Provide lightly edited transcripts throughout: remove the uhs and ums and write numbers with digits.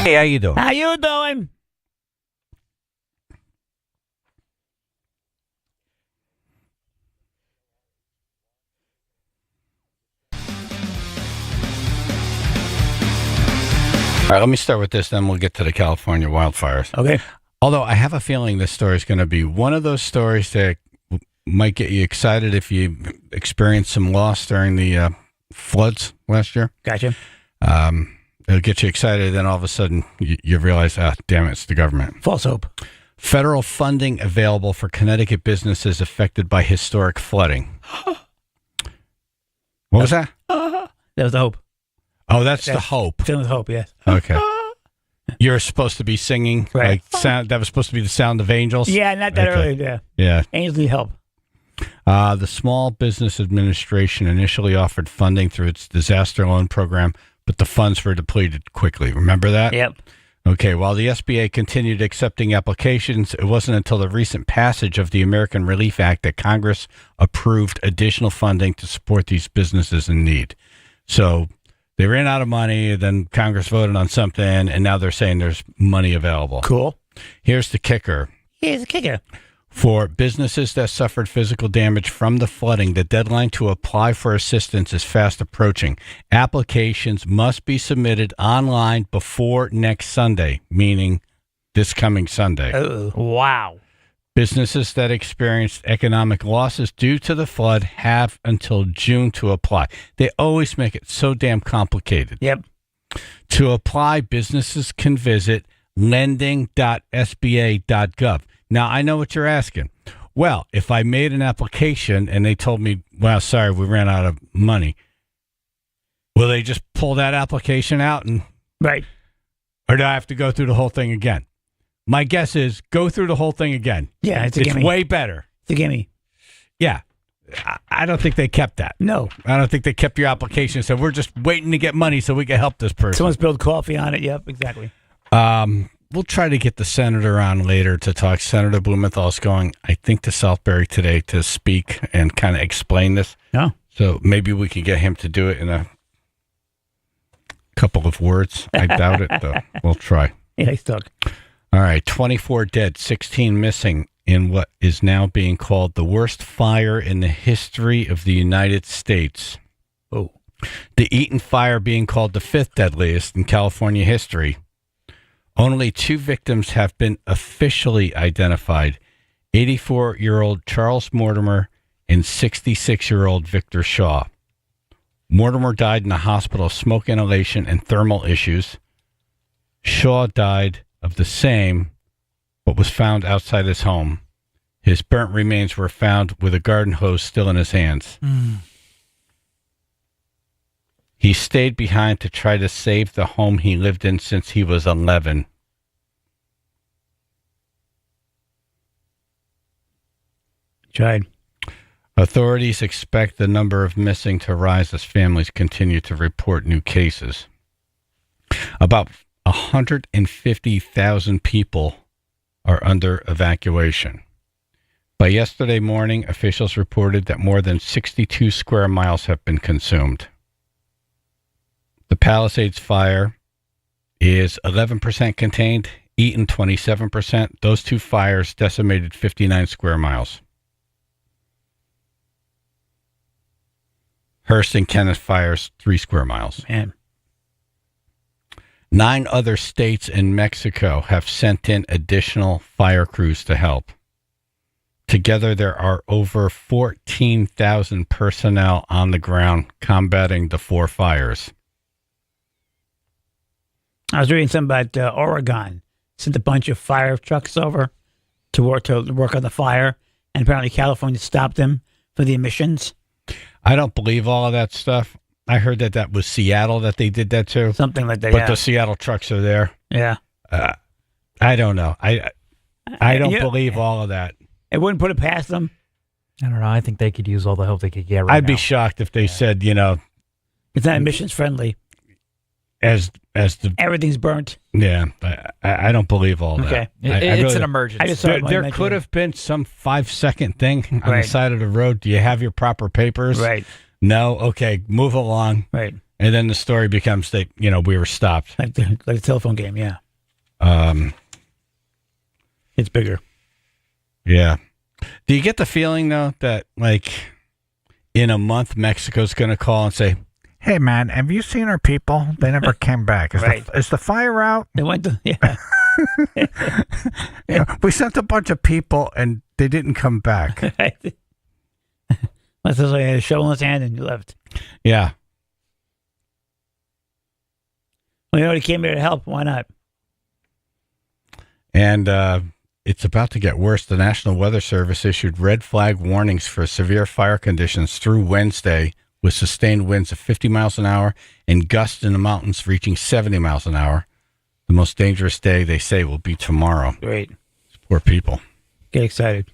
Hey, how you doing? How you doing? All right, let me start with this, then we'll get to the California wildfires. Okay. Although I have a feeling this story is going to be one of those stories that might get you excited if you experienced some loss during the floods last year. Gotcha. It'll get you excited, then all of a sudden you realize, damn it, it's the government. False hope. Federal funding available for Connecticut businesses affected by historic flooding. What was that? That was the hope. Oh, that's the hope. Filling with hope, yes. Okay. You're supposed to be singing, Right. like sound. That was supposed to be the sound of angels. Yeah, not that Okay. early. Yeah. Yeah. Angels need help. The Small Business Administration initially offered funding through its disaster loan program, but the funds were depleted quickly. Remember that? Yep. Okay. While the SBA continued accepting applications, it wasn't until the recent passage of the American Relief Act that Congress approved additional funding to support these businesses in need. So they ran out of money, then Congress voted on something, and now they're saying there's money available. Cool. Here's the kicker. Here's a kicker. For businesses that suffered physical damage from the flooding, the deadline to apply for assistance is fast approaching. Applications must be submitted online before next Sunday, meaning this coming Sunday. Uh-oh. Wow. Businesses that experienced economic losses due to the flood have until June to apply. They always make it so damn complicated. Yep. To apply, businesses can visit lending.sba.gov. Now, I know what you're asking. Well, if I made an application and they told me, well, sorry, we ran out of money, will they just pull that application out Right. or do I have to go through the whole thing again? My guess is go through the whole thing again. Yeah, it's a It's gimme. way better. It's a gimme. Yeah. I don't think they kept that. No. I don't think they kept your application and said, we're just waiting to get money so we can help this person. Someone spilled coffee on it. Yep, exactly. We'll try to get the senator on later to talk. Senator Blumenthal's going, I think, to Southbury today to speak and kind of explain this. No. So maybe we can get him to do it in a couple of words. I doubt it, though. We'll try. Yeah, he's stuck. All right, 24 dead, 16 missing in what is now being called the worst fire in the history of the United States. Oh. The Eaton fire being called the fifth deadliest in California history. Only 2 victims have been officially identified, 84-year-old Charles Mortimer and 66-year-old Victor Shaw. Mortimer died in a hospital of smoke inhalation and thermal issues. Shaw died of the same, but was found outside his home. His burnt remains were found with a garden hose still in his hands. He stayed behind to try to save the home he lived in since he was 11. Tried. Authorities expect the number of missing to rise as families continue to report new cases. About 150,000 people are under evacuation. By yesterday morning, officials reported that more than 62 square miles have been consumed. The Palisades fire is 11% contained, Eaton 27%. Those 2 fires decimated 59 square miles. Hearst and Kenneth fires 3 square miles. Man. 9 other states and Mexico have sent in additional fire crews to help. Together, there are over 14,000 personnel on the ground combating the 4 fires. I was reading something about Oregon. Sent a bunch of fire trucks over to work on the fire, and apparently California stopped them for the emissions. I don't believe all of that stuff. I heard that was Seattle that they did that to. Something like that. But yeah. the Seattle trucks are there. Yeah. I don't know. I don't believe all of that. It wouldn't put it past them. I don't know. I think they could use all the help they could get right I'd now. be shocked if they said, It's not emissions friendly. as the Everything's burnt. yeah. I don't believe all that. Okay. It's really- an emergency. I just saw it when I There mentioned could it. have been some 5-second thing on Right. the side of the road. Do you have your proper papers? Right. No. Okay. Move along. Right. And then the story becomes that, we were stopped. Like the telephone game, yeah. It's bigger. Yeah. Do you get the feeling, though, that, like, in a month, Mexico's going to call and say, hey, man, have you seen our people? They never came back. Is the fire out? They went to, yeah. We sent a bunch of people, and they didn't come back. Unless there's like a shovel in his hand and you left. Yeah. Well, he came here to help. Why not? And it's about to get worse. The National Weather Service issued red flag warnings for severe fire conditions through Wednesday, with sustained winds of 50 miles an hour and gusts in the mountains reaching 70 miles an hour. The most dangerous day, they say, will be tomorrow. Great. Poor people. Get excited.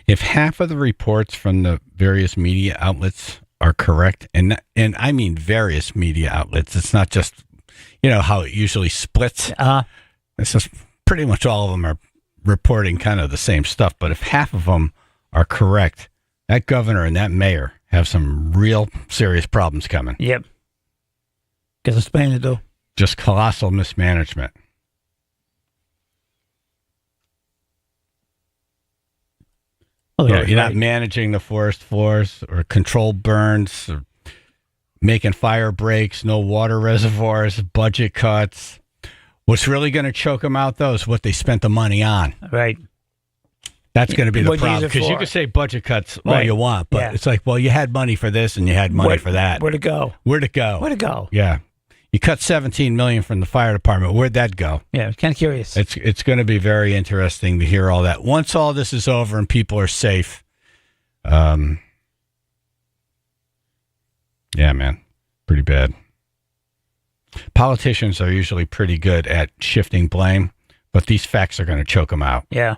If half of the reports from the various media outlets are correct, and I mean various media outlets, it's not just, how it usually splits. It's just pretty much all of them are reporting kind of the same stuff. But if half of them are correct, that governor and that mayor have some real serious problems coming. Yep. Got some Spain to do. Just colossal mismanagement. You're not managing the forest floors or control burns or making fire breaks, no water reservoirs, budget cuts. What's really going to choke them out, though, is what they spent the money on. Right. That's going to be the problem. Because you can say budget cuts all you want, but it's like, well, you had money for this and you had money for that. Where'd it go? Where'd it go? Where'd it go? Yeah. You cut $17 million from the fire department. Where'd that go? Yeah, I'm kind of curious. It's going to be very interesting to hear all that. Once all this is over and people are safe, yeah, man, pretty bad. Politicians are usually pretty good at shifting blame, but these facts are going to choke them out. Yeah.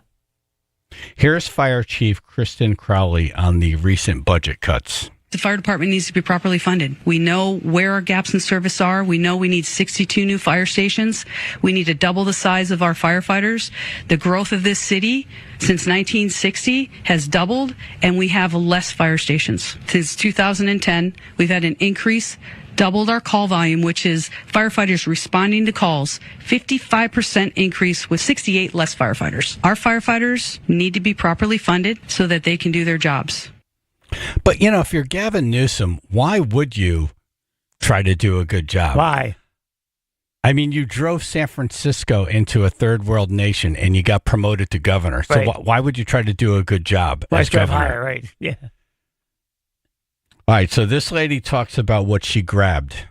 Here's Fire Chief Kristen Crowley on the recent budget cuts. The fire department needs to be properly funded. We know where our gaps in service are. We know we need 62 new fire stations. We need to double the size of our firefighters. The growth of this city since 1960 has doubled, and we have less fire stations. Since 2010, we've had an increase, doubled our call volume, which is firefighters responding to calls, 55% increase with 68 less firefighters. Our firefighters need to be properly funded so that they can do their jobs. But, if you're Gavin Newsom, why would you try to do a good job? Why? I mean, you drove San Francisco into a third world nation and you got promoted to governor. So why would you try to do a good job as governor? Higher, right? Yeah. All right. So this lady talks about what she grabbed.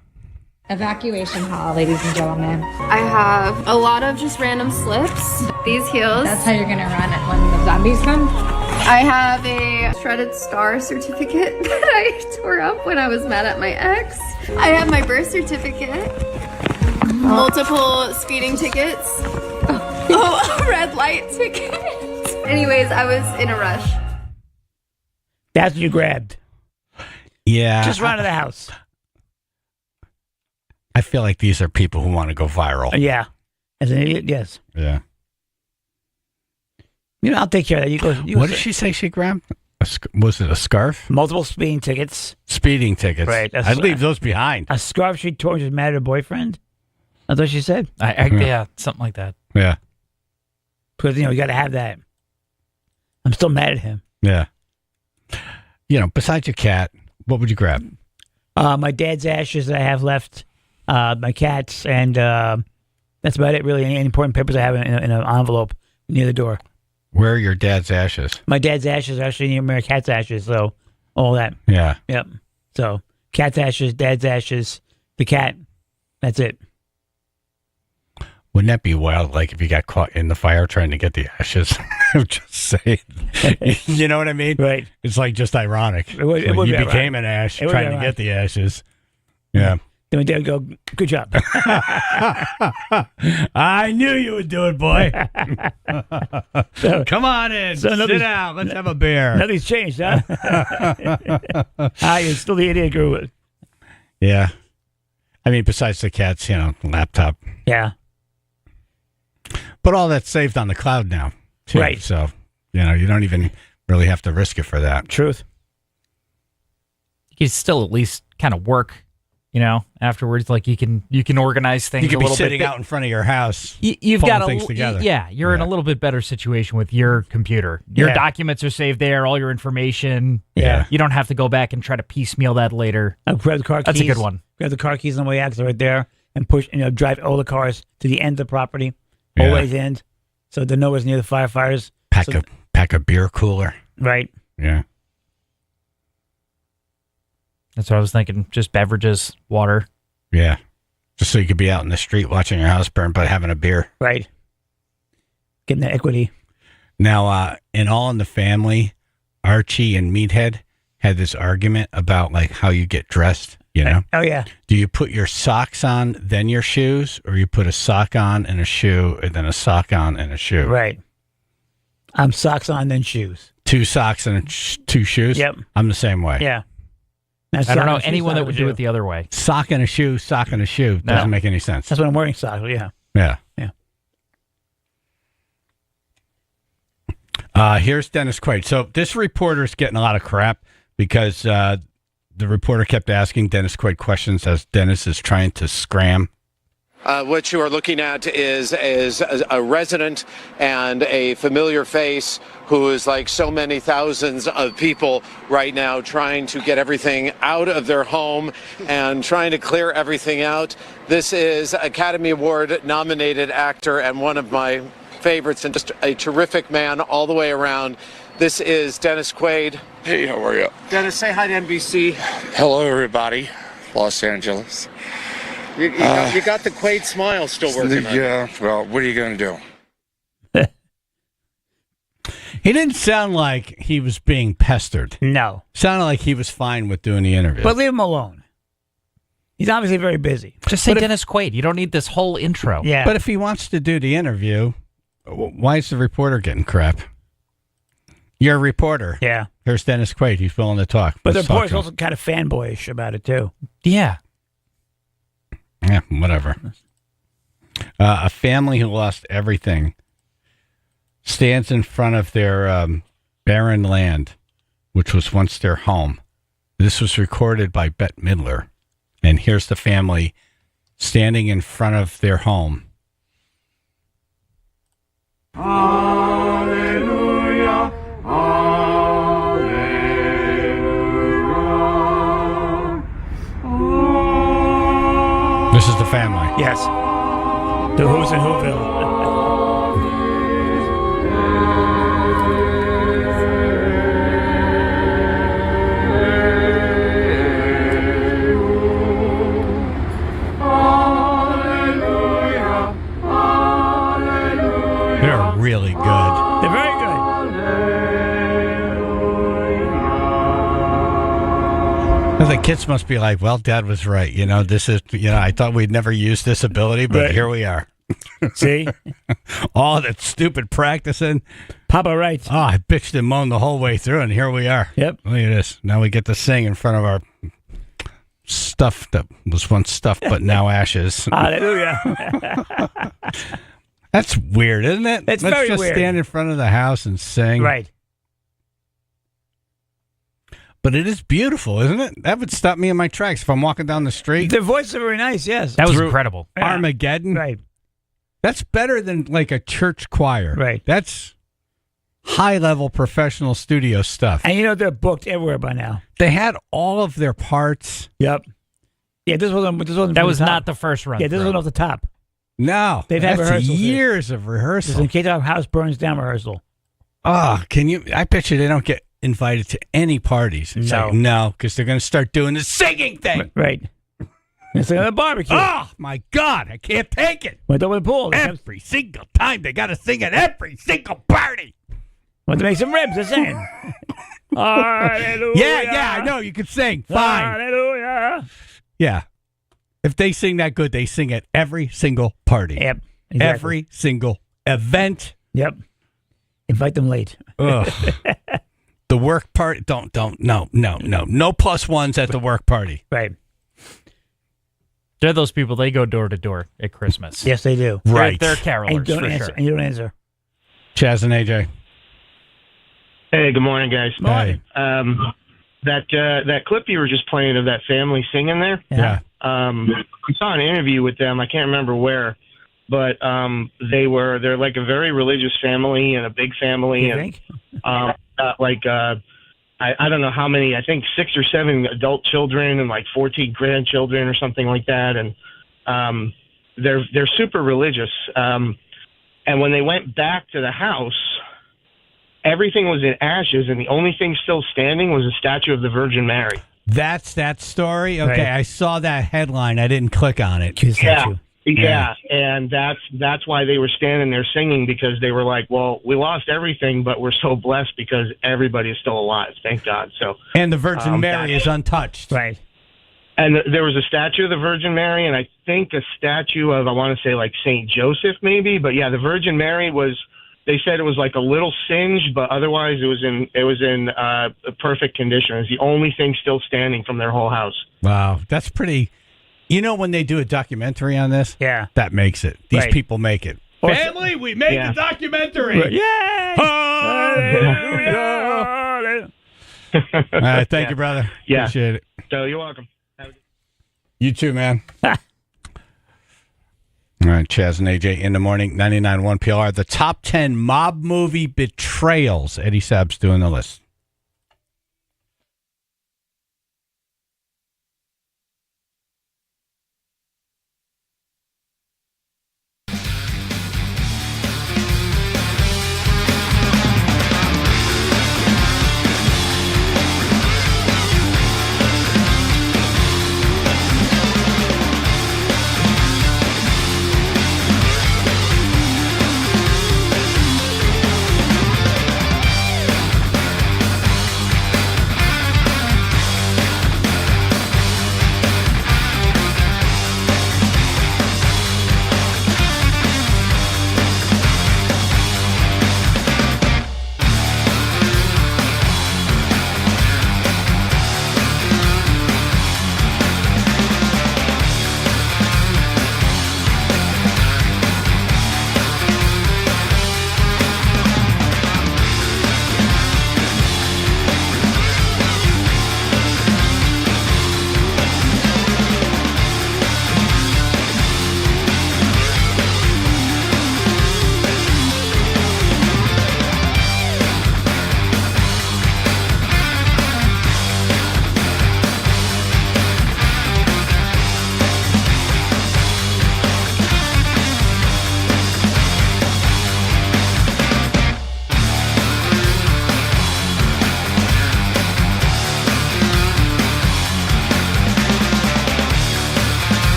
Evacuation hall, ladies and gentlemen. I have a lot of just random slips. These heels. That's how you're going to run it when the zombies come. I have a shredded star certificate that I tore up when I was mad at my ex. I have my birth certificate. Multiple speeding tickets. Oh, a red light ticket. Anyways, I was in a rush. That's what you grabbed. Yeah. Just run to the house. I feel like these are people who want to go viral. Yeah. As an idiot, yes. Yeah. I'll take care of that. You what did she say she grabbed? Was it a scarf? Multiple speeding tickets. Speeding tickets. Right. I'd leave those behind. A scarf she tore and was mad at her boyfriend. That's what she said. Yeah, something like that. Yeah. Because, you got to have that. I'm still mad at him. Yeah. Besides your cat, what would you grab? My dad's ashes that I have left, my cat's, and that's about it, really. Any important papers I have in an envelope near the door. Where are your dad's ashes? My dad's ashes are actually near my cat's ashes, so all that. Yeah. Yep. So cat's ashes, dad's ashes, the cat. That's it. Wouldn't that be wild, like if you got caught in the fire trying to get the ashes? Just say it. You know what I mean? Right. It's like just ironic. It would you be became ironic. an ash It would trying be to ironic. get the ashes. Yeah. Then my dad would go, good job. I knew you would do it, boy. Come on in. So sit down. Let's have a beer. Nothing's changed, huh? You're still the idiot guru. Yeah. I mean, besides the cat's, laptop. Yeah. But all that's saved on the cloud now, too. Right. So, you don't even really have to risk it for that. Truth. you still at least kind of work, afterwards. Like you can organize things. You could a be little sitting bit. out in front of your house. You've got things together. You're in a little bit better situation with your computer. Your documents are saved there, all your information. Yeah. You don't have to go back and try to piecemeal that later. I'll grab the car keys. That's a good one. Grab the car keys on the way out 'cause they're right there, and push. Drive all the cars to the end of the property, Yeah. always end, so they're nowhere near the firefighters. Pack a beer cooler. Right. Yeah. That's what I was thinking. Just beverages, water. Yeah. Just so you could be out in the street watching your house burn, but having a beer. Right. Getting the equity. Now, in All in the Family, Archie and Meathead had this argument about like how you get dressed. Oh yeah. Do you put your socks on, then your shoes, or you put a sock on and a shoe, and then a sock on and a shoe? Right. I'm socks on, then shoes. 2 socks and 2 shoes? Yep. I'm the same way. Yeah. I don't know anyone that would do it the other way. Sock and a shoe, sock and a shoe. No. Doesn't make any sense. That's what I'm wearing socks. Yeah. Yeah. Yeah. Here's Dennis Quaid. So this reporter's getting a lot of crap because the reporter kept asking Dennis Quaid questions as Dennis is trying to scram. What you are looking at is a resident and a familiar face who is like so many thousands of people right now trying to get everything out of their home and trying to clear everything out. This is Academy Award nominated actor and one of my favorites and just a terrific man all the way around. This is Dennis Quaid. Hey, how are you? Dennis, say hi to NBC. Hello, everybody. Los Angeles. You got the Quaid smile still working on you. Yeah, well, what are you going to do? He didn't sound like he was being pestered. No. Sounded like he was fine with doing the interview. But leave him alone. He's obviously very busy. Just say Dennis Quaid. You don't need this whole intro. Yeah. But if he wants to do the interview, why is the reporter getting crap? You're a reporter. Yeah. Here's Dennis Quaid. He's willing to talk. But the Let's talk reporter's to him. also kind of fanboyish about it, too. Yeah. Yeah, whatever. A family who lost everything stands in front of their barren land, which was once their home. This was recorded by Bette Midler. And here's the family standing in front of their home. Hallelujah, hallelujah. This is the family. Yes. The Who's in Whoville. They're really good. They're very good. The kids must be like, well, Dad was right. This is, I thought we'd never use this ability, but Right. here we are. See? All that stupid practicing. Papa writes. Oh, I bitched and moaned the whole way through, and here we are. Yep. Look at this. Now we get to sing in front of our stuff that was once stuff, but now ashes. Hallelujah. That's weird, isn't it? It's Let's very just weird. stand in front of the house and sing. Right. But it is beautiful, isn't it? That would stop me in my tracks if I'm walking down the street. Their voices are very nice, yes. That was Through- incredible. Yeah. Armageddon. Right. That's better than like a church choir. Right. That's high-level professional studio stuff. And they're booked everywhere by now. They had all of their parts. Yep. Yeah, this wasn't That from was the top. not the first run. Yeah, this wasn't off the top. No. They've had that's rehearsals here. years of Just rehearsal. in case our house burns down rehearsal. Oh, I bet you they don't get invited to any parties. It's No. like, no, because they're going to start doing the singing thing. Right. It's like a barbecue. Oh, my God. I can't take it. Went over the pool. Every single time. They got to sing at every single party. Went to make some ribs, they're saying. Hallelujah. Yeah, I know. You can sing. Fine. Hallelujah. Yeah. If they sing that good, they sing at every single party. Yep. Exactly. Every single event. Yep. Invite them late. Ugh. The work party. No. No plus ones at the work party. Right. They're those people, they go door to door at Christmas. Yes, they do. Right. They're carolers, And don't for answer. sure. And you don't answer. Chaz and AJ. Hey, good morning, guys. Morning. that clip you were just playing of that family singing there. Yeah. I saw an interview with them. I can't remember where, but they're like a very religious family and a big family, You and think? I don't know how many. I think 6 or 7 adult children and like 14 grandchildren or something like that, and they're super religious. And when they went back to the house, everything was in ashes, and the only thing still standing was a statue of the Virgin Mary. That's that story? Okay, Right. I saw that headline. I didn't click on it. Yeah, and that's why they were standing there singing, because they were like, well, we lost everything, but we're so blessed because everybody is still alive. Thank God. So, And the Virgin Mary is untouched. Right. and there was a statue of the Virgin Mary, and I think a statue of, I want to say like Saint Joseph maybe, but yeah, the Virgin Mary was, they said it was like a little singed, but otherwise it was in a perfect condition. It's the only thing still standing from their whole house. Wow, that's pretty. You know, when they do a documentary on this, Yeah. that makes it. These Right. people make it. Or- Family, we made Yeah. the documentary. Right. Yay! Hallelujah. All right, thank you, brother. Yeah. Appreciate it. So you're welcome. You too, man. All right, Chaz and AJ in the morning, 99.1 PLR. The top 10 mob movie betrayals. Eddie Sabb's doing the list.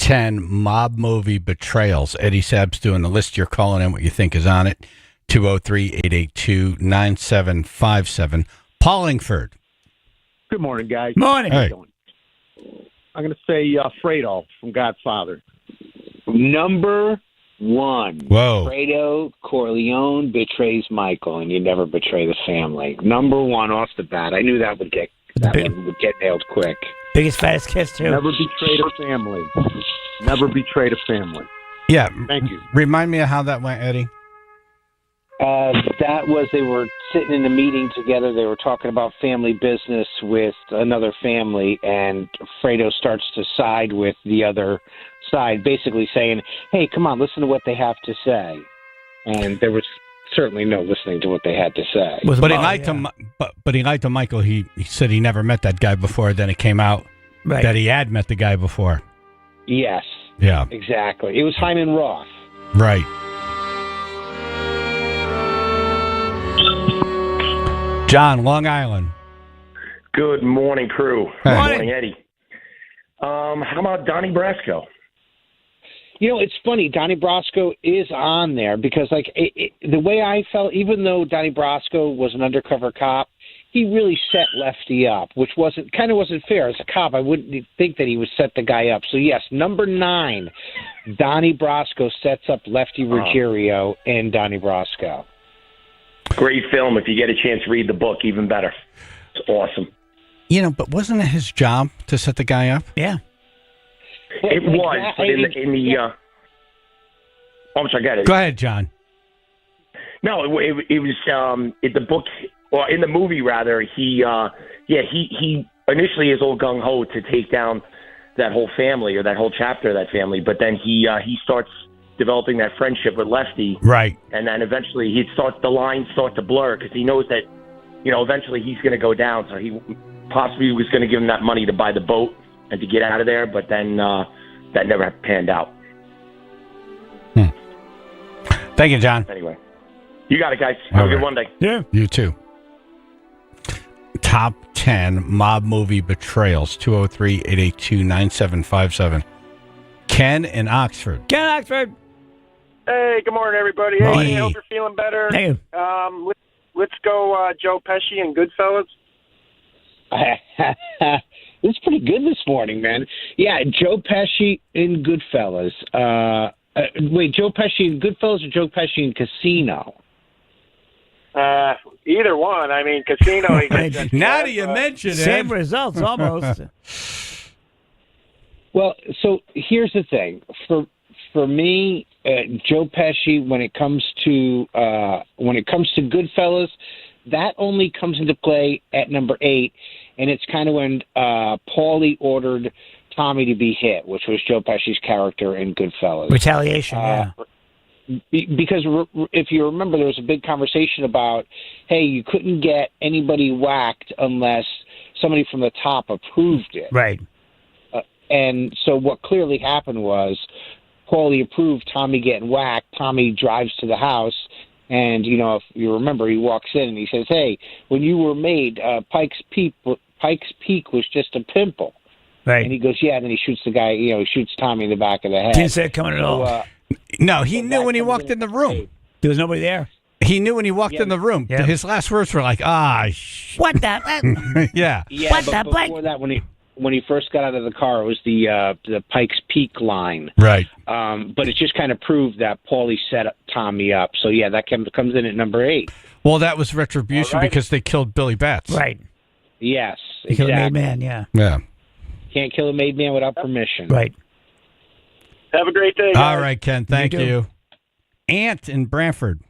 10 mob movie betrayals. Eddie Sabb's doing the list. You're calling in what you think is on it. 203-882-9757. Paulingford. Good morning, guys. Morning. Hey. I'm going to say Fredo from Godfather. Number one. Whoa. Fredo Corleone betrays Michael, and you never betray the family. Number one off the bat. I knew that one would get nailed quick. Biggest, fattest kiss, too. Never betrayed a family. Never betrayed a family. Yeah. Thank you. Remind me of how that went, Eddie. That was, they were sitting in a meeting together. They were talking about family business with another family, and Fredo starts to side with the other side, basically saying, hey, come on, listen to what they have to say. And there was certainly no listening to what they had to say. But he liked him. But he liked him, Michael. He said he never met that guy before. Then it came out that he had met the guy before. Yes. Yeah. Exactly. It was Hyman Roth. Right. John, Long Island. Good morning, crew. Hey. Good morning, Eddie. How about Donnie Brasco? You know, it's funny. Donnie Brasco is on there because, like, the way I felt, even though Donnie Brasco was an undercover cop, he really set Lefty up, which wasn't fair. As a cop, I wouldn't think that he would set the guy up. So, yes, number 9, Donnie Brasco sets up Lefty Ruggiero and Donnie Brasco. Great film. If you get a chance to read the book, even better. It's awesome. You know, but wasn't it his job to set the guy up? Yeah. It was, but I'm sorry, got it. Go ahead, John. No, it was in the book, or in the movie rather. He initially is all gung ho to take down that whole family or that whole chapter of that family, but then he starts developing that friendship with Lefty, right? And then eventually the lines start to blur because he knows that, you know, eventually he's going to go down. So he possibly was going to give him that money to buy the boat and to get out of there, but then that never panned out. Thank you, John. Anyway, you got it, guys. Have a good one day. Yeah. You too. Top 10 mob movie betrayals. 203-882-9757. Ken in Oxford. Ken Oxford. Hey, good morning, everybody. Morning. Hey, I hope you're feeling better. Thank you. Let's go Joe Pesci and Goodfellas. It's pretty good this morning, man. Yeah, Joe Pesci in Goodfellas. Wait, Joe Pesci in Goodfellas or Joe Pesci in Casino? Either one. I mean, Casino. He gets Now that you mention it. Same results, almost. Well, so here's the thing. For me, Joe Pesci, when it comes to Goodfellas, that only comes into play at number 8, and it's kind of when Paulie ordered Tommy to be hit, which was Joe Pesci's character in Goodfellas. Retaliation, yeah. Because if you remember, there was a big conversation about, hey, you couldn't get anybody whacked unless somebody from the top approved it. Right. And so what clearly happened was Paulie approved Tommy getting whacked. Tommy drives to the house, and, you know, if you remember, he walks in and he says, hey, when you were made, Pike's Peak was just a pimple. Right. And he goes, yeah, and then he shoots the guy, you know, he shoots Tommy in the back of the head. Didn't see it coming at all. No, he knew when he walked in the room. There was nobody there. He knew when he walked in the room. Yeah. His last words were like, what the? Yeah. What the before that, when he first got out of the car, it was the Pike's Peak line. Right. But it just kind of proved that Paulie set Tommy up. So, yeah, that comes in at number 8. Well, that was retribution because they killed Billy Batts. Right. Yes, He killed a made man, yeah. Yeah. Can't kill a made man without permission. Right. Have a great day, guys. All right, Ken. Thank you. Ant in Branford.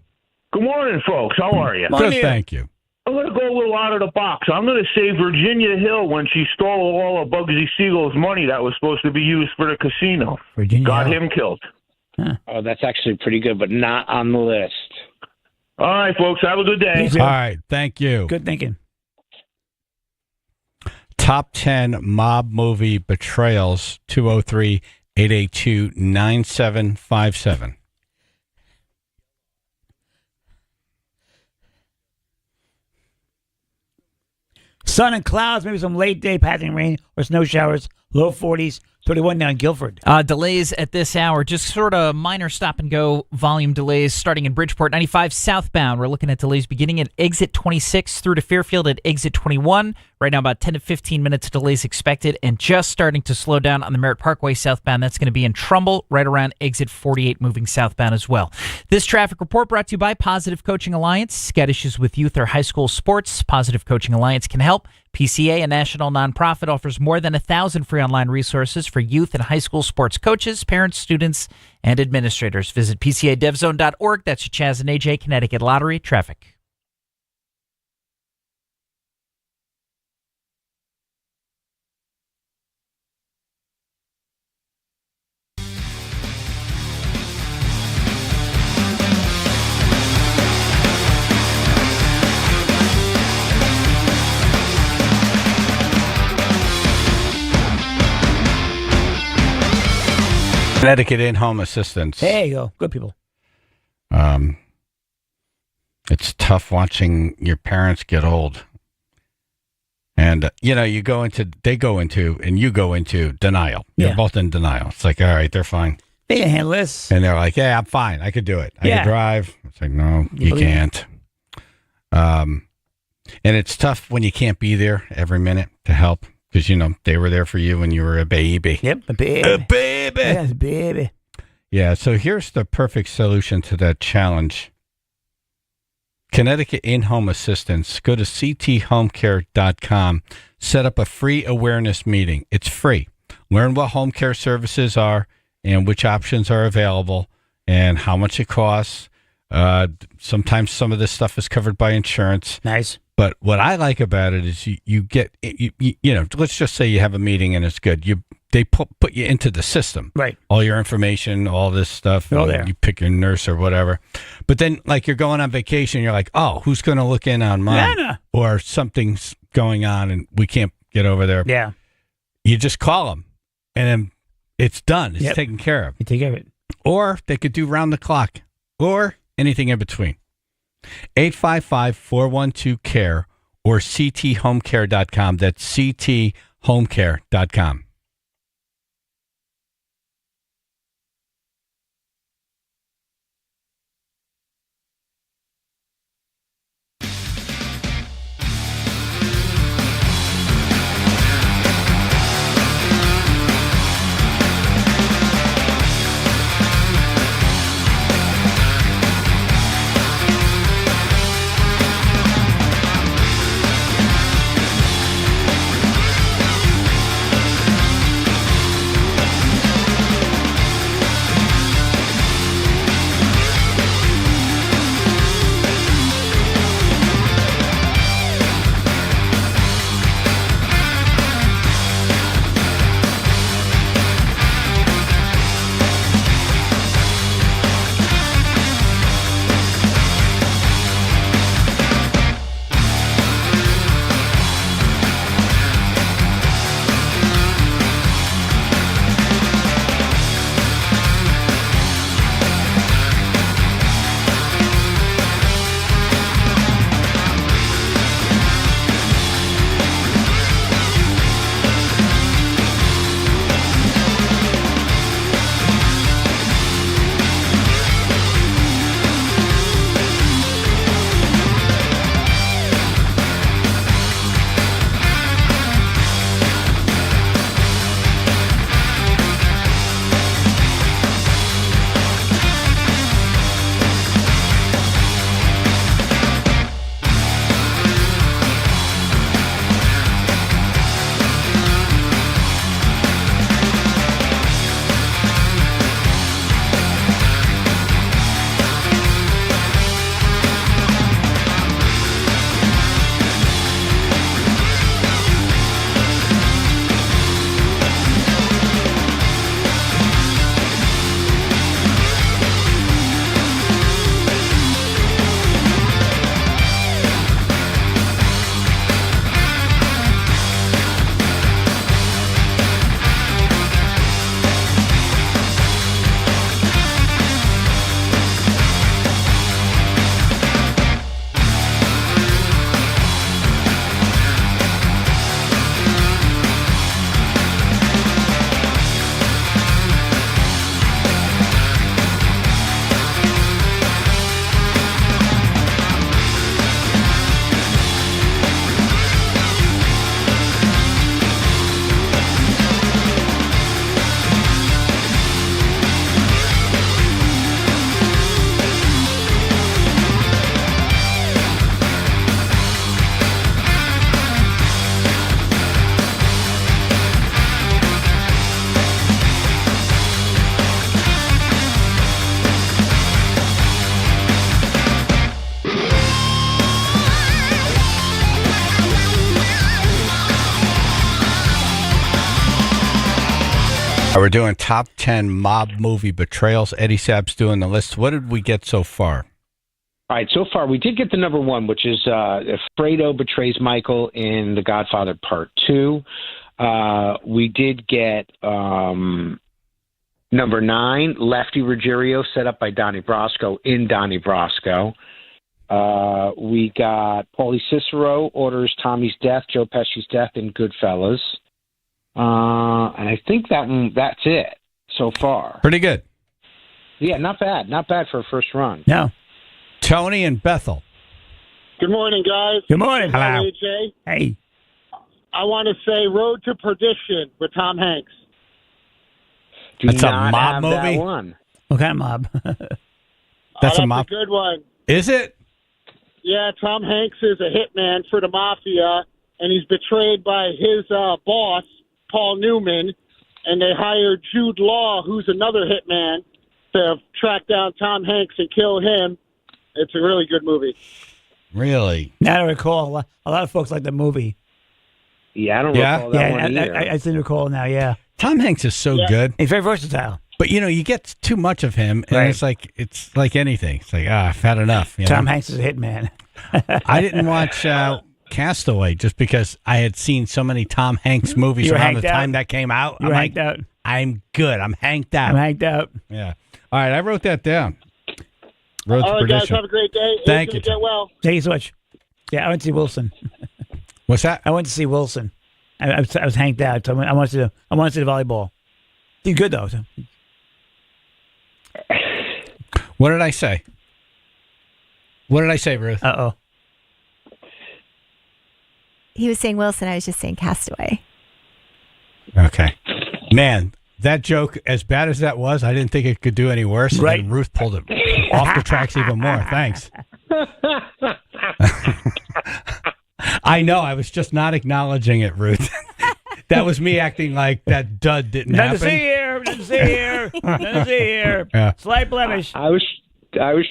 Good morning, folks. How are you? Good, thank you. I'm going to go a little out of the box. I'm going to say Virginia Hill when she stole all of Bugsy Siegel's money that was supposed to be used for the casino. Virginia Got Hill. him killed. Huh. Oh, that's actually pretty good, but not on the list. All right, folks. Have a good day. All right. Thank you. Good thinking. Top 10 mob movie betrayals. 203-882-9757. Sun and clouds, maybe some late day passing rain or snow showers, low 40s, 31 now in Guilford. Delays at this hour, just sort of minor stop-and-go volume delays starting in Bridgeport. 95 southbound, we're looking at delays beginning at exit 26 through to Fairfield at exit 21. Right now, about 10 to 15 minutes delays expected, and just starting to slow down on the Merritt Parkway southbound. That's going to be in Trumbull, right around exit 48, moving southbound as well. This traffic report brought to you by Positive Coaching Alliance. Got issues with youth or high school sports? Positive Coaching Alliance can help. PCA, a national nonprofit, offers more than 1,000 free online resources for youth and high school sports coaches, parents, students, and administrators. Visit PCADevZone.org. That's your Chaz and AJ Connecticut Lottery traffic. Connecticut in-home assistance. There you go. Good people. It's tough watching your parents get old. And, they go into, and you go into denial. You're both in denial. It's like, all right, they're fine. They can handle this. And they're like, yeah, I'm fine. I could do it. I could drive. It's like, no, you can't. And it's tough when you can't be there every minute to help. Because, they were there for you when you were a baby. Yep, a baby. A baby. Yes, baby. Yeah, so here's the perfect solution to that challenge. Connecticut in-home assistance. Go to cthomecare.com. Set up a free awareness meeting. It's free. Learn what home care services are and which options are available and how much it costs. Sometimes some of this stuff is covered by insurance. Nice. But what I like about it is you get, let's just say you have a meeting and it's good. They put you into the system. Right. All your information, all this stuff. There. You pick your nurse or whatever. But then, like, you're going on vacation, you're like, oh, who's going to look in on mine? Nana. Or something's going on and we can't get over there. Yeah. You just call them and then it's done. It's taken care of. You take care of it. Or they could do round the clock or anything in between. 855-412-CARE or cthomecare.com. That's cthomecare.com. We're doing top 10 mob movie betrayals. Eddie Sapp's doing the list. What did we get so far? All right, so far we did get the number one, which is Fredo betrays Michael in The Godfather Part 2. We did get number 9, Lefty Ruggiero, set up by Donnie Brasco in Donnie Brasco. We got Paulie Cicero orders Tommy's death, Joe Pesci's death in Goodfellas. And I think that's it so far. Pretty good. Yeah, not bad. Not bad for a first run. No. Tony and Bethel. Good morning, guys. Good morning. Chaz and Hello. AJ. Hey. I want to say Road to Perdition with Tom Hanks. That's a mob movie? What kind of mob? That's a mob. A good one. Is it? Yeah, Tom Hanks is a hitman for the mafia, and he's betrayed by his boss, Paul Newman, and they hired Jude Law, who's another hitman, to track down Tom Hanks and kill him. It's a really good movie. Really? Now I recall. A lot of folks like the movie. Yeah, I don't recall that one either. I seem to recall now, yeah. Tom Hanks is so good. He's very versatile. But, you get too much of him, and it's like anything. It's like, I've had enough. Tom Hanks is a hitman. I didn't watch Castaway just because I had seen so many Tom Hanks movies around the time that came out. You were hanked out. I'm good. I'm hanked out. I'm hanked out. Yeah. All right, I wrote that down. Road to All right, Perdition. guys, have a great day. Thank you. Get well. Thank you so much. Yeah, I went to see Wilson. What's that? I went to see Wilson. I was hanked out. So I wanted to see the volleyball. Did good though. So. What did I say? What did I say, Ruth? Uh-oh. He was saying Wilson. I was just saying Castaway. Okay. Man, that joke, as bad as that was, I didn't think it could do any worse. Right. And then Ruth pulled it off the tracks even more. Thanks. I know. I was just not acknowledging it, Ruth. That was me acting like that dud didn't happen. Nothing to see here. Nothing to see here. Nothing to see here. Yeah. Slight blemish. I was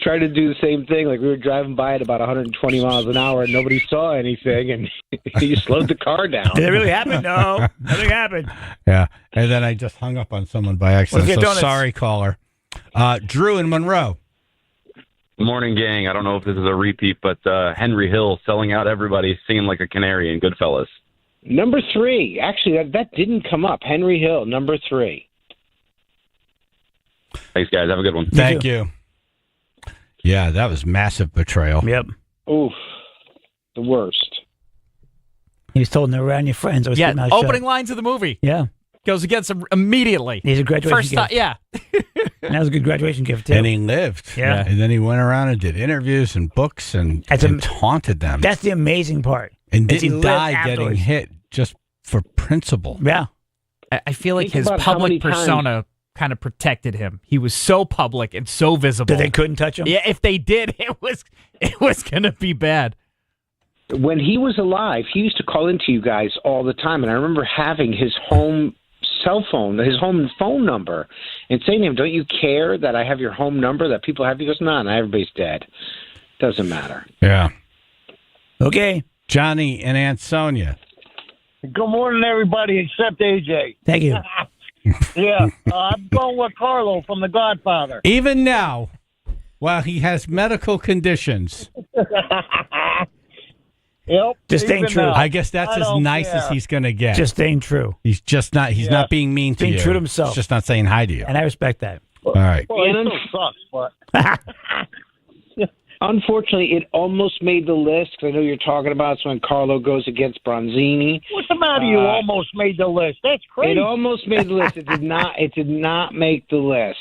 trying to do the same thing. Like we were driving by at about 120 miles an hour, and nobody saw anything, and you slowed the car down. Did it really happen? No, nothing happened. Yeah, and then I just hung up on someone by accident. Well, So sorry, caller. Drew in Monroe. Morning, gang. I don't know if this is a repeat, but Henry Hill selling out everybody, singing like a canary in Goodfellas. Number 3. Actually, that didn't come up. Henry Hill, number 3. Thanks, guys. Have a good one. Thank you. Yeah, that was massive betrayal. Yep. Oof. The worst. He was told never around your friends. Yeah, opening lines of the movie. Yeah. Goes against him immediately. He's a graduation First gift. yeah. And that was a good graduation gift, too. And he lived. Yeah. And then he went around and did interviews and books and taunted them. That's the amazing part. And is he didn't lived die getting afterwards. hit just for principle. Yeah. I feel like Think his about how many public persona kind of protected him. He was so public and so visible That they couldn't touch him? Yeah, if they did, it was going to be bad. When he was alive, he used to call into you guys all the time, and I remember having his home cell phone, his home phone number, and saying to him, "Don't you care that I have your home number, that people have?" He goes, "No, everybody's dead. Doesn't matter." Yeah. Okay. Johnny and Aunt Sonia. Good morning, everybody, except AJ. Thank you. Yeah, I'm going with Carlo from The Godfather. Even now, while he has medical conditions. Yep. Just staying true. I guess that's I as don't nice care. as he's going to get. Just staying true. He's just not. He's not being mean to Being you. true to himself. He's just not saying hi to you. And I respect that. All right. Well, it still sucks, but Unfortunately, it almost made the list, because I know you're talking about it's when Carlo goes against Bronzini. what's the matter? You almost made the list. That's crazy. It almost made the list. It did not. It did not make the list.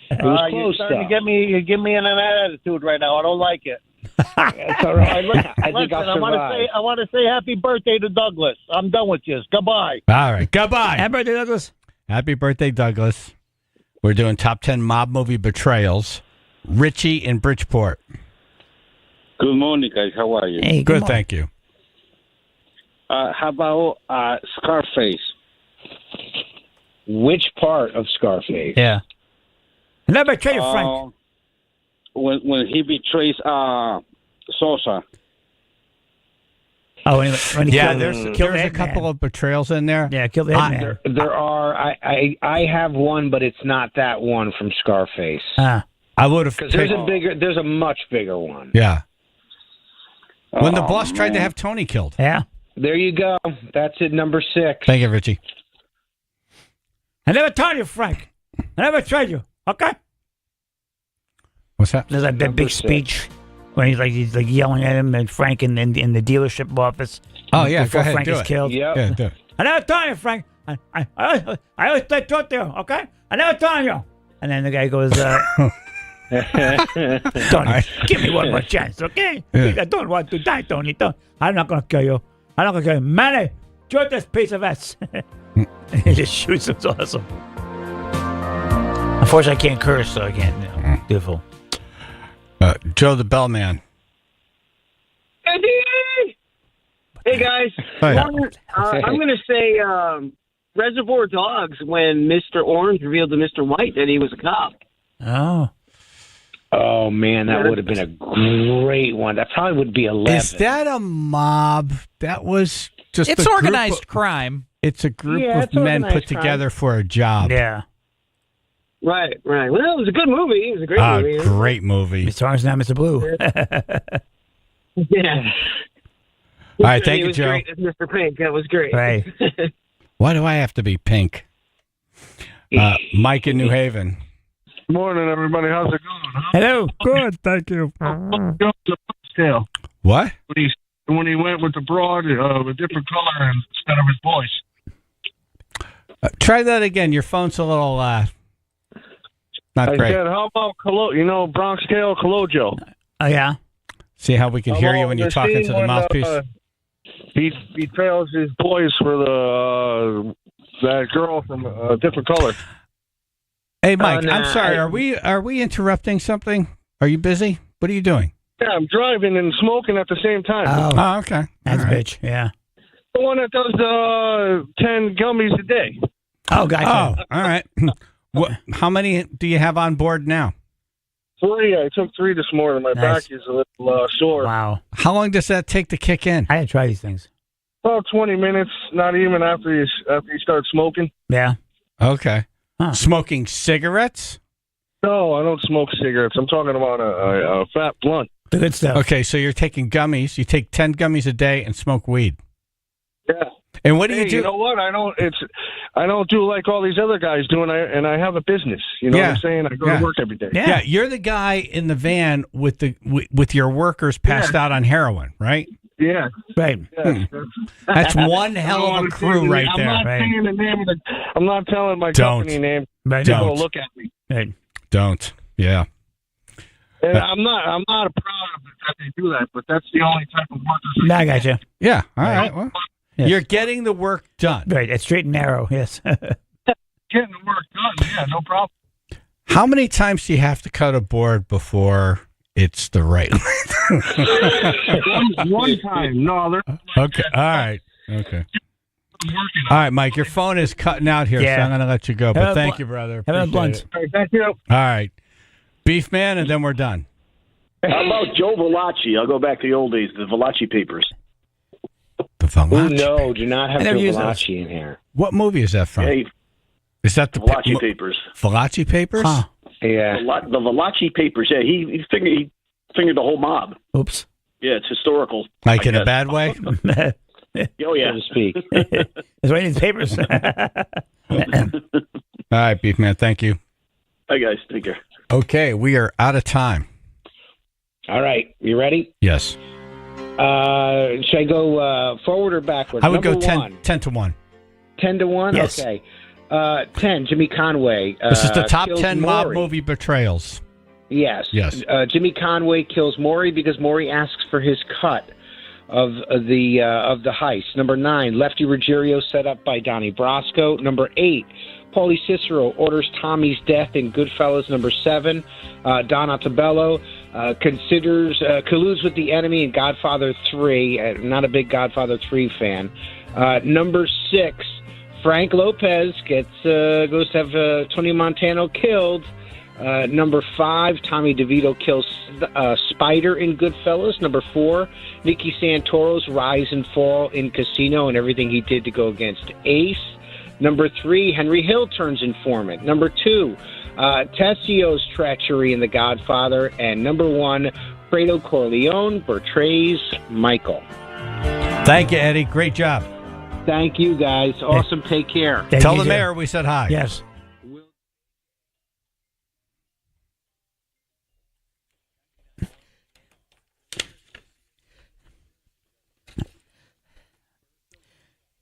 It was You're close, starting though. to give me an attitude right now. I don't like it. That's all right. Listen, I think I'll I want survive. to say happy birthday to Douglas. I'm done with you. Goodbye. All right. Goodbye. Happy birthday, Douglas. Happy birthday, Douglas. We're doing top 10 mob movie betrayals. Richie in Bridgeport. Good morning, guys. How are you? Hey, Good, thank you. How about Scarface? Which part of Scarface? Yeah. Never traded Frank. When he betrays Sosa. Oh, when he Yeah, killed, there's killed a Hitman. couple of betrayals in there. Yeah, killed the Hitman. There are. I have one, but it's not that one from Scarface. I would have Because there's a much bigger one. Yeah. When the boss tried to have Tony killed. Yeah. There you go. That's it, number 6. Thank you, Richie. I never told you, Frank. I never tried you. Okay. What's that? There's like that big speech when he's like yelling at him and Frank in the dealership office. Oh yeah, before go ahead, Frank do is it. killed. Yeah, do it. I never told you, Frank. I always play truth to you. Okay. I never told you. And then the guy goes, Tony, give me one more chance, okay? Yeah. I don't want to die, Tony. I'm not going to kill you. I'm not going to kill you. Manny, shoot this piece of ass. He just shoots him. It's awesome. Unfortunately, I can't curse, so I can't. Beautiful. Joe the Bellman. Eddie! Hey, guys. Hey. I'm going to say Reservoir Dogs when Mr. Orange revealed to Mr. White that he was a cop. Oh. Oh, man, that would have been a great one. That probably would be 11. Is that a mob? That was just It's a group organized of- crime. It's a group Yeah, of it's men put organized crime. together for a job. Yeah. Right. Well, it was a good movie. It was a great movie. Great movie. Mr. Orange, now Mr. Blue. Yeah. All right, thank He you, was Joe. great as Mr. Pink. That was great. Right. Why do I have to be pink? Mike in New Haven. Morning, everybody. How's it going? Hello. Good, thank you. Tail. What? When he went with the broad, a different color instead of his voice. Try that again. Your phone's a little not I great. said, how about Bronx Tale Colojo? Oh, yeah. See how we can hear you when you're talking to the mouthpiece? He betrayals his boys for that girl from a different color. Hey, Mike, nah, I'm sorry. Are we interrupting something? Are you busy? What are you doing? Yeah, I'm driving and smoking at the same time. Oh, okay. That's All right. bitch. Yeah. The one that does 10 gummies a day. Oh, gotcha. Oh, all right. How many do you have on board now? 3. I took 3 this morning. My Nice. back is a little sore. Wow. How long does that take to kick in? I had to try these things. About 20 minutes, not even after you start smoking. Yeah. Okay. Huh. Smoking cigarettes? No, I don't smoke cigarettes. I'm talking about a fat blunt. The good stuff. Okay, so you're taking gummies. You take 10 gummies a day and smoke weed. Yeah. And what do Hey, you do? You know what? I don't do like all these other guys do, and I have a business. You know what I'm saying? I go to work every day. Yeah, you're the guy in the van with your workers passed out on heroin, right? Yeah. Right. Yeah. That's one hell of a crew right there. I'm not saying the name of I'm not telling my Don't. company name. Right. People Don't. will look at me. Right. Don't. Yeah. And I'm not proud of it that they do that, but that's the only type of workers. No, I got you. Yeah. All right. Well, Yes. you're getting the work done. Right. It's straight and narrow. Yes. Getting the work done. Yeah, no problem. How many times do you have to cut a board before it's the right one time. No, they're Okay. All right. Okay. All right, Mike, your phone is cutting out here, Yeah. so I'm going to let you go. Have But a thank bl- you, brother. have a Appreciate blunt. it. All right, thank you. All right. Beef man, and then we're done. How about Joe Valachi? I'll go back to the old days, the Valachi papers. The Ooh, Valachi. no, do not have I never Joe use those. Valachi in here. What movie is that from? Hey, Is that the Valachi papers. Valachi papers? Huh. Yeah. The Valachi papers. Yeah, he fingered the whole mob. Oops. Yeah, it's historical. Like I in a guess. bad way? Oh yeah. So to speak. It's right in his papers. All right, Beef man, thank you. Hi guys, take care. Okay, we are out of time. All right, you ready? Yes. Should I go forward or backward? I would Number go 1. 10 to 1. 10 to 1? Yes. Okay. 10, Jimmy Conway. This is the top kills 10 mob Maury. movie betrayals. Yes. Yes. Jimmy Conway kills Maury because Maury asks for his cut of the heist. Number 9, Lefty Ruggiero set up by Donnie Brasco. Number 8, Paulie Cicero orders Tommy's death in Goodfellas. Number 7, Don Ottobello colludes with the enemy in Godfather 3. Not a big Godfather 3 fan. Number 6, Frank Lopez goes to have Tony Montano killed Number 5, Tommy DeVito kills Spider in Goodfellas. Number 4, Nicky Santoro's rise and fall in Casino and everything he did to go against Ace. Number 3, Henry Hill turns informant. Number 2, Tessio's treachery in The Godfather. And number 1, Fredo Corleone portrays Michael. Thank you, Eddie. Great job. Thank you, guys. Awesome. Take care. Tell the mayor we said hi. Yes.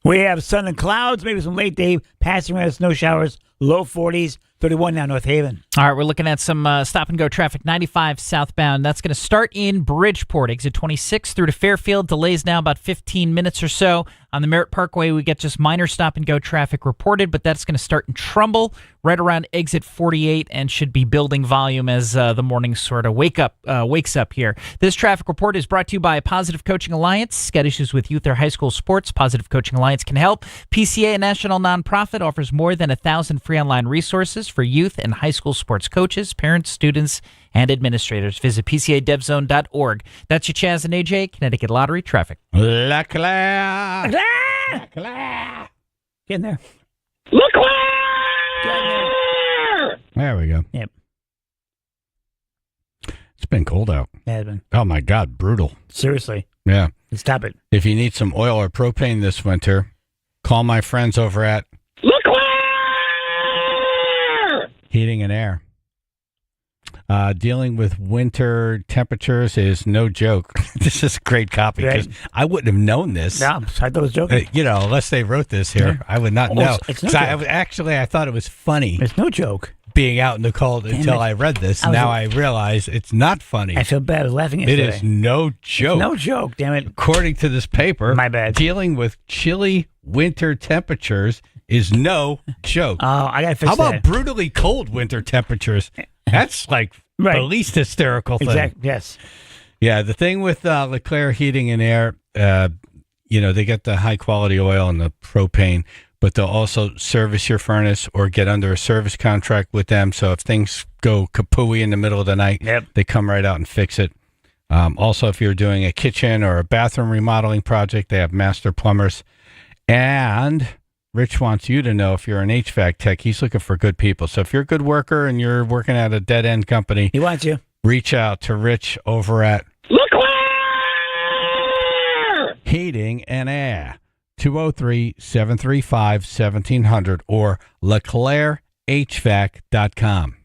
We have sun and clouds, maybe some late day passing around snow showers, low 40s, 31 now, North Haven. All right, we're looking at some stop-and-go traffic, 95 southbound. That's going to start in Bridgeport, exit 26 through to Fairfield. Delays now about 15 minutes or so. On the Merritt Parkway, we get just minor stop-and-go traffic reported, but that's going to start in Trumbull right around exit 48 and should be building volume as the morning sort of wakes up here. This traffic report is brought to you by Positive Coaching Alliance. Got issues with youth or high school sports? Positive Coaching Alliance can help. PCA, a national nonprofit, offers more than 1,000 free online resources for youth and high school sports coaches, parents, students, and administrators. Visit PCADevZone.org. That's your Chaz and AJ Connecticut Lottery traffic. La Claire. Get in there. There we go. Yep. It's been cold out. Yeah, it's been. Oh, my God. Brutal. Seriously. Yeah. Stop it. If you need some oil or propane this winter, call my friends over at Heating and Air. Dealing with winter temperatures is no joke. This is a great copy because I wouldn't have known this. No, I thought it was joking. Unless they wrote this here, I would not know. It's no joke. I thought it was funny. It's no joke. Being out in the cold until I read this. Now I realize it's not funny. I feel bad. I was laughing yesterday. It is no joke. It's no joke, damn it. According to this paper, my bad. Dealing with chilly winter temperatures is no joke. Oh, I got to fix How that. about brutally cold winter temperatures? That's like the least hysterical thing. Exactly. Yes. Yeah, the thing with LeClaire Heating and Air, they get the high quality oil and the propane, but they'll also service your furnace or get under a service contract with them. So if things go kapooey in the middle of the night, they come right out and fix it. Also, if you're doing a kitchen or a bathroom remodeling project, they have master plumbers. And Rich wants you to know, if you're an HVAC tech, he's looking for good people. So if you're a good worker and you're working at a dead-end company, he wants you. Reach out to Rich over at Heating and Air, 203-735-1700 or LeClaireHVAC.com.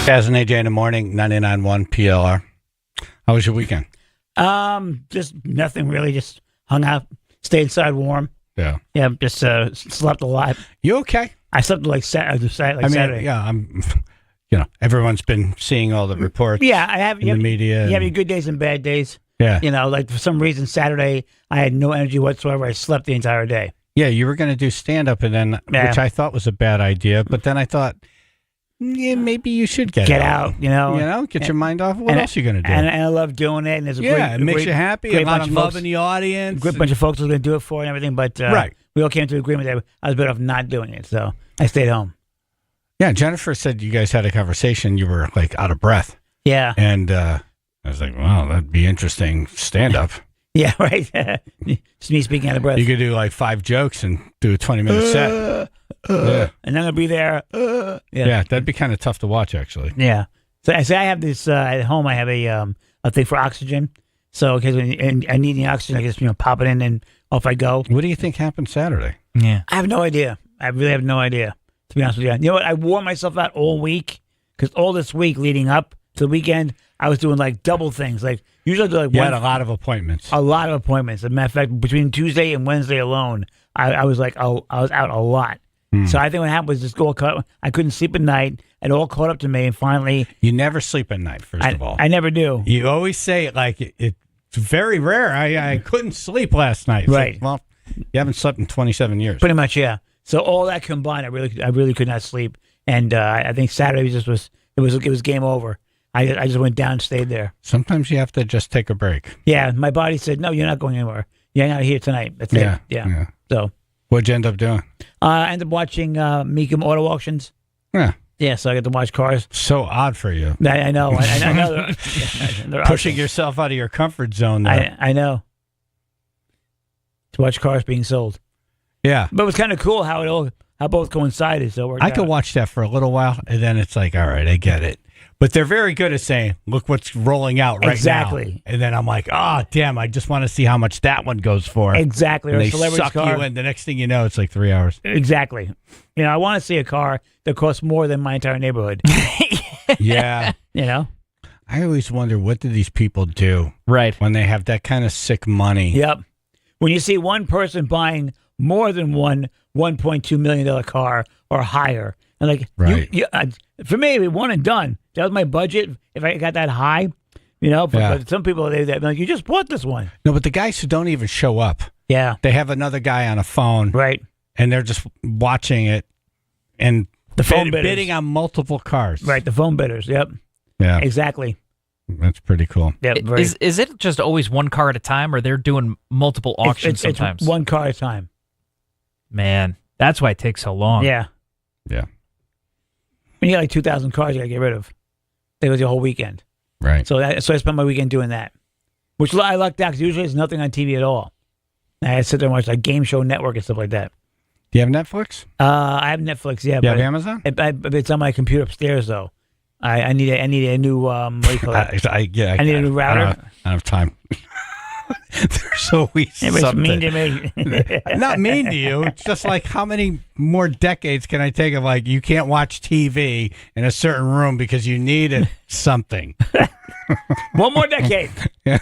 Chaz and AJ in the morning, 99.1 PLR. How was your weekend? Just nothing really. Just hung out, stayed inside warm. Yeah. Yeah, just slept a lot. You okay? I slept like Saturday. Yeah, I'm. Everyone's been seeing all the reports. Yeah, I have. In the media. You have your good days and bad days. Yeah. Like for some reason Saturday I had no energy whatsoever. I slept the entire day. Yeah, you were going to do stand up, and then which I thought was a bad idea, but then I thought, maybe you should get out. Get your mind off. What else are you going to do? And I love doing it. And there's it makes you happy. A lot of love in the audience. Great bunch of folks were going to do it for and everything, but we all came to an agreement that I was better off not doing it, so I stayed home. Yeah, Jennifer said you guys had a conversation. You were like out of breath. Yeah, and I was like, "Wow, that'd be interesting stand up." Yeah, right. It's me speaking out of breath. You could do like 5 jokes and do a 20-minute set. Yeah. And I'm gonna be there. Yeah, that'd be kind of tough to watch, actually. Yeah. So I have this at home. I have a thing for oxygen. So because I need the oxygen, I just pop it in and off I go. What do you think happened Saturday? Yeah, I have no idea. I really have no idea. To be honest with you, you know what? I wore myself out all week because all this week leading up to the weekend, I was doing like double things. Like usually I do like you had a lot of appointments. A lot of appointments. As a matter of fact, between Tuesday and Wednesday alone, I was like, I was out a lot. So I think what happened was just I couldn't sleep at night. It all caught up to me, and finally, you never sleep at night. First of all, I never do. You always say it like it's very rare. I couldn't sleep last night. Right. Like, well, you haven't slept in 27 years. Pretty much, yeah. So all that combined, I really could not sleep, and I think Saturday was game over. I just went down and stayed there. Sometimes you have to just take a break. Yeah, my body said, no, you're not going anywhere. You're not here tonight. That's it. Yeah. So what'd you end up doing? I ended up watching Meekum Auto Auctions. Yeah. Yeah, so I got to watch cars. So odd for you. I know. I know. They're pushing awesome. yourself out of your comfort zone there. I know. To watch cars being sold. Yeah. But it was kind of cool how both coincided. So I could watch that for a little while, and then it's like, all right, I get it. But they're very good at saying, look what's rolling out right now. Exactly. And then I'm like, damn, I just want to see how much that one goes for. Exactly. And Or they celebrity's suck car. you in. The next thing you know, it's like 3 hours. Exactly. I want to see a car that costs more than my entire neighborhood. Yeah. I always wonder, what do these people do when they have that kind of sick money? Yep. When you see one person buying more than one $1.2 million car or higher, and like, right. For me, it'd be one and done. That was my budget. If I got that high, but some people, they're like, you just bought this one. No, but the guys who don't even show up, they have another guy on a phone, right? And they're just watching it and the phone bidding on multiple cars, right? The phone bidders, yep, yeah, exactly. That's pretty cool. Yep. Is it just always one car at a time, or they're doing multiple auctions sometimes? It's one car at a time. Man, that's why it takes so long. Yeah. When you got like 2,000 cars, you got to get rid of. It was the whole weekend. Right. So I spent my weekend doing that, which I lucked out because usually there's nothing on TV at all. I had to sit there and watch like Game Show Network and stuff like that. Do you have Netflix? I have Netflix, yeah. You have Amazon? It's on my computer upstairs, though. I need a new, what do you call it? I need a new router. I don't have time. They're so weak. It's mean to me. Not mean to you. It's just like, how many more decades can I take of like, you can't watch TV in a certain room because you need something? One more decade. Yeah.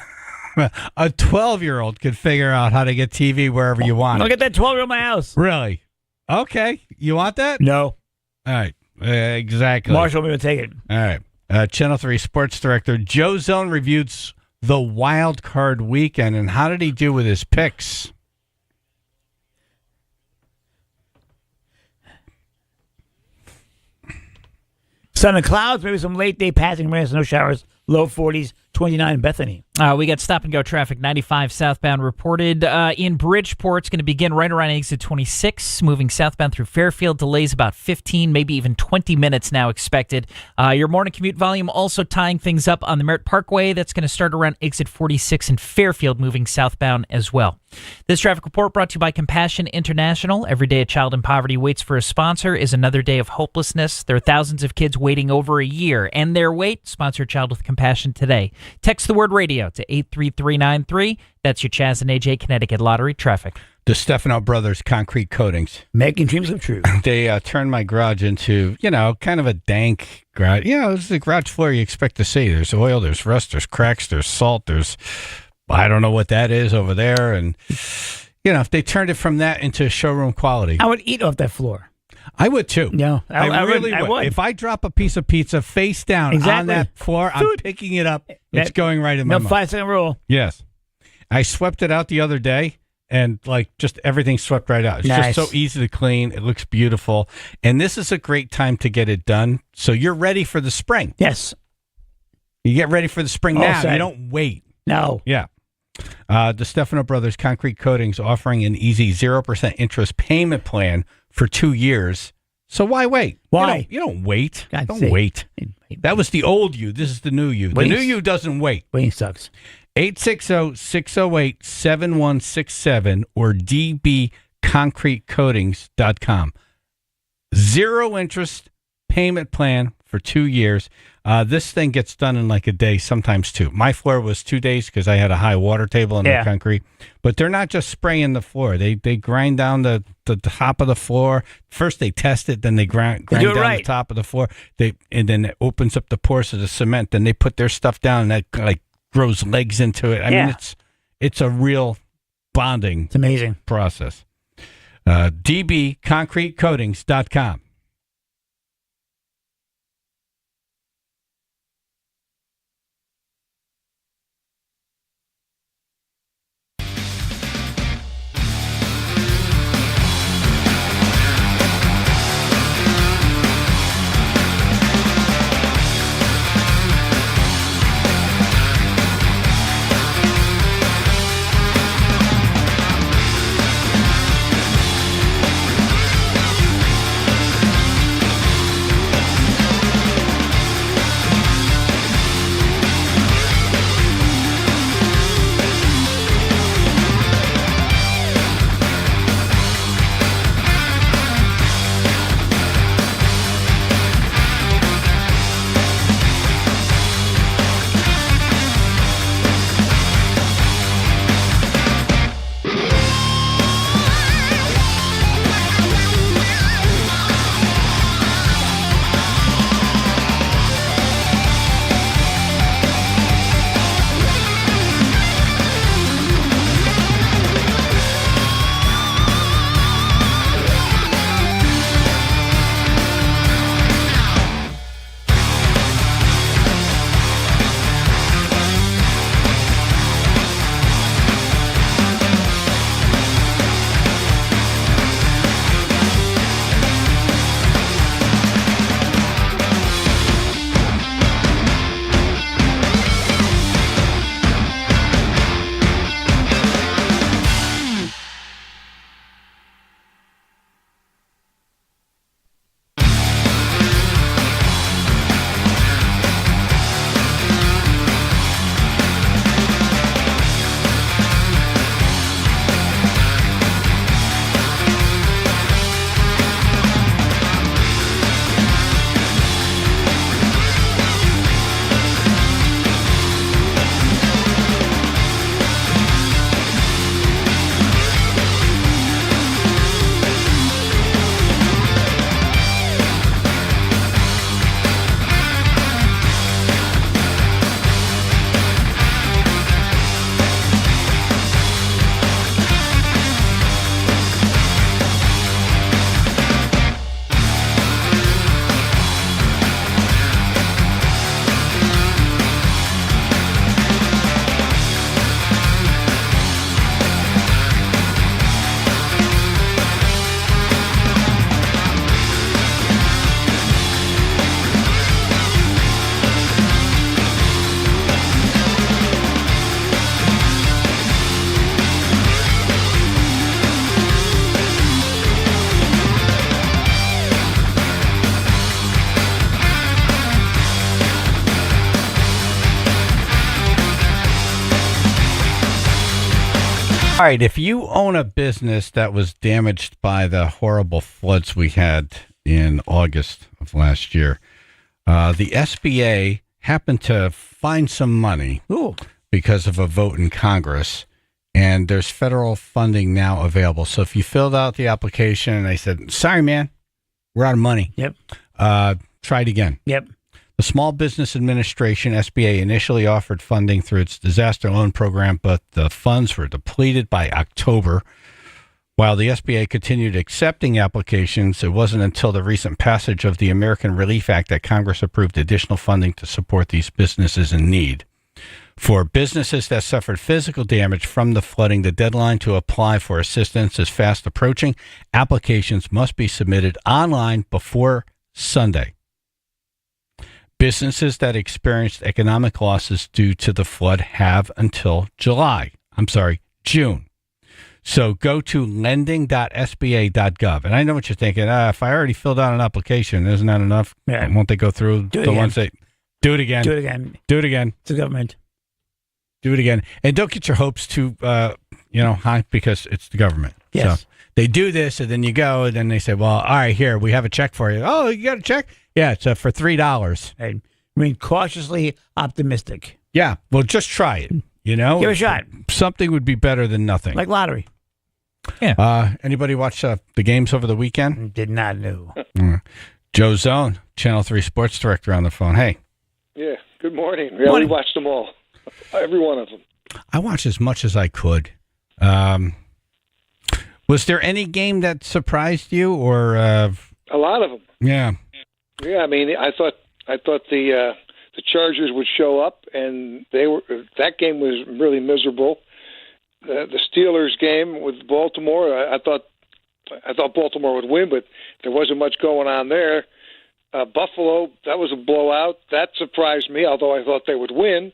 A 12-year-old could figure out how to get TV wherever you want. I'll get that 12-year-old in my house. Really? Okay. You want that? No. All right. Exactly. Marshall will take it. All right. Channel 3 sports director Joe Zone reviews the wild card weekend, and how did he do with his picks? Sun and clouds, maybe some late day passing rain, no showers, low 40s, 29 in Bethany. We got stop and go traffic. 95 southbound reported in Bridgeport. It's going to begin right around exit 26, moving southbound through Fairfield. Delays about 15, maybe even 20 minutes now expected. Your morning commute volume also tying things up on the Merritt Parkway. That's going to start around exit 46 in Fairfield, moving southbound as well. This traffic report brought to you by Compassion International. Every day a child in poverty waits for a sponsor is another day of hopelessness. There are thousands of kids waiting over a year, and their wait. Sponsor a child with compassion today. Text the word radio to 83393. That's your Chaz and AJ Connecticut Lottery traffic. The Stefano Brothers Concrete Coatings. Making dreams come true. They turned my garage into, kind of a dank garage. It's the garage floor you expect to see. There's oil, there's rust, there's cracks, there's salt, I don't know what that is over there. And, if they turned it from that into showroom quality. I would eat off that floor. I would too. No, I really would. If I drop a piece of pizza face down on that floor, I'm picking it up. It's going right in my mouth. 5-second rule. Yes. I swept it out the other day. And just everything swept right out. It's just so easy to clean. It looks beautiful. And this is a great time to get it done. So you're ready for the spring. Yes. You get ready for the spring now. You don't wait. No. Yeah. The Stefano Brothers Concrete Coatings offering an easy 0% interest payment plan for 2 years. So why wait? Why? You don't wait. Don't wait. That was the old you. This is the new you. The new you doesn't wait. Waiting sucks. 860-608-7167 or dbconcretecoatings.com. 0 interest payment plan for 2 years. This thing gets done in like a day, sometimes 2. My floor was 2 days because I had a high water table in the concrete. But they're not just spraying the floor. They grind down the top of the floor. First they test it, then they grind down the top of the floor. And then it opens up the pores of the cement. Then they put their stuff down and that grows legs into it. I mean, it's a real bonding it's amazing process. dbconcretecoatings.com. All right, if you own a business that was damaged by the horrible floods we had in August of last year, the SBA happened to find some money because of a vote in Congress and there's federal funding now available. So if you filled out the application and they said, sorry, man, we're out of money. Yep. Try it again. Yep. The Small Business Administration, SBA, initially offered funding through its disaster loan program, but the funds were depleted by October. While the SBA continued accepting applications, it wasn't until the recent passage of the American Relief Act that Congress approved additional funding to support these businesses in need. For businesses that suffered physical damage from the flooding, the deadline to apply for assistance is fast approaching. Applications must be submitted online before Sunday. Businesses that experienced economic losses due to the flood have until June. So go to lending.sba.gov. And I know what you're thinking. If I already filled out an application, isn't that enough? Yeah. Won't they go through the ones that... Do it again. Do it again. Do it again. It's the government. Do it again. And don't get your hopes too high, because it's the government. Yes. So they do this, and then you go, and then they say, well, all right, here, we have a check for you. Oh, you got a check? Yeah, it's for $3. I mean, cautiously optimistic. Yeah, well, just try it, Give it a shot. Something would be better than nothing. Like lottery. Yeah. Anybody watch the games over the weekend? Did not know. Joe Zone, Channel 3 sports director on the phone. Hey. Yeah, good morning. Yeah, we watched them all. Every one of them. I watched as much as I could. Was there any game that surprised you, or a lot of them? Yeah. Yeah, I mean, I thought the Chargers would show up, and that game was really miserable. The Steelers game with Baltimore, I thought Baltimore would win, but there wasn't much going on there. Buffalo, that was a blowout. That surprised me, although I thought they would win.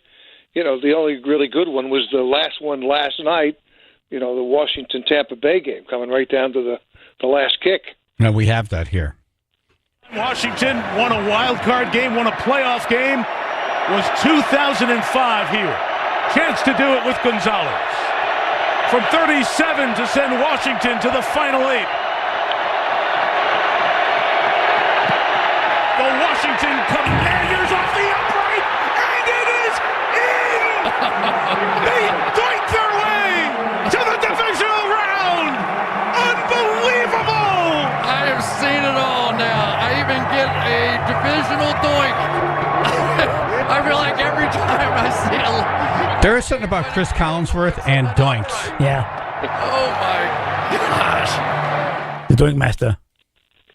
The only really good one was the last one last night, the Washington-Tampa Bay game, coming right down to the last kick. No, we have that here. Washington won a wild card game, won a playoff game. Was 2005 here. Chance to do it with Gonzalez. From 37 to send Washington to the Final Eight. The Washington Commanders off the upright, and it is in! They doink their way to the divisional round! Unbelievable! I have seen it all now. I even get a divisional doink. I feel like every time I see a... There is something about Chris Collinsworth and doinks. Yeah. Oh, my gosh. The doink master.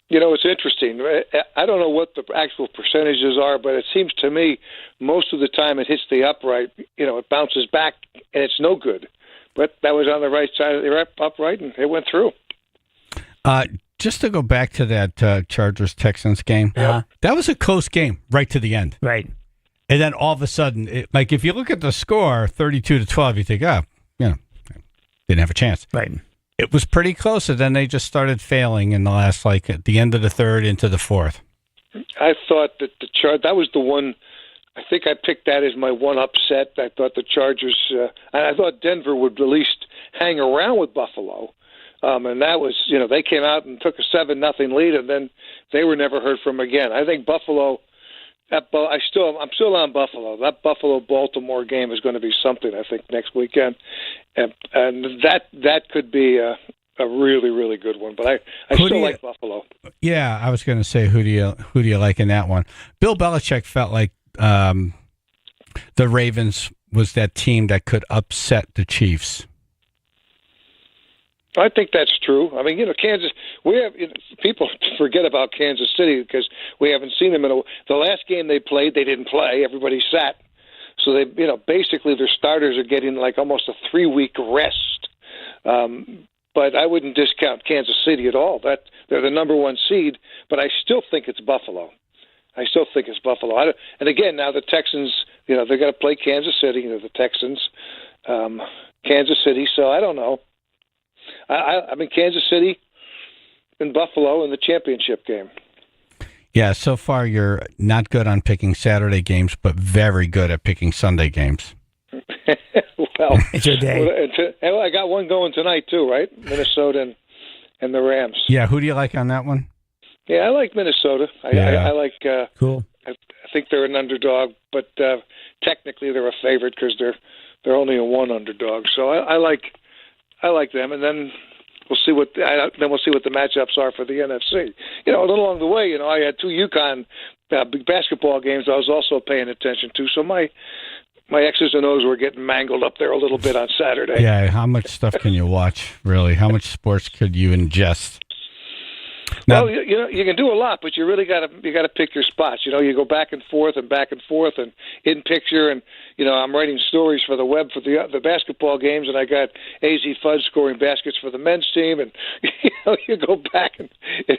It's interesting. I don't know what the actual percentages are, but it seems to me most of the time it hits the upright, it bounces back, and it's no good. But that was on the right side of the upright, and it went through. Just to go back to that Chargers-Texans game, that was a close game right to the end. Right. And then all of a sudden, if you look at the score, 32-12, you think, didn't have a chance. Right. It was pretty close, and then they just started failing in the last, at the end of the third into the fourth. I thought that that was the one. I think I picked that as my one upset. I thought the Chargers, and I thought Denver would at least hang around with Buffalo. And that was, they came out and took a 7-0 lead, and then they were never heard from again. I think Buffalo. I'm still on Buffalo. That Buffalo-Baltimore game is going to be something, I think, next weekend, and that could be a really, really good one. But I still like Buffalo. Yeah, I was going to say, who do you like in that one? Bill Belichick felt like the Ravens was that team that could upset the Chiefs. I think that's true. I mean, Kansas. We have people forget about Kansas City because we haven't seen them in the last game they played. They didn't play. Everybody sat, so they, basically their starters are getting almost a 3-week rest. But I wouldn't discount Kansas City at all. That they're the number one seed, but I still think it's Buffalo. And again, now the Texans, they're going to play Kansas City. The Texans, Kansas City. So I don't know. I mean, Kansas City and Buffalo in the championship game. Yeah, so far you're not good on picking Saturday games, but very good at picking Sunday games. Well, it's your day. Well, I got one going tonight too, right? Minnesota and the Rams. Yeah, who do you like on that one? Yeah, I like Minnesota. I like. Cool. I think they're an underdog, but technically they're a favorite because they're They're only a 1 underdog, so I like them, and then we'll see what the matchups are for the NFC. You know, along the way, you know, I had 2 UConn basketball games I was also paying attention to, so my X's and O's were getting mangled up there a little bit on Saturday. Yeah, how much stuff can you watch, really? How much sports could you ingest? Now, Well, you know, you can do a lot, but you really got to pick your spots. You know, you go back and forth and in picture, and you know, I'm writing stories for the web for the basketball games, and I got AZ Fudge scoring baskets for the men's team, and you know, you go back and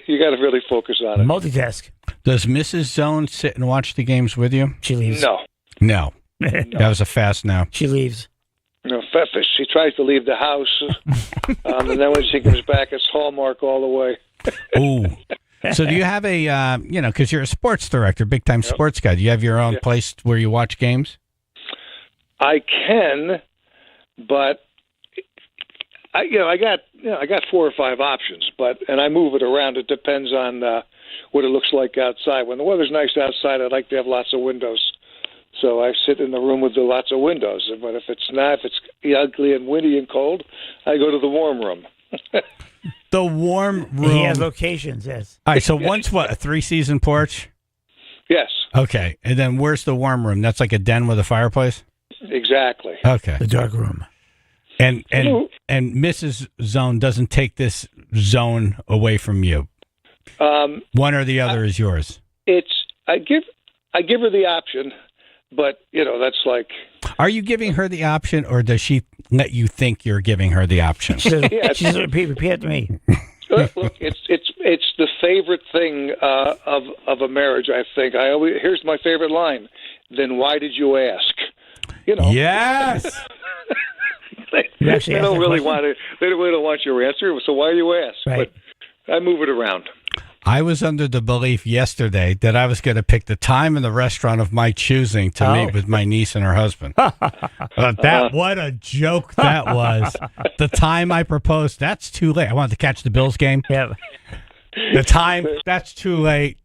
you got to really focus on it. Multitask. does Mrs. Zone sit and watch the games with you? She leaves. No. That was a fast no. She leaves. No, she tries to leave the house, and then when she comes back, it's Hallmark all the way. Ooh. So do you have a, because you're a sports director, big-time sports guy, do you have your own place where you watch games? I can, but I got 4 or 5 options, and I move it around. It depends on what it looks like outside. When the weather's nice outside, I'd like to have lots of windows. So I sit in the room with lots of windows. But if it's not, if it's ugly and windy and cold, I go to the warm room. The warm room. He has locations, yes. All right, so one's what, a 3-season porch? Yes. Okay, and then where's the warm room? That's like a den with a fireplace? Exactly. Okay. The dark room. And Mrs. Zone doesn't take this zone away from you. One or the other is yours. I give her the option, but that's like. Are you giving her the option, or does she let you think you're giving her the option? She says, repeat it to me. Look, it's the favorite thing of a marriage. I think here's my favorite line. Then why did you ask? Yes. They don't really want it. They really don't want your answer. So why you ask? Right. But I move it around. I was under the belief yesterday that I was going to pick the time and the restaurant of my choosing to meet with my niece and her husband. What a joke that was. The time I proposed, that's too late. I wanted to catch the Bills game. Yeah. The time, that's too late.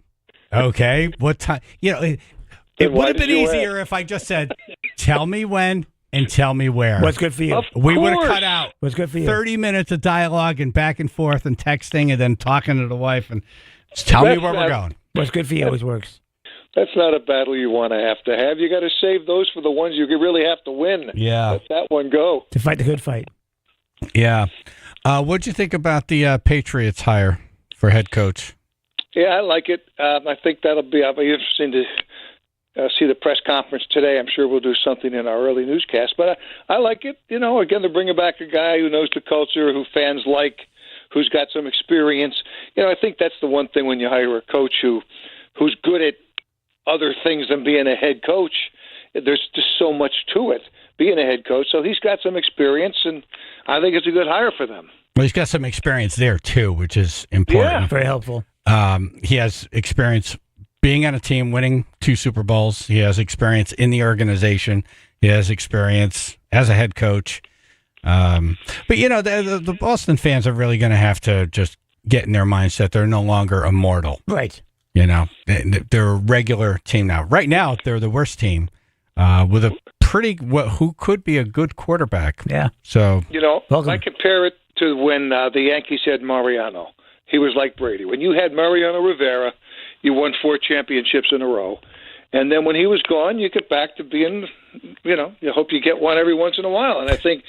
Okay. What time? It would have been easier if I just said, tell me when and tell me where. What's good for you? We would have cut out what's good for you? 30 minutes of dialogue and back and forth and texting and then talking to the wife and just tell me where we're going. What's good for you always works. That's not a battle you want to have. You got to save those for the ones you really have to win. Yeah. Let that one go. To fight the good fight. Yeah. What'd you think about the Patriots hire for head coach? Yeah, I like it. I think I'll be interesting to see the press conference today. I'm sure we'll do something in our early newscast. But I like it. Again, they're bringing back a guy who knows the culture, who fans like, who's got some experience. I think that's the one thing when you hire a coach who's good at other things than being a head coach. There's just so much to it, being a head coach. So he's got some experience, and I think it's a good hire for them. Well, he's got some experience there, too, which is important. Yeah, very helpful. He has experience being on a team, winning 2 Super Bowls. He has experience in the organization. He has experience as a head coach. But, the Boston fans are really going to have to just get in their mindset they're no longer immortal. Right. They're a regular team now. Right now, they're the worst team with a who could be a good quarterback. Yeah. So, I compare it to when the Yankees had Mariano. He was like Brady. When you had Mariano Rivera, you won 4 championships in a row. And then when he was gone, you get back to being, you hope you get one every once in a while. And I think,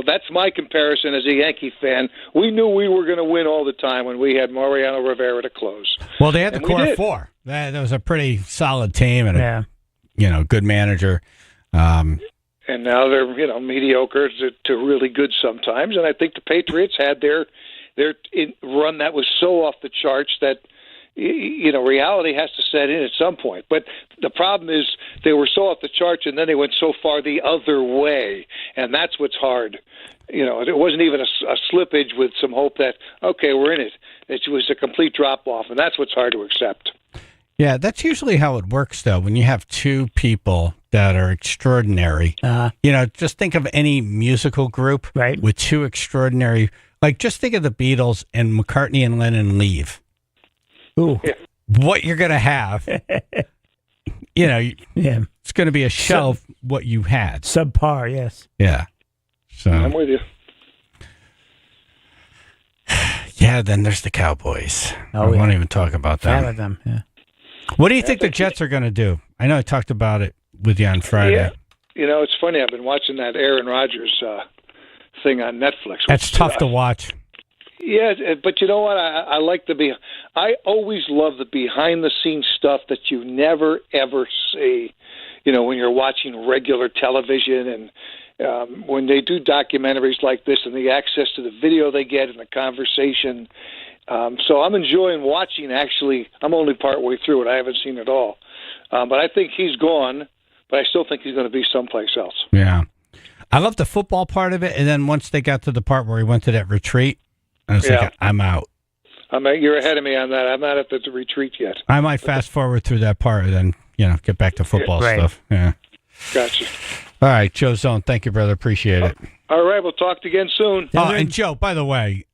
that's my comparison as a Yankee fan. We knew we were going to win all the time when we had Mariano Rivera to close. Well, they had the core 4. That was a pretty solid team and a good manager. And now they're, mediocre to really good sometimes. And I think the Patriots had their run that was so off the charts that, reality has to set in at some point. But the problem is they were so off the charts, and then they went so far the other way, and that's what's hard. It wasn't even a slippage with some hope that, okay, we're in it. It was a complete drop-off, and that's what's hard to accept. Yeah, that's usually how it works, though, when you have 2 people that are extraordinary. Just think of any musical group with 2 extraordinary, just think of the Beatles and McCartney and Lennon leave. Ooh. What you're going to have it's going to be a shell of what you had. Subpar, yes. Yeah. So I'm with you. Yeah, then there's the Cowboys. I won't even talk about them. Bad with them, yeah. What do you think the Jets are going to do? I know I talked about it with you on Friday. Yeah. It's funny. I've been watching that Aaron Rodgers thing on Netflix. That's tough to watch. Yeah, but you know what? I like I always love the behind-the-scenes stuff that you never, ever see, when you're watching regular television and when they do documentaries like this and the access to the video they get and the conversation. So I'm enjoying watching, actually. I'm only partway through it. I haven't seen it all. But I think he's gone, but I still think he's going to be someplace else. Yeah. I love the football part of it, and then once they got to the part where he went to that retreat, I was like, I'm out. You're ahead of me on that. I'm not at the retreat yet. I might fast forward through that part and then, get back to football stuff. Yeah. Gotcha. All right, Joe Zone. Thank you, brother. Appreciate it. All right, we'll talk again soon. Oh, and Joe, by the way,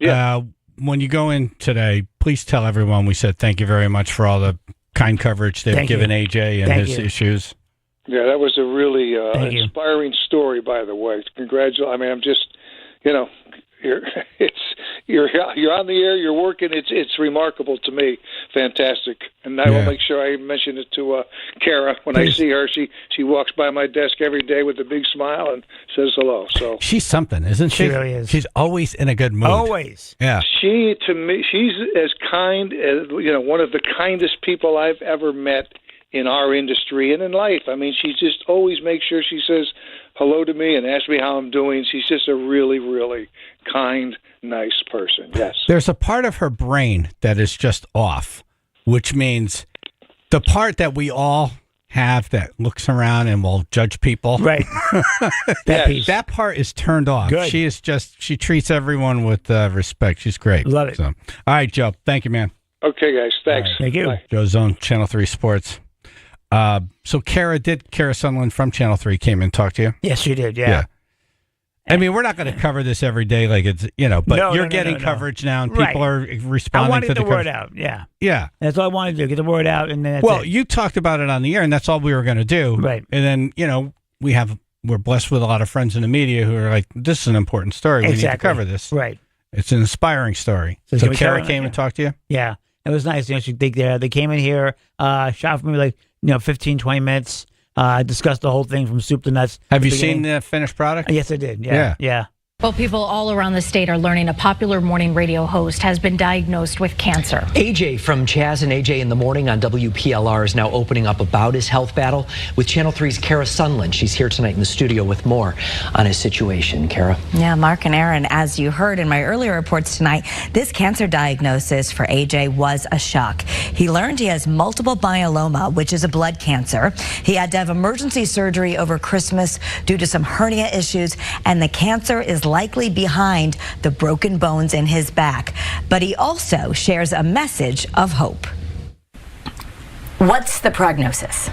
when you go in today, please tell everyone we said thank you very much for all the kind coverage they've given AJ and his issues. Yeah, that was a really inspiring story, by the way. Congratulations. I mean, I'm just, you're on the air, you're working. It's remarkable to me. Fantastic. And I will make sure I mention it to Kara when I see her. She walks by my desk every day with a big smile and says hello. So she's something, isn't she? She really is. She's always in a good mood. Always. Yeah. She, to me, she's as kind as one of the kindest people I've ever met in our industry and in life. I mean, she just always makes sure she says hello to me and asks me how I'm doing. She's just a really, really kind, nice person. Yes. There's a part of her brain that is just off, which means the part that we all have that looks around and will judge people. Right. That part is turned off. Good. She treats everyone with respect. She's great. Love it. So, all right, Joe. Thank you, man. Okay, guys. Thanks. Right. Thank you. Bye. Joe Zone, Channel 3 Sports. So Kara Sunderland from Channel 3 came and talked to you? Yes, she did, yeah. I mean, we're not going to cover this every day like it's, but you're getting coverage now and people are responding I wanted to the word out, yeah. Yeah. That's all I wanted to do, get the word out, and then that's it. You talked about it on the air, and that's all we were going to do. Right. And then, we're blessed with a lot of friends in the media who are like, this is an important story. We need to cover this. Right. It's an inspiring story. So Kara came and talked to you? Yeah. It was nice. They came in here, shot for me like 15, 20 minutes, discussed the whole thing from soup to nuts. Have you seen the finished product? Yes, I did. Yeah. Well, people all around the state are learning a popular morning radio host has been diagnosed with cancer. AJ from Chaz and AJ in the morning on WPLR is now opening up about his health battle with Channel 3's Kara Sunderland. She's here tonight in the studio with more on his situation. Kara. Yeah, Mark and Aaron, as you heard in my earlier reports tonight, this cancer diagnosis for AJ was a shock. He learned he has multiple myeloma, which is a blood cancer. He had to have emergency surgery over Christmas due to some hernia issues, and the cancer is likely behind the broken bones in his back. But he also shares a message of hope. What's the prognosis?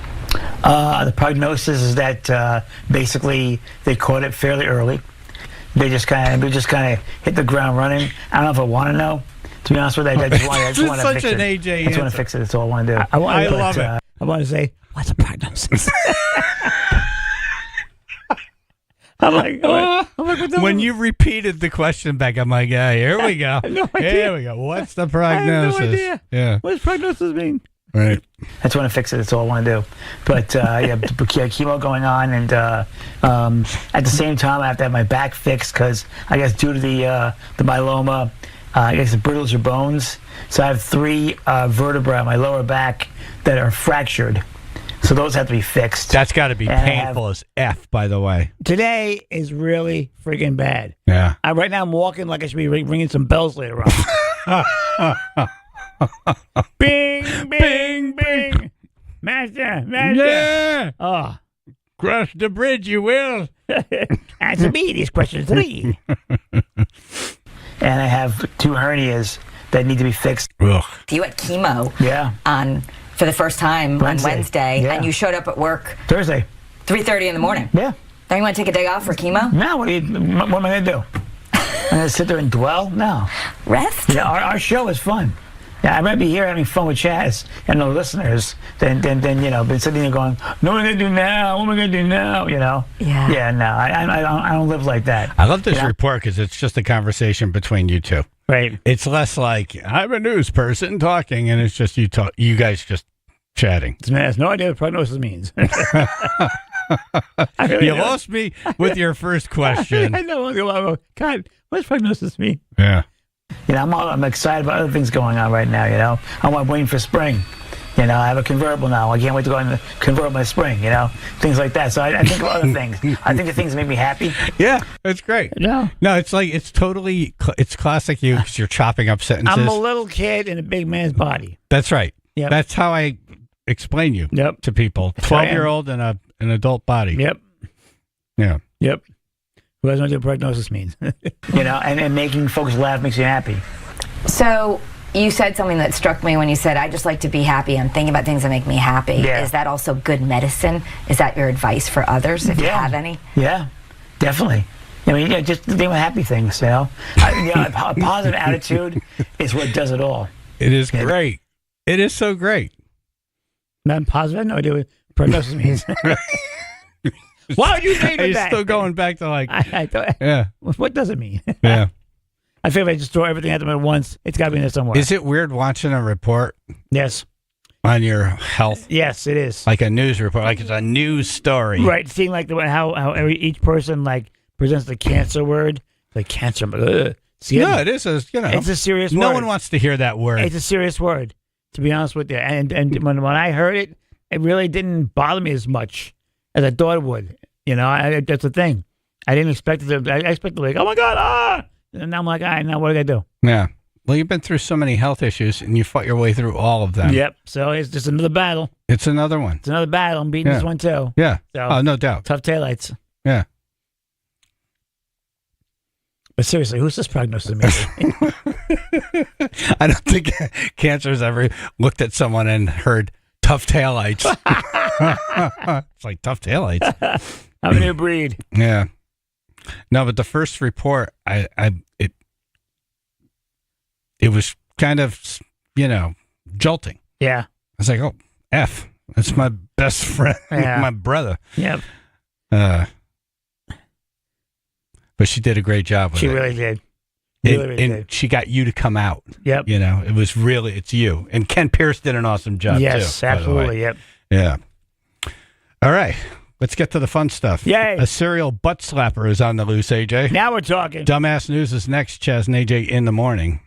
The prognosis is that basically they caught it fairly early. We just kind of hit the ground running. I don't know if I want to know. To be honest with you, I just want to fix it. AJ I just want to fix it. That's all I want to do. I love it. I want to say, what's the prognosis? I'm like, when you repeated the question back, I'm like, yeah, here we go. No idea. Here we go. What's the prognosis? I have no idea. Yeah. What does prognosis mean? Right. I just want to fix it. That's all I want to do. But chemo going on, and at the same time, I have to have my back fixed because I guess due to the myeloma, I guess it brittles your bones. So I have 3 vertebrae on my lower back that are fractured. So those have to be fixed. That's got to be painful as F, by the way. Today is really freaking bad. Yeah. Right now I'm walking like I should be ringing some bells later on. Bing, bing, bing. Master. Yeah. Oh. Cross the bridge, you will. Answer me these questions 3. And I have 2 hernias that need to be fixed. Ugh. You had chemo. Yeah. For the first time on Wednesday, and you showed up at work Thursday, 3:30 in the morning. Yeah. Don't you want to take a day off for chemo? No. What am I going to do? I'm going to sit there and dwell? No. Rest? Yeah. Our show is fun. Yeah, I'd rather be here having fun with Chaz and the listeners than been sitting there going, no, what am I going to do now? What am I going to do now? Yeah. Yeah, no, I don't live like that. I love this report because it's just a conversation between you two. Right. It's less like I'm a news person talking, and it's just you guys just chatting. This man has no idea what prognosis means. You lost me with your first question. I know. God, what does prognosis mean? Yeah. I'm excited about other things going on right now. I'm waiting for spring. I have a convertible now. I can't wait to go and convert my spring. Things like that. So I think of other things. I think the things make me happy. Yeah, it's great. No, it's like it's classic you because you're chopping up sentences. I'm a little kid in a big man's body. That's right. Yep. That's how I explain you to people. 12-year-old in an adult body. Yep. Yeah. Yep. Who doesn't know what prognosis means? And making folks laugh makes you happy. So you said something that struck me when you said, I just like to be happy and think about things that make me happy. Yeah. Is that also good medicine? Is that your advice for others, if you have any? Yeah, definitely. Just think about happy things, a positive attitude is what does it all. It is great. It is so great. Not positive. I have no idea what prognosis means. Why would you take it back? Still going back to I thought, yeah. What does it mean? Yeah. I feel if I just throw everything at them at once, it's got to be in there somewhere. Is it weird watching a report? Yes. On your health? Yes, it is. Like a news report, like it's a news story. Right. Seeing like how each person presents the cancer word, like cancer. No, it is it's a serious word. No one wants to hear that word. It's a serious word, to be honest with you. And when I heard it, it really didn't bother me as much as I thought it would. That's the thing. I didn't expect it to. I expected like, oh my God, And now I'm like, all right, now what do I do? Yeah. Well, you've been through so many health issues, and you fought your way through all of them. Yep. So it's just another battle. It's another one. It's another battle. I'm beating this one too. Yeah. So, no doubt. Tough taillights. Yeah. But seriously, who's this prognosis mean? I don't think cancer's ever looked at someone and heard tough taillights. It's like tough taillights. I'm a new breed. Yeah. No, but the first report, it was kind of, jolting. Yeah. I was like, oh, F. That's my best friend, my brother. Yep. But she did a great job with it. She really did. Really did. She got you to come out. Yep. It was really, it's you. And Ken Pierce did an awesome job, too. Yes, absolutely. Yep. Yeah. All right. Let's get to the fun stuff. Yay. A serial butt slapper is on the loose, AJ. Now we're talking. Dumbass News is next. Chaz and AJ in the morning.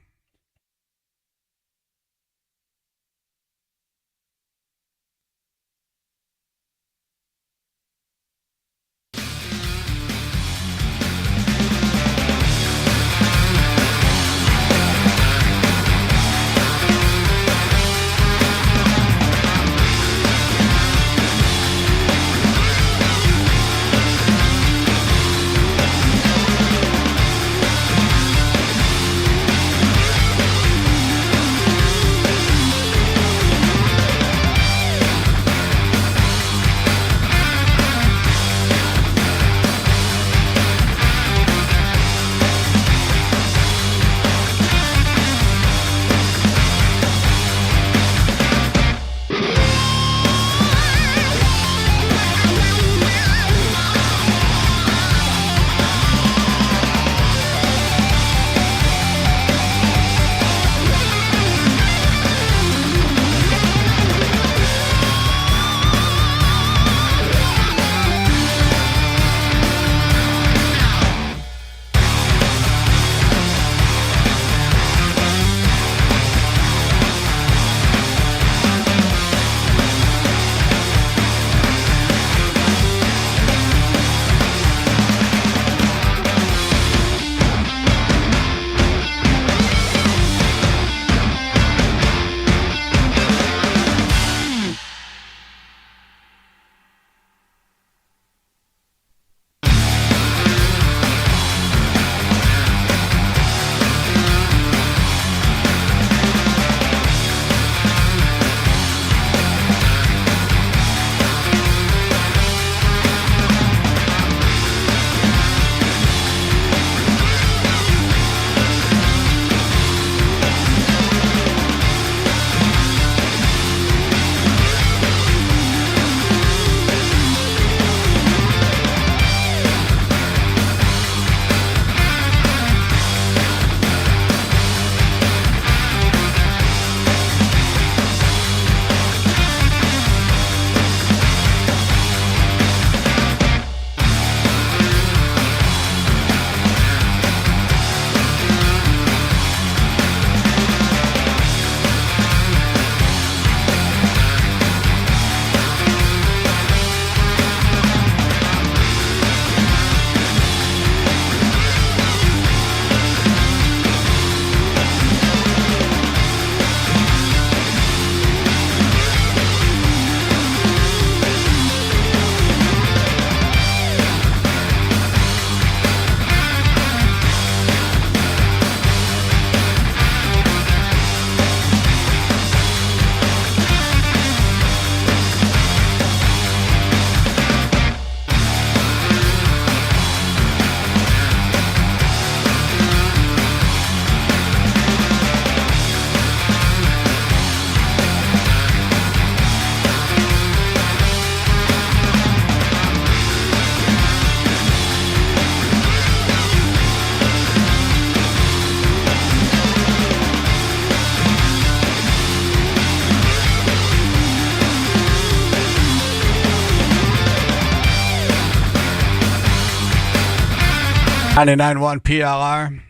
99.1 PLR.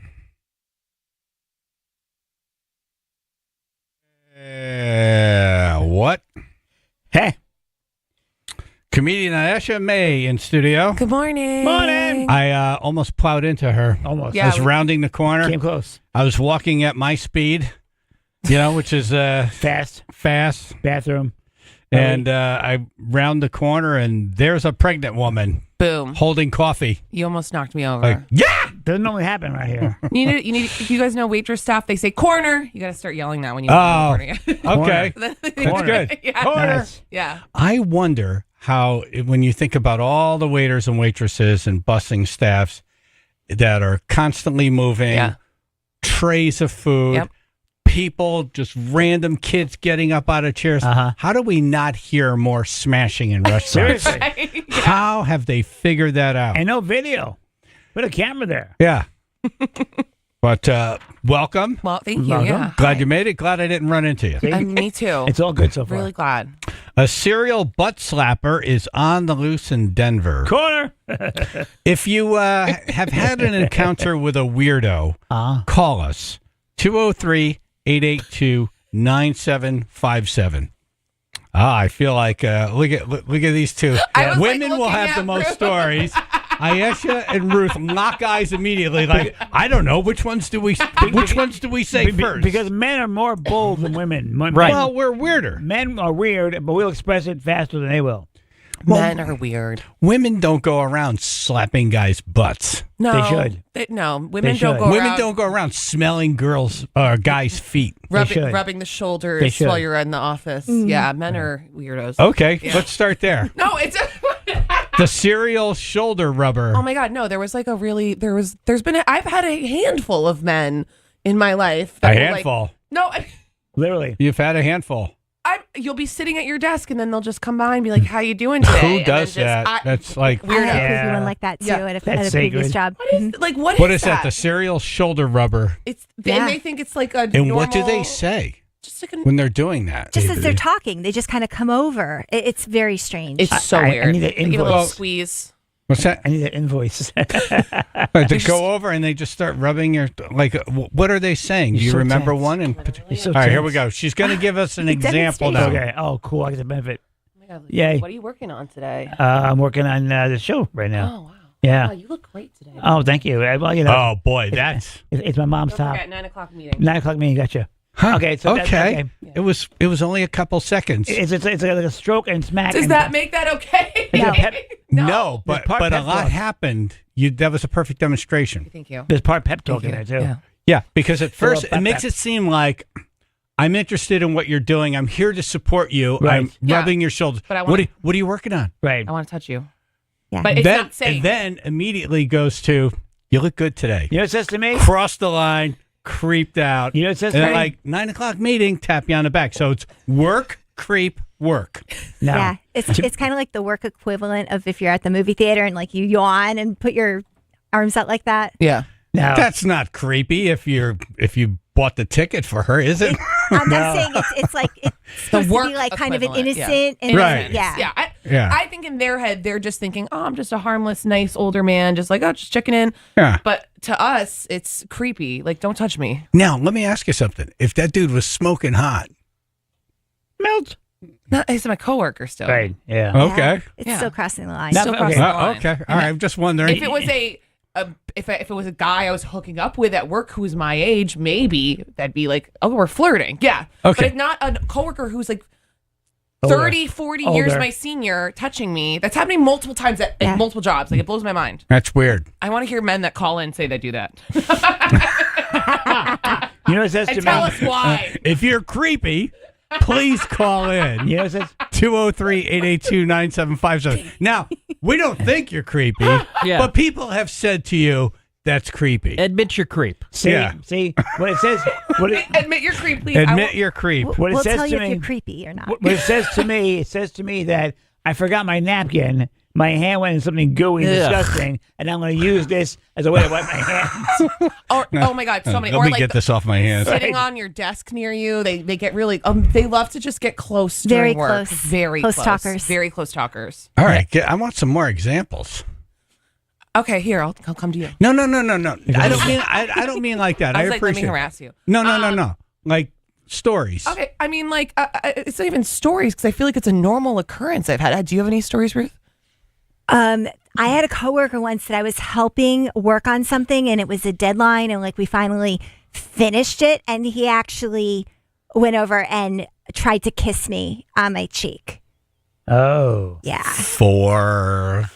What? Hey. Comedian Aisha May in studio. Good morning. Morning. I almost plowed into her. Almost. Yeah, I was rounding the corner. Came close. I was walking at my speed, which is Fast. Bathroom. And I round the corner, and there's a pregnant woman. Boom. Holding coffee. You almost knocked me over. Like, yeah! Doesn't normally happen right here. You guys know waitress staff, they say corner. You got to start yelling that when you okay. That's good. Yeah. Corner. Nice. Yeah. I wonder how, when you think about all the waiters and waitresses and busing staffs that are constantly moving, trays of food, people, just random kids getting up out of chairs. How do we not hear more smashing in restaurants? Seriously. How have they figured that out? And no video. Put a camera there. Yeah. But welcome. Well, thank you. Yeah. Glad you made it. Glad I didn't run into you. Me too. It's all good so far. Really glad. A serial butt slapper is on the loose in Denver. Corner. If you have had an encounter with a weirdo, call us. 203-882-9757. I feel like look at these two. Women will have the most stories. Ayesha and Ruth lock eyes immediately. Like, I don't know, which ones do we say first? Because men are more bold than women. Right. Well, we're weirder. Men are weird, but we'll express it faster than they will. Men are weird. Women don't go around slapping guys' butts. No, they should. Women don't go. Women don't go around smelling guys' feet. Rubbing the shoulders while you're in the office. Yeah, men are weirdos. Okay, let's start there. No, it's the serial shoulder rubber. Oh my God, no! There was like I've had a handful of men in my life. A handful. Literally, you've had a handful. You'll be sitting at your desk and then they'll just come by and be like, "How you doing today?" Who does that? That's like weird. I had one like that too at a previous job. What is that? The serial shoulder rubber. And they think it's like a. And normal, what do they say? Just like when they're doing that? Just as they're talking, they just kind of come over. It's very strange. It's so weird. I need an invoice. Give a little squeeze. What's that? I need an invoice. They go over and they just start rubbing your, what are they saying? Do you remember one? All right, here we go. She's going to give us an example now. Okay. Oh, cool. I get the benefit. Oh my God, yay. What are you working on today? I'm working on the show right now. Oh, wow. Yeah. Oh, you look great today. Oh, thank you. Well, oh, boy, it's my mom's top. At 9 o'clock meeting. 9 o'clock meeting, gotcha. Huh. Okay, so okay. It was only a couple seconds. It's like a stroke and smack. Does that make that okay? No, but a lot happened. That was a perfect demonstration. Thank you. There's part pep talk in there too. Yeah, because at first it makes it seem like I'm interested in what you're doing. I'm here to support you. Right. I'm rubbing your shoulders. But what are you working on? Right. I want to touch you. Yeah. But it's not safe. And then immediately goes to, you look good today. You know what it says to me? Cross the line. Creeped out. You know what it says and to me? Like 9 o'clock meeting, tap you on the back. So it's work, creep, work. No. Yeah, it's kind of like the work equivalent of if you're at the movie theater and like you yawn and put your arms out like that. Yeah. No. That's not creepy if you bought the ticket for her, is it? I'm saying it's like it's supposed to be like kind of an innocent and right. Yeah. I think in their head they're just thinking, oh, I'm just a harmless, nice older man, just like, oh, just checking in. Yeah. But to us, it's creepy. Like, don't touch me. Now, let me ask you something. If that dude was smoking hot, melt. No, he's my coworker still. Right. Yeah. Okay. It's still crossing the line. Still crossing the line. Okay. All right. I'm just wondering. If it was if it was a guy I was hooking up with at work who was my age, maybe that'd be like, oh, we're flirting. Yeah. Okay. But if not a coworker who's like 30, 40 years my senior touching me, that's happening multiple times at multiple jobs. Like, it blows my mind. That's weird. I want to hear men that call in say they do that. You know what it says to me? Tell us why. If you're creepy, please call in. You know what it says? 203-882-9757. Now, we don't think you're creepy, but people have said to you, that's creepy. Admit you're creep. See what it says? Admit you're creep, please. Admit you're creep. What it We'll says tell to you me, if you're creepy or not. What it says to me, it says to me that I forgot my napkin. My hand went in something gooey and disgusting, and I'm going to use this as a way to wipe my hands. Oh my God, so many. Let me get this off my hands. Sitting on your desk near you, they get really. They love to just get close. Very work. close. Very Close close talkers. Very close talkers. All right. I want some more examples. Okay, here I'll come to you. No. I don't mean like that. I was like, let me appreciate. harass you. No. Like stories. Okay, I mean, like, it's not even stories because I feel like it's a normal occurrence I've had. Do you have any stories, Ruth? I had a coworker once that I was helping work on something, and it was a deadline, and like we finally finished it, and he actually went over and tried to kiss me on my cheek. Oh, yeah. For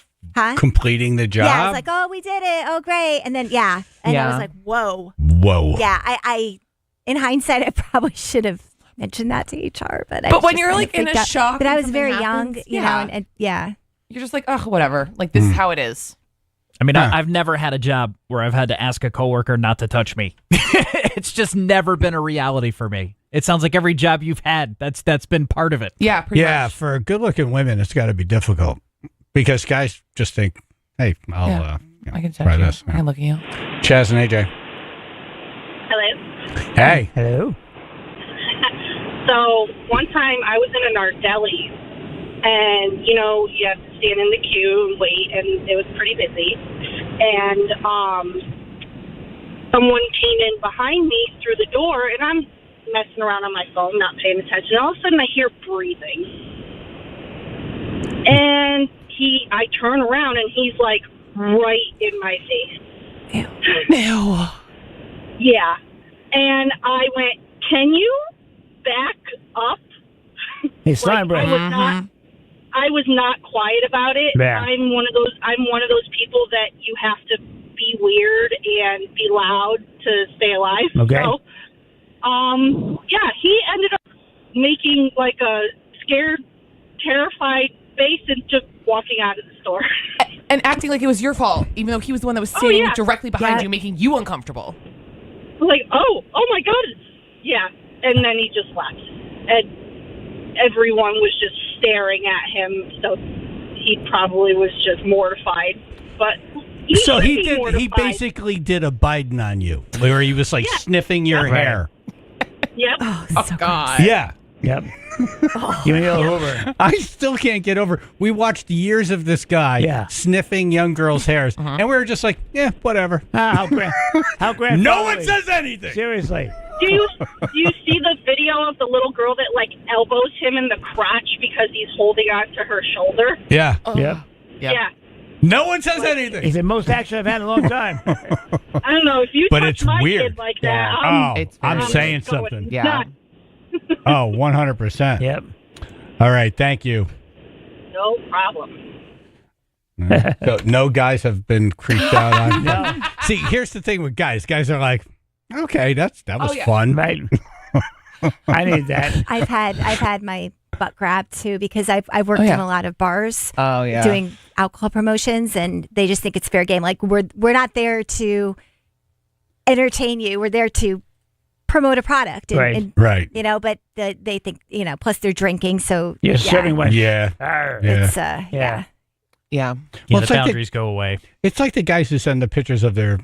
completing the job. Yeah, I was like, "Oh, we did it! Oh, great!" And then I was like, "Whoa, Yeah, I in hindsight, I probably should have mentioned that to HR, but when you're like in a shock, but I and was something very happens, young, you know, and you're just like, oh, whatever. Like this is how it is. I mean, I've never had a job where I've had to ask a coworker not to touch me. It's just never been a reality for me. It sounds like every job you've had, that's been part of it. Yeah, pretty much. For good-looking women, it's got to be difficult because guys just think, "Hey, I'll I can try touch you. this." I can look at you. Chaz and AJ. Hello. Hey. Hello. So one time I was in an art deli, and you have to stand in the queue and wait, and it was pretty busy. And someone came in behind me through the door, and I'm messing around on my phone, not paying attention. All of a sudden, I hear breathing, and I turn around, and he's like right in my face. Ew. Yeah, and I went, "Can you back up?" Hey, Steinbrenner. I was not quiet about it. Yeah. I'm one of those people that you have to be weird and be loud to stay alive. Okay. So, he ended up making like a scared, terrified face and just walking out of the store. And acting like it was your fault, even though he was the one that was standing directly behind you, making you uncomfortable. Like, oh my God. Yeah. And then he just left. And everyone was just staring at him, so he probably was just mortified. But he basically did a Biden on you, where he was like sniffing your hair. Yep. Oh God. Yeah. Yep. You get over. I still can't get over. We watched years of this guy sniffing young girls' hairs, and we were just like, yeah, whatever. How grand? No one says anything. Seriously. Do you see the video of the little girl that like elbows him in the crotch because he's holding on to her shoulder? Yeah. Yep. Yeah. No one says anything. He's the most action I've had in a long time. I don't know if you But touch it's my weird. kid like that. I'm saying just going something. nuts. 100%. Yep. All right. Thank you. No problem. So no guys have been creeped out on. No. See, here's the thing with guys. Guys are like, okay, that was fun. Right. I need that. I've had my butt grabbed too because I've worked in a lot of bars. Doing alcohol promotions, and they just think it's fair game. Like we're not there to entertain you. We're there to promote a product. And, right. But they think plus they're drinking, so you're serving one. Yeah. It's Yeah. Well, the boundaries go away. It's like the guys who send the pictures of their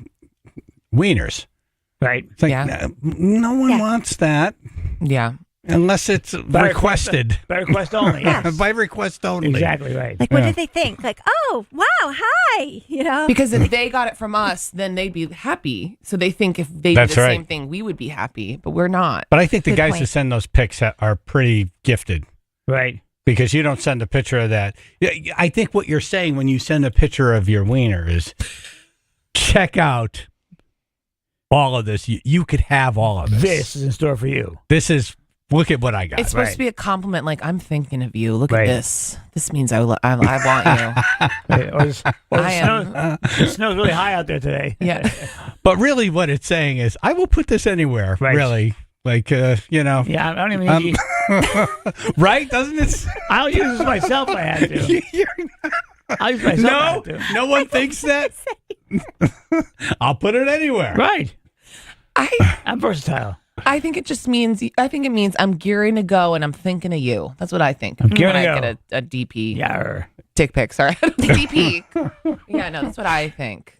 wieners. Right. It's like no one wants that. Yeah. Unless it's requested. By request only. Yes. By request only. Exactly right. Like, what did they think? Like, oh, wow, hi. Because if they got it from us, then they'd be happy. So they think if they did the same thing, we would be happy, but we're not. But I think the guys who send those pics are pretty gifted. Right. Because you don't send a picture of that. I think what you're saying when you send a picture of your wiener is check out all of this. You could have all of this. This is in store for you. Look at what I got. It's supposed to be a compliment, like, I'm thinking of you. Look at this. This means I want you. The snow's really high out there today. Yeah. But really what it's saying is, I will put this anywhere, really. Like, Yeah, I don't even need right? Doesn't it? I'll use this myself if I had to. I'll use myself if I had to. No one thinks that. I'll put it anywhere. Right. I'm versatile. I think it means I'm gearing to go and I'm thinking of you. That's what I think. I'm gearing when to I go. get a DP. Yeah. Dick pic, sorry. DP. Yeah, no, that's what I think.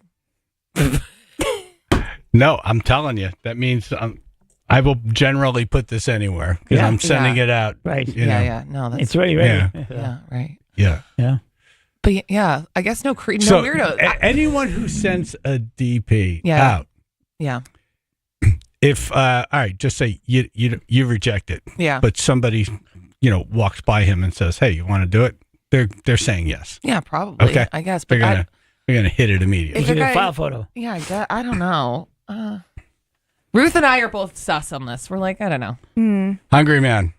No, I'm telling you. That means I will generally put this anywhere because I'm sending it out. Right. You know. No, that's it's ready. Yeah. Yeah, right. Yeah. Yeah. But yeah, I guess no weirdo. Anyone who sends a DP Yeah. out, Yeah. if all right, just say you reject it. Yeah. But somebody, walks by him and says, "Hey, you want to do it?" They're saying yes. Yeah, probably. Okay. I guess. They're But gonna hit it immediately. If a guy- file photo. Yeah, I don't know. Ruth and I are both sus on this. We're like, I don't know. Hungry man.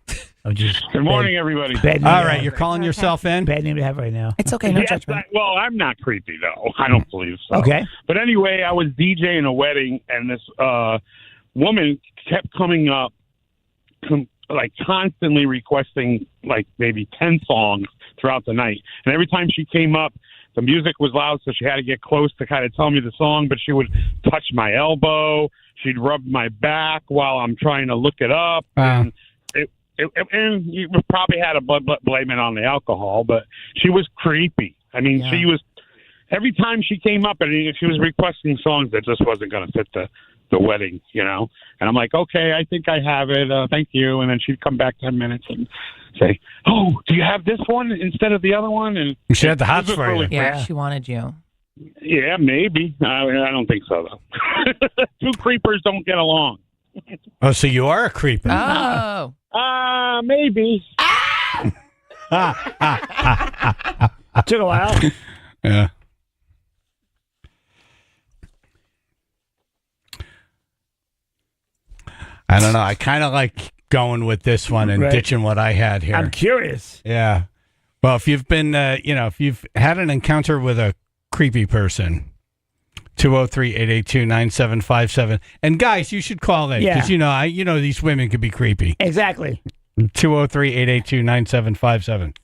Good morning, everybody. All right, you're calling yourself in. Bad name to have right now. It's okay. No Yes, judgment. well, I'm not creepy though. I don't believe so. Okay. But anyway, I was DJing a wedding, and this woman kept coming up, constantly requesting like maybe 10 songs throughout the night. And every time she came up, the music was loud, so she had to get close to kind of tell me the song. But she would touch my elbow. She'd rub my back while I'm trying to look it up. And you probably had a blame it on the alcohol, but she was creepy. I mean, she was, every time she came up and she was requesting songs that just wasn't going to fit the wedding, And I'm like, okay, I think I have it. Thank you. And then she'd come back 10 minutes and say, oh, do you have this one instead of the other one? And she had the hots for you. Yeah, she wanted you. Yeah, maybe. I don't think so, though. Two creepers don't get along. Oh, so you are a creeper. Oh. Maybe. Took a while. Yeah. I don't know. I kind of like going with this one and ditching what I had here. I'm curious. Yeah. Well, if you've been, if you've had an encounter with a creepy person, 203-882-9757. And guys, you should call in because these women could be creepy. Exactly. 203-882-9757.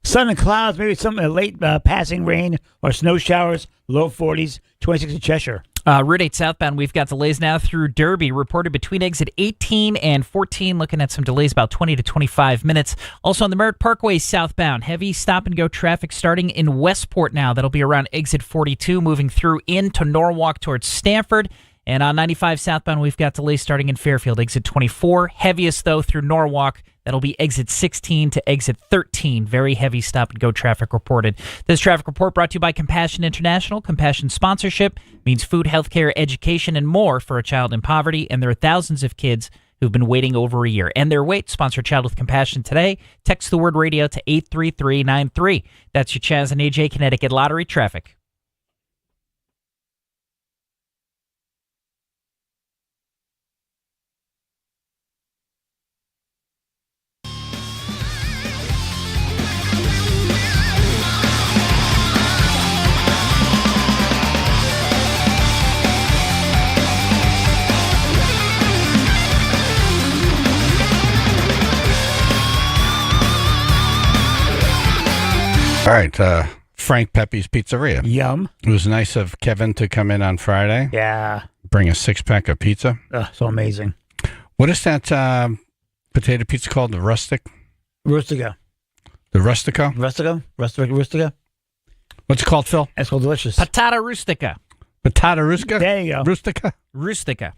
Sun and clouds, maybe some late passing rain or snow showers, low 40s, 26 in Cheshire. Route 8 southbound, we've got delays now through Derby, reported between exit 18 and 14, looking at some delays about 20 to 25 minutes. Also on the Merritt Parkway southbound, heavy stop-and-go traffic starting in Westport now. That'll be around exit 42, moving through into Norwalk towards Stamford. And on 95 southbound, we've got delays starting in Fairfield, exit 24. Heaviest, though, through Norwalk. That'll be exit 16 to exit 13. Very heavy stop-and-go traffic reported. This traffic report brought to you by Compassion International. Compassion sponsorship means food, healthcare, education, and more for a child in poverty. And there are thousands of kids who've been waiting over a year. And their wait. Sponsor a child with compassion today. Text the word radio to 83393. That's your Chaz and AJ Connecticut Lottery traffic. All right, Frank Pepe's Pizzeria. Yum. It was nice of Kevin to come in on Friday. Yeah. Bring a 6-pack of pizza. So amazing. What is that potato pizza called? The rustic? Rustica. The rustico? Rustica. What's it called, Phil? It's called delicious. Patata rustica. Patata rustica? There you go. Rustica? Rustica.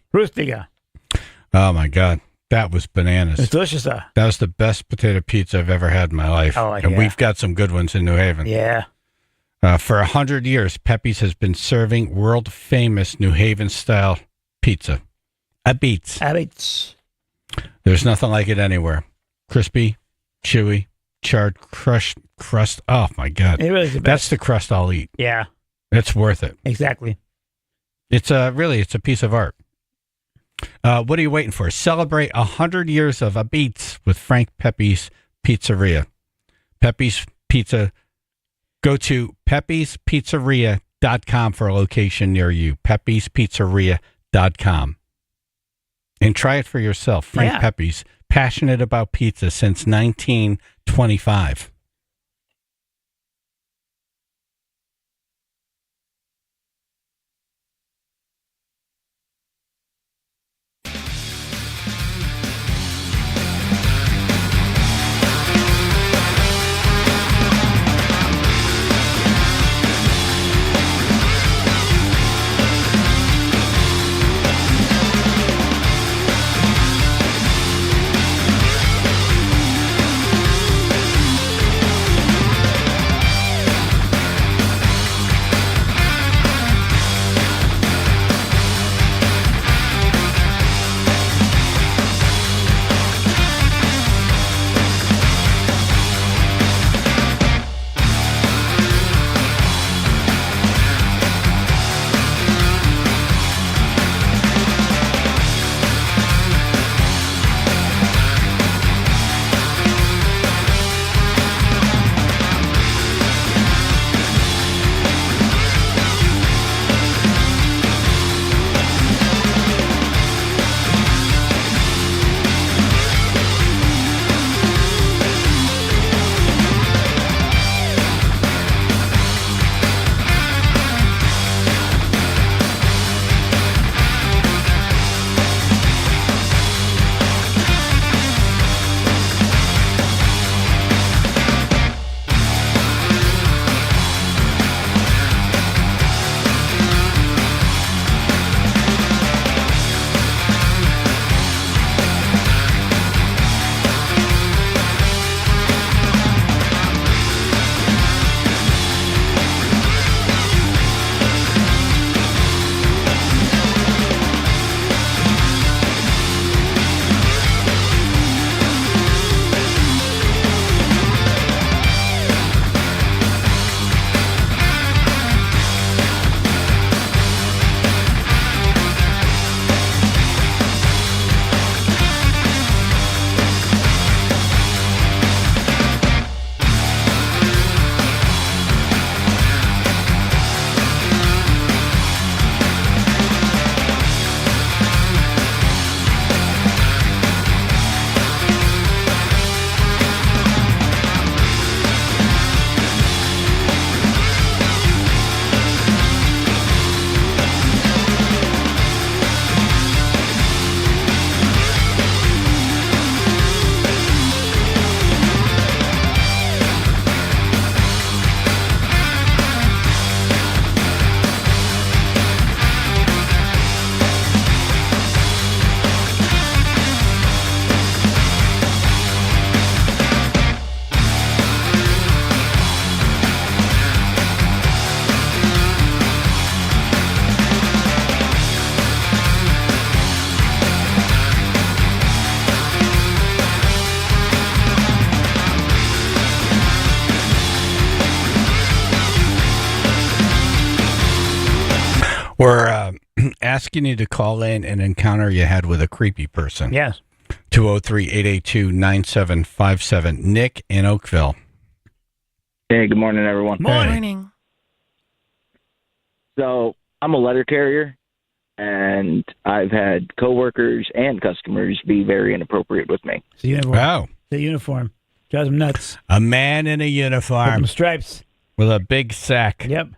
Oh, my God. That was bananas. It's delicious, though. That was the best potato pizza I've ever had in my life. Oh, and we've got some good ones in New Haven. Yeah. For 100 years, Pepe's has been serving world-famous New Haven-style pizza. A beats. There's nothing like it anywhere. Crispy, chewy, charred, crushed crust. Oh, my God. It really is the best. That's the crust I'll eat. Yeah. It's worth it. Exactly. It's a piece of art. What are you waiting for? Celebrate 100 years of a beats with Frank Pepe's Pizzeria. Pepe's Pizza. Go to pepespizzeria.com for a location near you. pepespizzeria.com. And try it for yourself. Frank Pepe's, passionate about pizza since 1925. We're asking you to call in an encounter you had with a creepy person. Yes. 203-882-9757. Nick in Oakville. Hey, good morning, everyone. Morning. So I'm a letter carrier, and I've had coworkers and customers be very inappropriate with me. It's the uniform. Wow. The uniform. Drives them nuts. A man in a uniform. With stripes. With a big sack. Yep.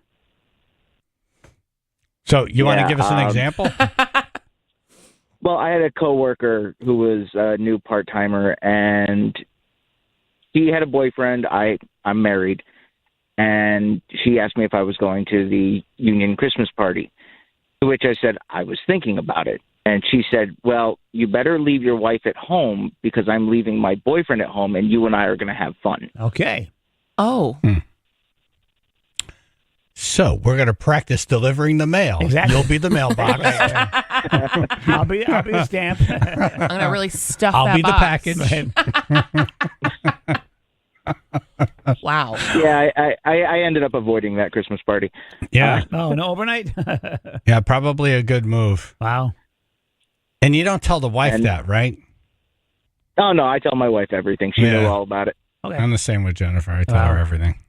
So you want to give us an example? Well, I had a coworker who was a new part-timer, and he had a boyfriend. I'm married, and she asked me if I was going to the union Christmas party, to which I said I was thinking about it. And she said, well, you better leave your wife at home because I'm leaving my boyfriend at home, and you and I are going to have fun. Okay. Oh. So we're going to practice delivering the mail. Exactly. You'll be the mailbox. I'll be the stamp. I'm going to really stuff I'll that be box. the package. Wow. Yeah, I ended up avoiding that Christmas party. Yeah. Oh, no overnight? Yeah, probably a good move. Wow. And you don't tell the wife that, right? Oh, no, I tell my wife everything. She knew all about it. Okay. I'm the same with Jennifer. I tell her everything.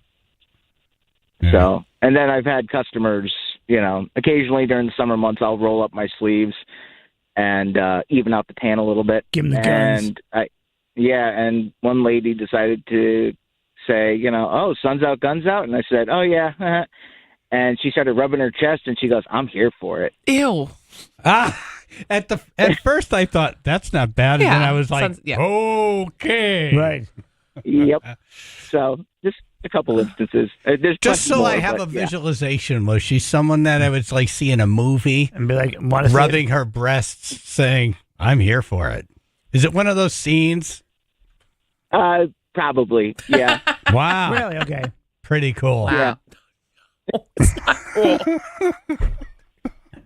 Yeah. So, and then I've had customers, occasionally during the summer months, I'll roll up my sleeves and even out the tan a little bit. Give them the guns. And and one lady decided to say, oh, sun's out, guns out. And I said, oh, yeah. And she started rubbing her chest, and she goes, I'm here for it. Ew. At first I thought that's not bad, and then I was like, okay, right, yep. So just a couple instances. There's just so more, I have a visualization. Was she someone that I would like see in a movie and be like rubbing her breasts, saying, "I'm here for it"? Is it one of those scenes? Probably, yeah. Wow, really? Okay, pretty cool. Wow. Yeah. It's not cool.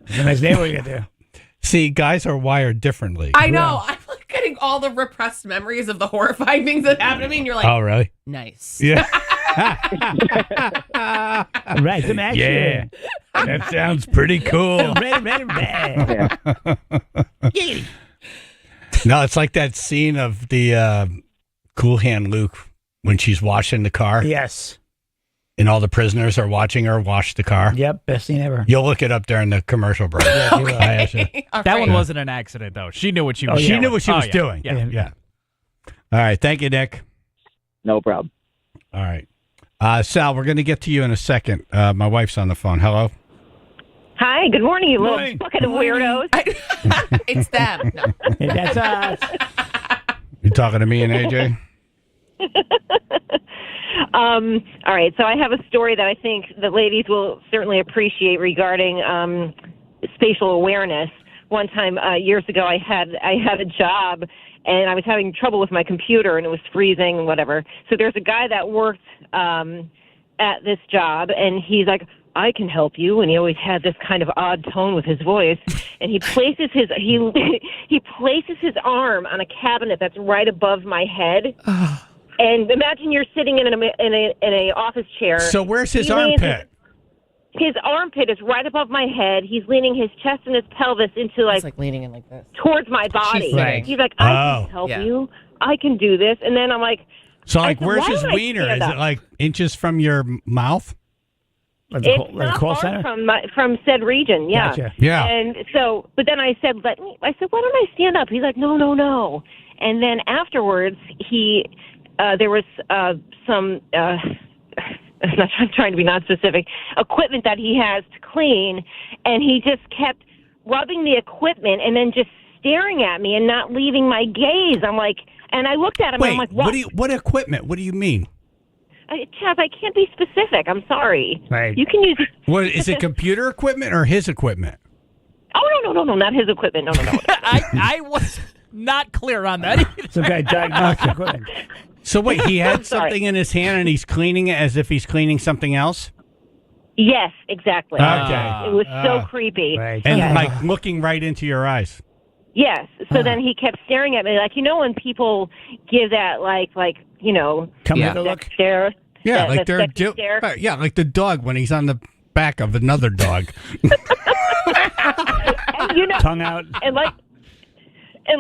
It's a nice neighborhood you get there. See, guys are wired differently. I know. I'm like getting all the repressed memories of the horrifying things that happened to me, and you're like, oh, really? Nice. Yeah. Right, some action. Yeah. That sounds pretty cool. Red. No, it's like that scene of the Cool Hand Luke when she's washing the car. Yes. And all the prisoners are watching her wash the car. Yep, best scene ever. You'll look it up during the commercial break. Okay. That one wasn't an accident, though. She knew what she was doing. She knew what she was doing. Yeah. All right. Thank you, Nick. No problem. All right. Sal, we're going to get to you in a second. My wife's on the phone. Hello. Hi. Good morning, you little bucket of weirdos. It's them. No. That's us. You talking to me and AJ? All right, so I have a story that I think the ladies will certainly appreciate regarding spatial awareness. One time years ago, I had a job, and I was having trouble with my computer, and it was freezing and whatever. So there's a guy that worked at this job, and he's like, I can help you, and he always had this kind of odd tone with his voice. And he places his he places his arm on a cabinet that's right above my head. And imagine you're sitting in a office chair. So where's his armpit? His armpit is right above my head. He's leaning his chest and his pelvis into He's like leaning in like this towards my body. Right. He's like, I can help you. I can do this. And then I'm like, so like, said, where's why his don't I wiener? stand Is up? it like inches from your mouth? It's not far from said region, yeah. Gotcha. Yeah. And so, but then I said, why don't I stand up? He's like, no. And then afterwards, there was some, I'm trying to be non-specific, equipment that he has to clean, and he just kept rubbing the equipment and then just staring at me and not leaving my gaze. I'm like, and I looked at him, and I'm like, what equipment? What do you mean? Chaz, I can't be specific. I'm sorry. Right. You can use. What is it? Computer equipment or his equipment? Oh no, not his equipment. No. I was not clear on that either. Some guy diagnostic equipment. So wait, he had something in his hand and he's cleaning it as if he's cleaning something else? Yes, exactly. Okay. It was so creepy. Right. Yes. And like looking right into your eyes. Yes. So then he kept staring at me, like, when people give that like Come have a look. Stare. Yeah, that like they're stare. yeah, like the dog when he's on the back of another dog. tongue out. And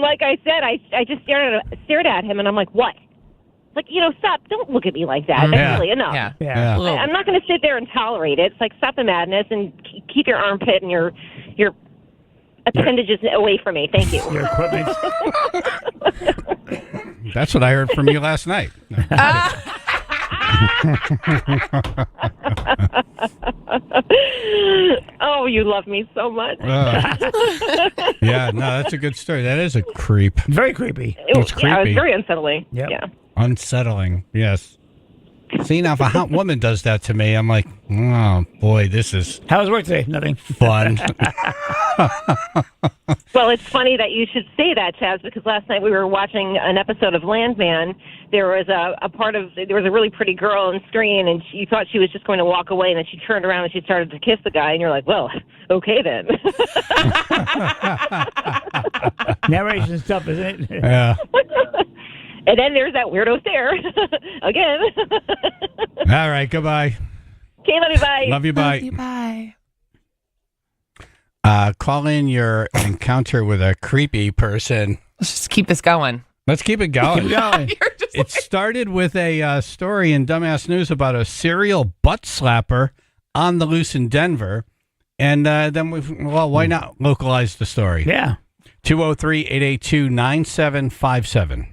like I said, I just stared at him, and I'm like, what? Like, stop! Don't look at me like that. That's really enough. Yeah. I'm not going to sit there and tolerate it. It's like, stop the madness and keep your armpit and your appendages away from me. Thank you. Your equipment. That's what I heard from you last night. Oh, you love me so much. Yeah, no, that's a good story. That is a creep. Very creepy. It's creepy. Yeah, it was very unsettling. Yep. Yeah. Unsettling, yes. See, now if a hot woman does that to me, I'm like, oh, boy, this is How was work today? Nothing. fun. Well, it's funny that you should say that, Chaz, because last night we were watching an episode of Landman. There was there was a really pretty girl on screen, and you thought she was just going to walk away, and then she turned around and she started to kiss the guy, and you're like, well, okay then. Narration stuff, isn't it? Yeah. And then there's that weirdo stare again. All right, goodbye. Okay, love you, bye. Love you, bye. Love you, bye. Call in your encounter with a creepy person. Let's just keep this going. Let's keep it going. Keep going. It started with a story in Dumbass News about a serial butt slapper on the loose in Denver. And then why not localize the story? Yeah. 203-882-9757.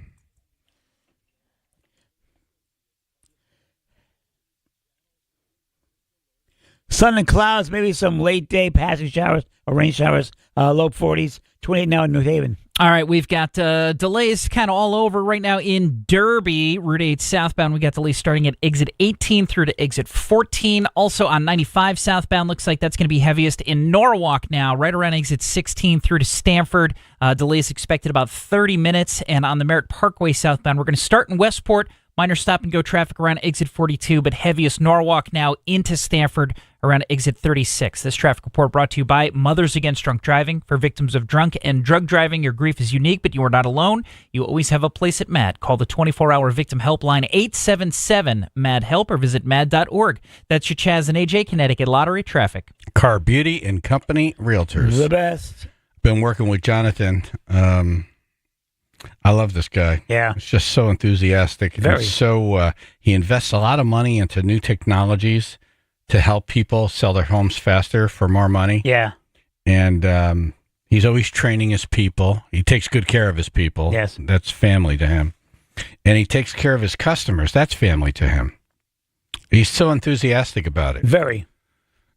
Sun and clouds, maybe some late day passing showers or rain showers. Low 40s, 28 now in New Haven. All right, we've got delays kind of all over right now in Derby. Route 8 southbound, we got delays starting at exit 18 through to exit 14. Also on 95 southbound, looks like that's going to be heaviest in Norwalk now, right around exit 16 through to Stamford. Delays expected about 30 minutes. And on the Merritt Parkway southbound, we're going to start in Westport. Minor stop-and-go traffic around exit 42, but heaviest Norwalk now into Stamford around exit 36. This traffic report brought to you by Mothers Against Drunk Driving. For victims of drunk and drug driving, your grief is unique, but you are not alone. You always have a place at MAD. Call the 24-hour victim helpline 877-MAD-HELP or visit mad.org. That's your Chaz and AJ Connecticut Lottery traffic. Car Beauty and Company Realtors. The best. Been working with Jonathan. I love this guy. Yeah. He's just so enthusiastic. Very. So he invests a lot of money into new technologies to help people sell their homes faster for more money. Yeah. And he's always training his people. He takes good care of his people. Yes. That's family to him. And he takes care of his customers. That's family to him. He's so enthusiastic about it. Very.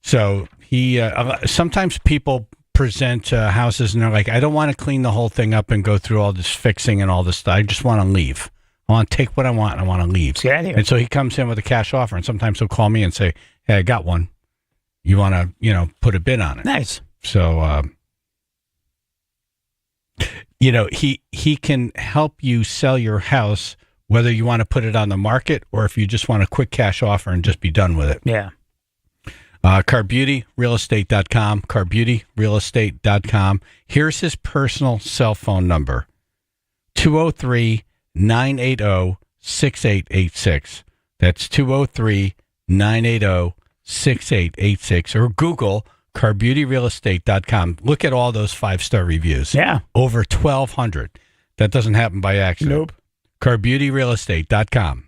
So he sometimes people present houses and they're like, I don't want to clean the whole thing up and go through all this fixing and all this stuff. I just want to leave. I want to take what I want and I want to leave. Get out of here. And so he comes in with a cash offer, and sometimes he'll call me and say, hey, I got one. You want to, put a bid on it. Nice. So, he can help you sell your house, whether you want to put it on the market or if you just want a quick cash offer and just be done with it. Yeah. CarBeautyRealEstate.com, CarBeautyRealEstate.com. Here's his personal cell phone number, 203-980-6886. That's 203-980-6886. Or Google CarBeautyRealEstate.com. Look at all those 5-star reviews. Yeah. Over 1,200. That doesn't happen by accident. Nope. CarBeautyRealEstate.com.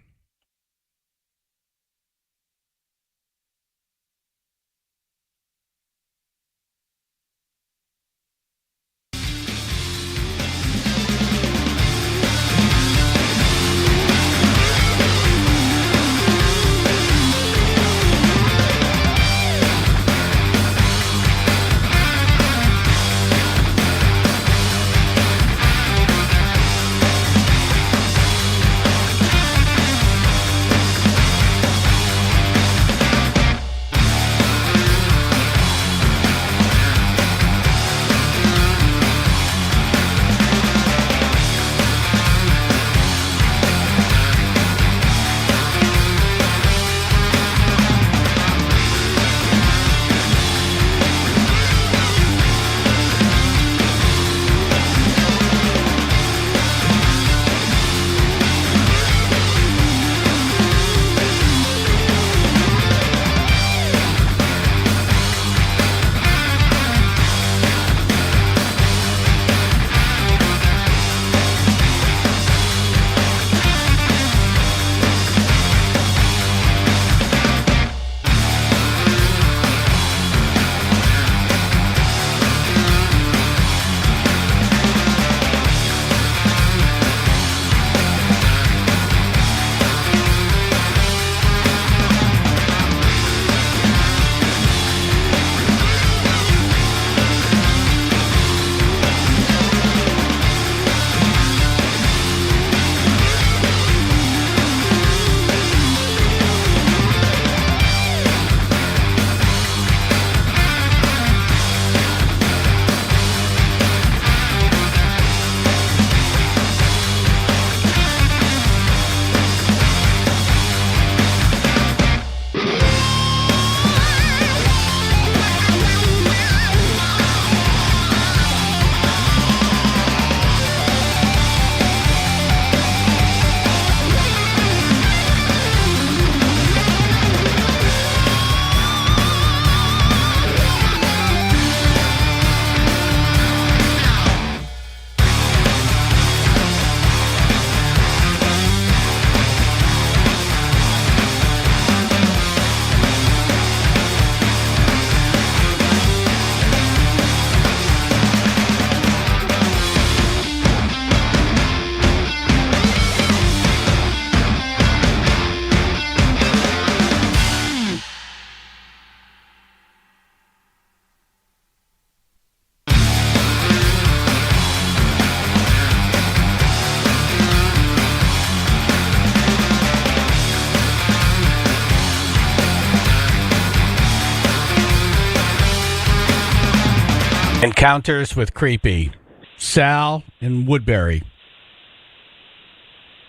Encounters with creepy. Sal in Woodbury.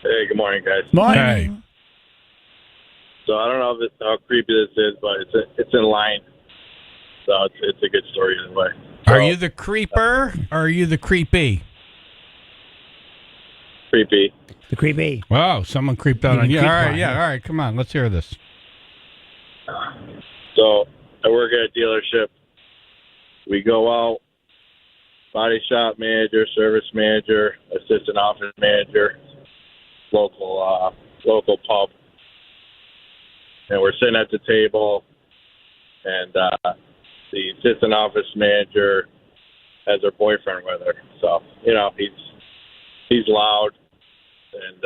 Hey, good morning, guys. Morning. Hey. So I don't know if how creepy this is, but it's in line. So it's a good story either way. Are you the creeper or are you the creepy? Creepy. The creepy. Wow, someone creeped out on you. All creep right, one, yeah, yeah. all right, come on, let's hear this. So I work at a dealership. We go out, body shop manager, service manager, assistant office manager, local pub. And we're sitting at the table, and the assistant office manager has her boyfriend with her. So, he's loud and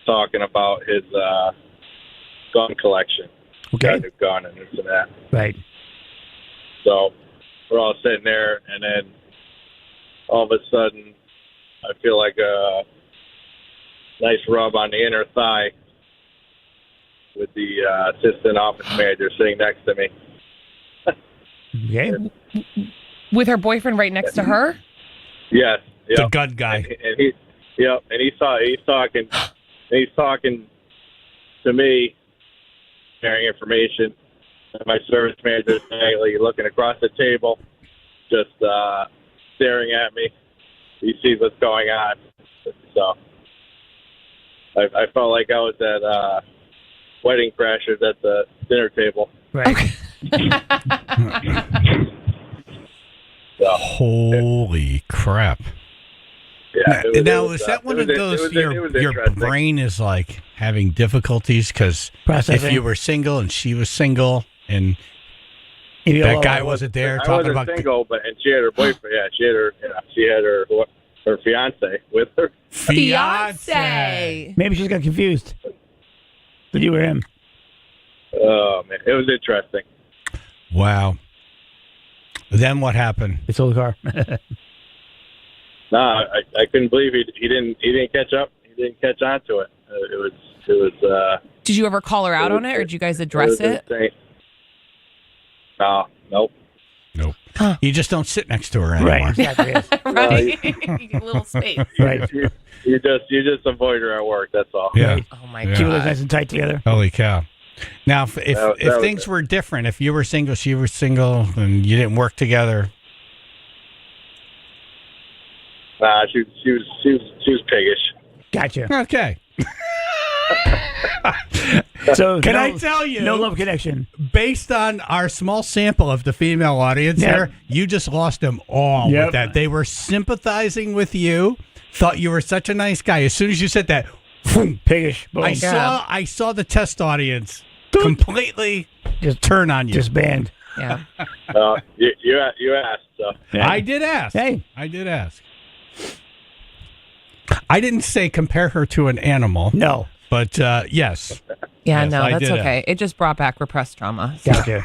talking about his gun collection. Okay. Got a new gun and this and that. Right. So we're all sitting there, and then all of a sudden, I feel like a nice rub on the inner thigh with the assistant office manager sitting next to me. Okay. With her boyfriend right next to her? Yes. The gun guy. And he's talking to me, sharing information. And my service manager is looking across the table, just staring at me. He sees what's going on. So I felt like I was at Wedding Crashers at the dinner table. Right. Holy crap. Yeah, Is that one of those your brain is like having difficulties because if you were single and she was single and that guy wasn't there talking about single, and she had her boyfriend. Yeah, she had her fiance with her. Fiance. Maybe she's got confused. But you were him. Oh man, it was interesting. Wow. Then what happened? They sold the car. No, I couldn't believe he didn't catch up. He didn't catch on to it. It was. Did you ever call her out on it, or did you guys address it? No, nope. Huh. You just don't sit next to her anymore. Right. Exactly. Right. You get a little space. Right. You just avoid her at work. That's all. Yeah. Oh my Yeah. God. Keep it nice and tight together. Holy cow. Now, if That things were different, if you were single, she was single, and you didn't work together. Nah, she was piggish. Gotcha. Okay. So Can I tell you? No love connection. Based on our small sample of the female audience there, you just lost them all with that. They were sympathizing with you, thought you were such a nice guy. As soon as you said that, boom, piggish. Boom. I saw the test audience completely just turn on you. Just banned. Yeah. You asked. So. Yeah. I did ask. Hey. I did ask. I didn't say compare her to an animal. No. But yes. Yeah, Yes, no, I that's did okay. It just brought back repressed trauma. So. Gotcha.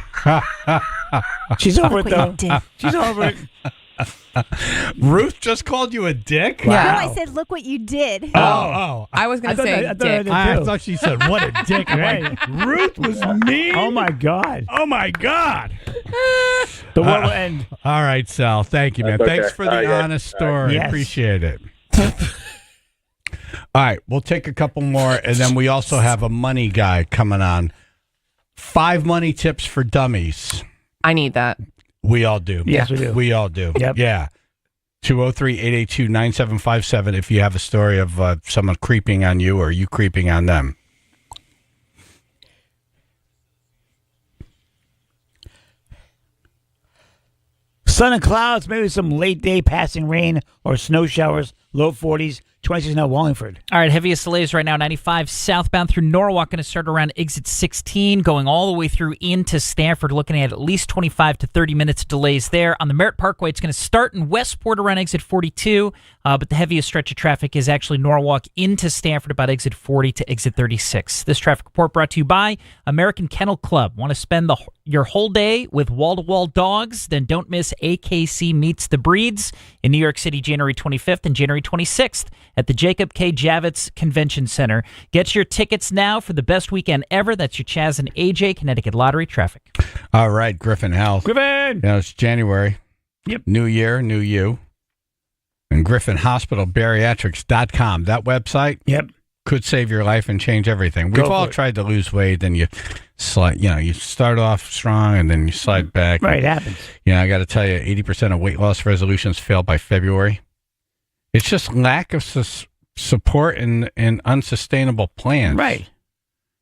She's over it, though. She's over it. Ruth just called you a dick? No, Wow. I said, look what you did. Oh. I was going to say dick. I thought she said, what a dick. I'm like, Ruth was mean? Oh, my God. Oh, my God. The world will end. All right, Sal. Thank you, man. That's okay. Thanks for the All right, honest guys. story. Yes. Appreciate it. All right, we'll take a couple more, and then we also have a money guy coming on. 5 money tips for dummies. I need that. We all do. Yes, we do. We all do. Yep. Yeah. 203-882-9757 if you have a story of someone creeping on you or you creeping on them. Sun and clouds, maybe some late day passing rain or snow showers, low 40s, 26 now Wallingford. All right, heaviest delays right now, 95 southbound through Norwalk, going to start around exit 16, going all the way through into Stanford, looking at least 25 to 30 minutes delays there. On the Merritt Parkway, it's going to start in Westport around exit 42, but the heaviest stretch of traffic is actually Norwalk into Stanford, about exit 40 to exit 36. This traffic report brought to you by American Kennel Club. Want to spend your whole day with wall-to-wall dogs? Then don't miss AKC Meets the Breeds in New York City, January 25th and January 26th at the Jacob K. Javits Convention Center. Get your tickets now for the best weekend ever. That's your Chaz and AJ Connecticut Lottery traffic. All right, Griffin House. Griffin! It's January. Yep. New year, new you. And Griffin Hospital Bariatrics.com. That website could save your life and change everything. We've all tried to lose weight, and you slide, you start off strong and then you slide back. Right, it happens. I got to tell you, 80% of weight loss resolutions fail by February. It's just lack of support and unsustainable plans. Right.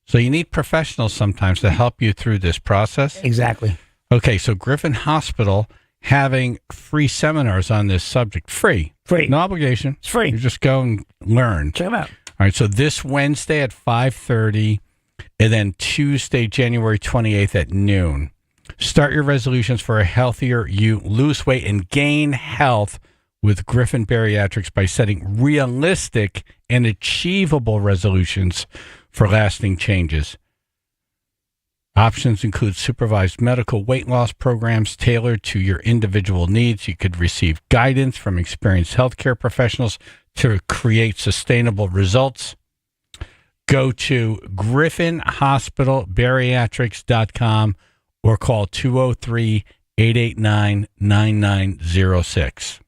So you need professionals sometimes to help you through this process. Exactly. Okay, so Griffin Hospital having free seminars on this subject. Free. No obligation. It's free. You just go and learn. Check them out. All right, so this Wednesday at 5:30 and then Tuesday, January 28th at noon. Start your resolutions for a healthier you. Lose weight and gain health with Griffin Bariatrics by setting realistic and achievable resolutions for lasting changes. Options include supervised medical weight loss programs tailored to your individual needs. You could receive guidance from experienced healthcare professionals to create sustainable results. Go to griffinhospitalbariatrics.com or call 203-889-9906.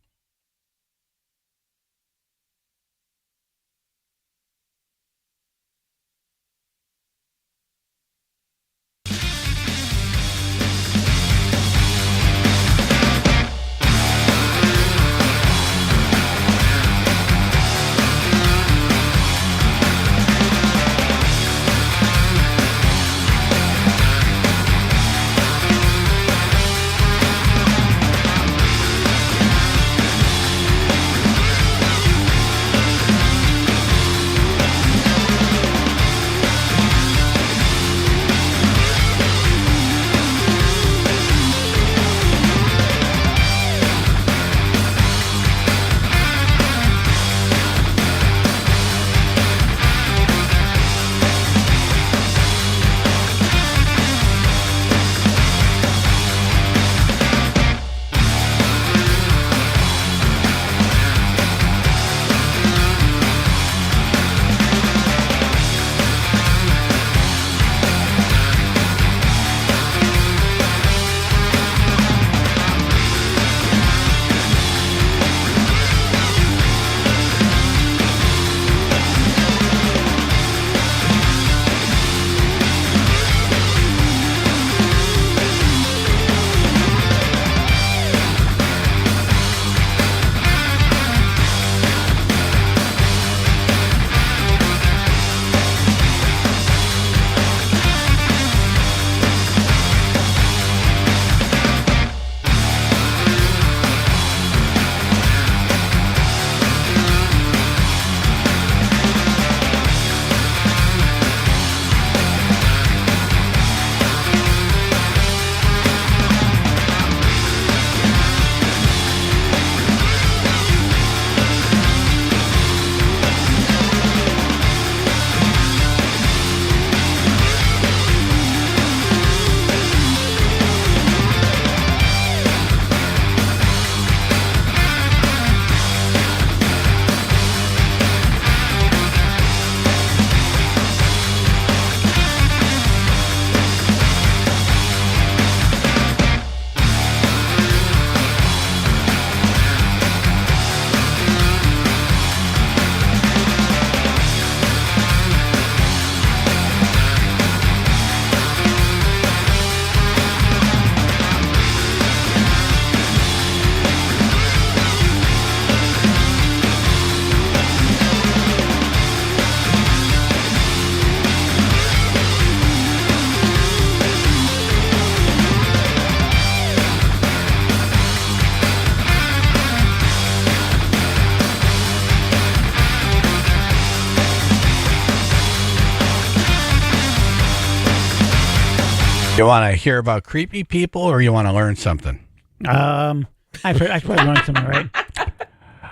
You want to hear about creepy people, or you want to learn something? I probably learned something, right?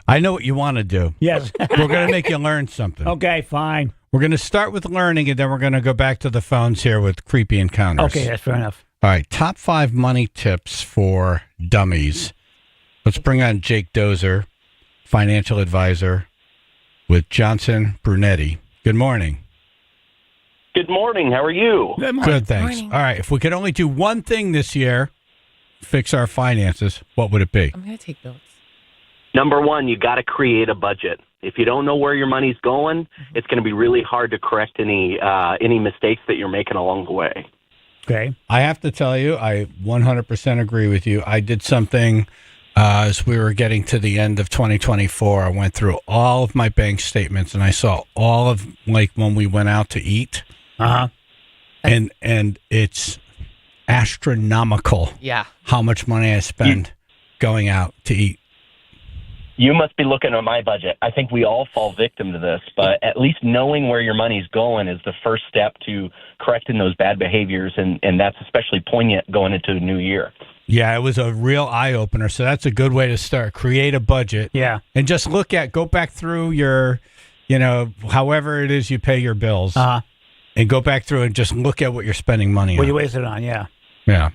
I know what you want to do. Yes. We're going to make you learn something. Okay, fine. We're going to start with learning, and then we're going to go back to the phones here with creepy encounters. Okay, that's fair enough. All right, top 5 money tips for dummies. Let's bring on Jake Dozer, financial advisor with Johnson Brunetti. Good morning. Good morning. How are you? Good, thanks. All right, if we could only do one thing this year, fix our finances, what would it be? I'm going to take notes. Number one, you got to create a budget. If you don't know where your money's going, it's going to be really hard to correct any mistakes that you're making along the way. Okay. I have to tell you, I 100% agree with you. I did something as we were getting to the end of 2024. I went through all of my bank statements and I saw all of like when we went out to eat. Uh-huh. And it's astronomical. Yeah. How much money I spend going out to eat. You must be looking at my budget. I think we all fall victim to this, but at least knowing where your money's going is the first step to correcting those bad behaviors, and that's especially poignant going into a new year. Yeah, it was a real eye-opener, so that's a good way to start. Create a budget. Yeah. And just go back through your, however it is you pay your bills, and go back through and just look at what you're spending money on. What you wasted on, yeah. Yeah.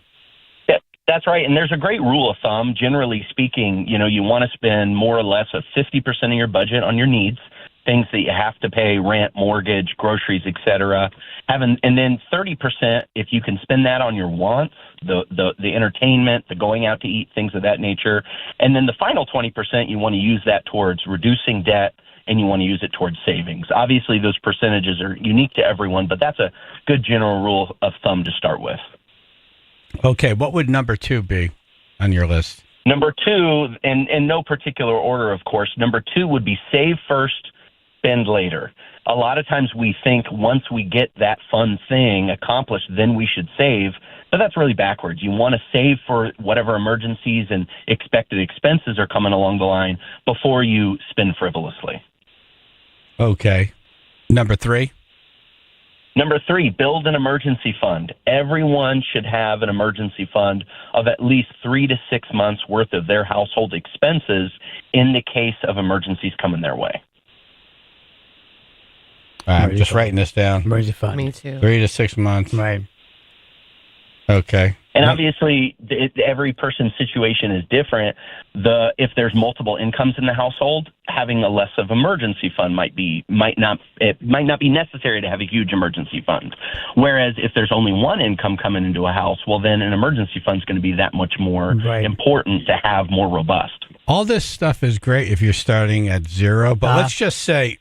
That's right. And there's a great rule of thumb. Generally speaking, you want to spend more or less of 50% of your budget on your needs, things that you have to pay, rent, mortgage, groceries, etc. And then 30%, if you can spend that on your wants, the entertainment, the going out to eat, things of that nature. And then the final 20%, you want to use that towards reducing debt, and you want to use it towards savings. Obviously, those percentages are unique to everyone, but that's a good general rule of thumb to start with. Okay, what would number 2 be on your list? Number 2, and in no particular order, of course, number 2 would be save first, spend later. A lot of times we think once we get that fun thing accomplished, then we should save, but that's really backwards. You want to save for whatever emergencies and expected expenses are coming along the line before you spend frivolously. Okay. Number 3? Number 3, build an emergency fund. Everyone should have an emergency fund of at least 3 to 6 months worth of their household expenses in the case of emergencies coming their way. I'm just writing this down. Emergency fund. Me too. 3 to 6 months. Right. Okay. And obviously, every person's situation is different. If there's multiple incomes in the household, having a less of emergency fund might not be necessary to have a huge emergency fund. Whereas if there's only one income coming into a house, well, then an emergency fund is going to be that much more important to have, more robust. All this stuff is great if you're starting at zero, but let's just say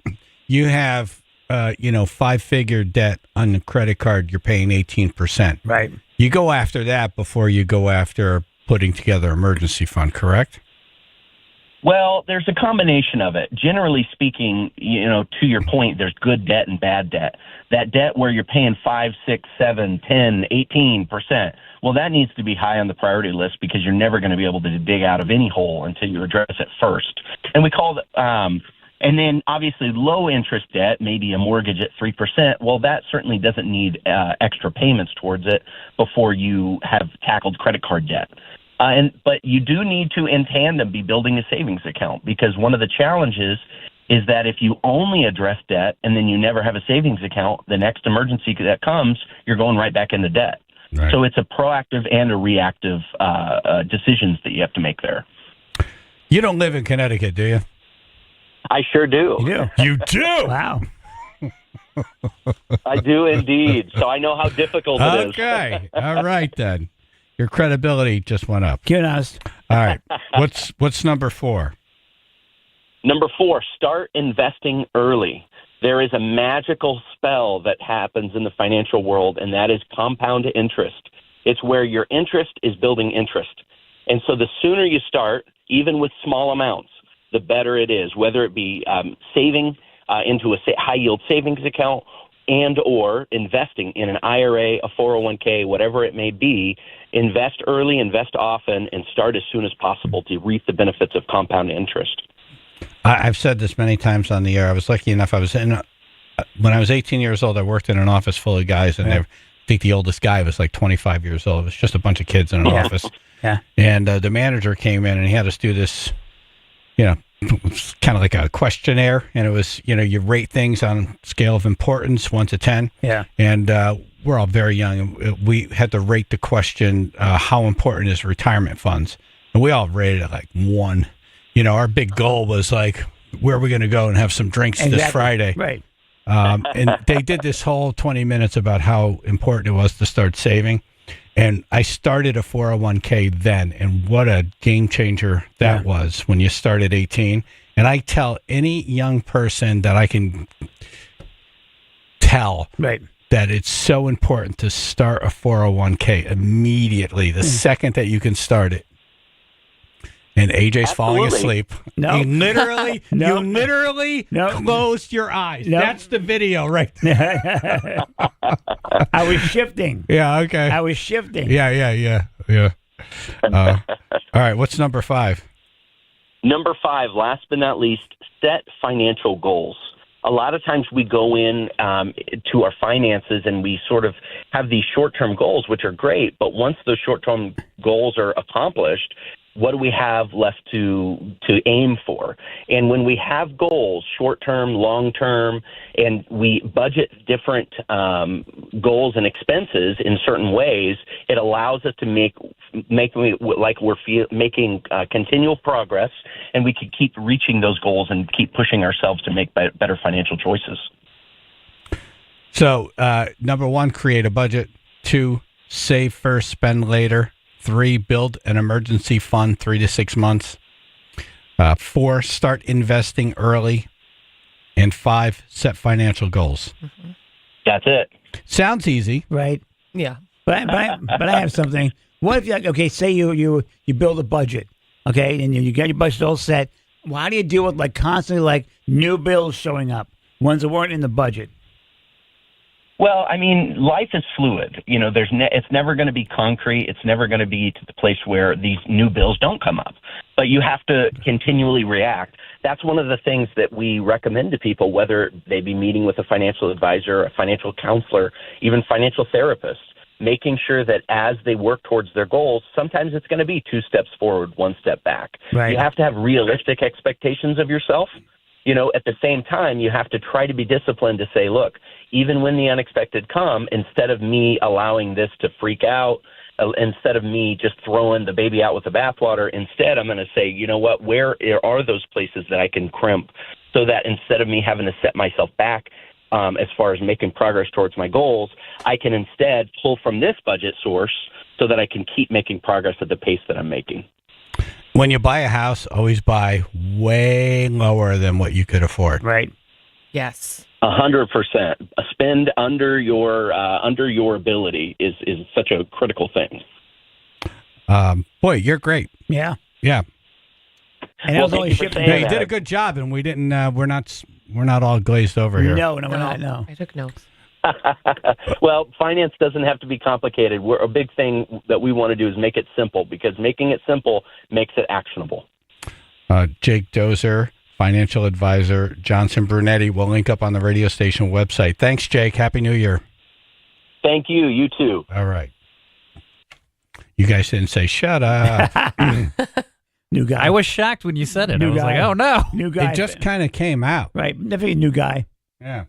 you have 5-figure debt on the credit card. You're paying 18%. Right. You go after that before you go after putting together emergency fund, correct? Well, there's a combination of it. Generally speaking, to your point, there's good debt and bad debt. That debt where you're paying 5, 6, 7, 10, 18%, well, that needs to be high on the priority list because you're never going to be able to dig out of any hole until you address it first. And we call it and then obviously low interest debt, maybe a mortgage at 3%. Well, that certainly doesn't need extra payments towards it before you have tackled credit card debt. But you do need to, in tandem, be building a savings account, because one of the challenges is that if you only address debt and then you never have a savings account, the next emergency that comes, you're going right back into debt. Right. So it's a proactive and a reactive decisions that you have to make there. You don't live in Connecticut, do you? I sure do. You do? Wow. I do indeed. So I know how difficult it is. Okay. All right, then. Your credibility just went up. Get us. All right. What's number 4? Number 4, start investing early. There is a magical spell that happens in the financial world, and that is compound interest. It's where your interest is building interest. And so the sooner you start, even with small amounts, the better it is, whether it be saving into a high-yield savings account and or investing in an IRA, a 401k, whatever it may be. Invest early, invest often, and start as soon as possible to reap the benefits of compound interest. I've said this many times on the air. I was lucky enough. When I was 18 years old, I worked in an office full of guys, and I think the oldest guy was like 25 years old. It was just a bunch of kids in an office. Yeah. And the manager came in, and he had us do this, kind of like a questionnaire, and it was, you rate things on a scale of importance, 1 to 10. Yeah. And we're all very young, and we had to rate the question, how important is retirement funds? And we all rated it like 1. Our big goal was like, where are we going to go and have some drinks this Friday? Right. And they did this whole 20 minutes about how important it was to start saving. And I started a 401k then, and what a game changer that was when you start at 18. And I tell any young person that I can tell that it's so important to start a 401k immediately, the second that you can start it. And AJ's falling asleep. No. You literally closed your eyes. No. That's the video right there. I was shifting. Yeah, okay. I was shifting. Yeah. All right, what's number 5? Number 5, last but not least, set financial goals. A lot of times we go in to our finances and we sort of have these short-term goals, which are great, but once those short-term goals are accomplished, what do we have left to aim for? And when we have goals, short-term, long-term, and we budget different goals and expenses in certain ways, it allows us to make like we're making continual progress, and we can keep reaching those goals and keep pushing ourselves to make better financial choices. So, number 1, create a budget. 2, save first, spend later. 3, build an emergency fund 3 to 6 months. 4, start investing early. And 5, set financial goals. Mm-hmm. That's it. Sounds easy. Right. Yeah. But I have something. What if you say you build a budget, okay, and you get your budget all set. Well, how do you deal with constantly new bills showing up, ones that weren't in the budget? Well, I mean, life is fluid. You know, it's never going to be concrete. It's never going to be to the place where these new bills don't come up. But you have to continually react. That's one of the things that we recommend to people, whether they be meeting with a financial advisor, a financial counselor, even financial therapists, making sure that as they work towards their goals, sometimes it's going to be 2 steps forward, 1 step back. Right. You have to have realistic expectations of yourself. You know, at the same time, you have to try to be disciplined to say, look, even when the unexpected come, instead of me allowing this to freak out, instead of me just throwing the baby out with the bathwater, instead I'm going to say, you know what, where are those places that I can crimp so that instead of me having to set myself back as far as making progress towards my goals, I can instead pull from this budget source so that I can keep making progress at the pace that I'm making. When you buy a house, always buy way lower than what you could afford. Right. Yes. 100%. A spend under your ability is such a critical thing. Boy, you're great. Yeah. Yeah. And Well, that was only thank you for shifting. saying You did a good job, and we didn't. We're not all glazed over here. No, we're not. No. I took notes. Well, finance doesn't have to be complicated. A big thing that we want to do is make it simple, because making it simple makes it actionable. Jake Dozer, financial advisor, Johnson Brunetti. We'll link up on the radio station website. Thanks, Jake. Happy New Year. Thank you. You too. All right. You guys didn't say shut up. New guy. I was shocked when you said it. New I was guy. like, oh, no. New guy. It just kind of came out. Right. Definitely a new guy. Yeah.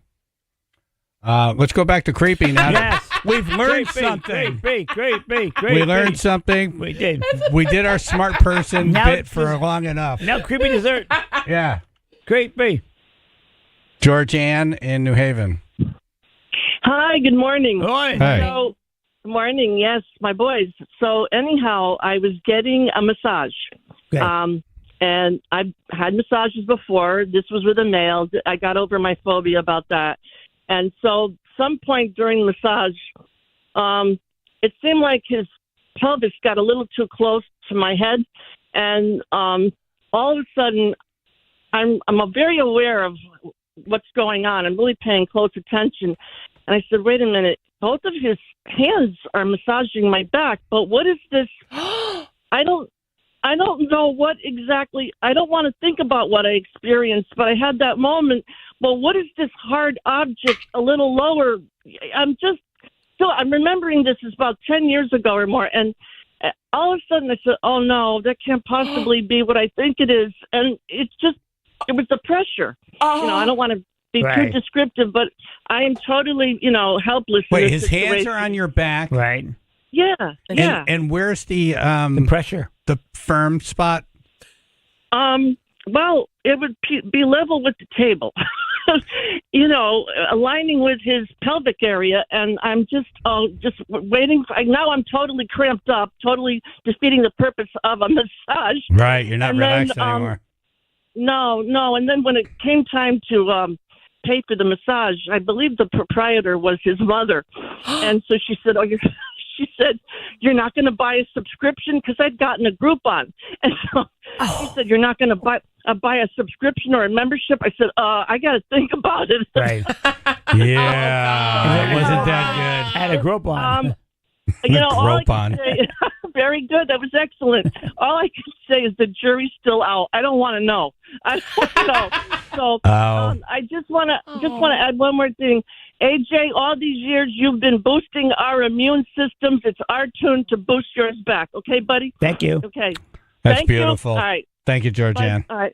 Let's go back to creepy now. Yes. We've learned something. Great. We learned something. We did. We did our smart person Now bit it's for just- long enough. Now creepy dessert. Yeah. Creepy. Georgianne in New Haven. Hi, good morning. Morning. Hey. So, good morning. Yes, my boys. So anyhow, I was getting a massage. Okay. And I've had massages before. This was with a male. I got over my phobia about that. And so some point during the massage, it seemed like his pelvis got a little too close to my head. And all of a sudden, I'm very aware of what's going on. I'm really paying close attention. And I said, wait a minute, both of his hands are massaging my back, but what is this? I don't know what exactly, I don't want to think about what I experienced, but I had that moment. Well, what is this hard object a little lower? I'm remembering this is about 10 years ago or more. And all of a sudden I said, oh no, that can't possibly be what I think it is. And it was the pressure. I don't want to be too descriptive, but I am totally, helpless. Wait, in his this hands situation. are on your back. Right. Yeah. Yeah. And where's the pressure? The firm spot? Well, it would be level with the table. aligning with his pelvic area, and I'm just waiting. Now I'm totally cramped up, totally defeating the purpose of a massage. Right, you're not relaxed anymore. No. And then when it came time to pay for the massage, I believe the proprietor was his mother, and so she said, she said, "You're not going to buy a subscription?" Because I'd gotten a Groupon. And so she said, "You're not going to buy a subscription or a membership?" I said, I got to think about it. Right. Yeah. Wasn't that good? I had a Groupon. All I can say, very good. That was excellent. All I can say is the jury's still out. I don't want to know. I don't want to know. So I just want to add one more thing. AJ, all these years you've been boosting our immune systems. It's our turn to boost yours back. Okay, buddy? Thank you. Okay. That's Thank beautiful. You. All right. Thank you, Georgianne. Bye.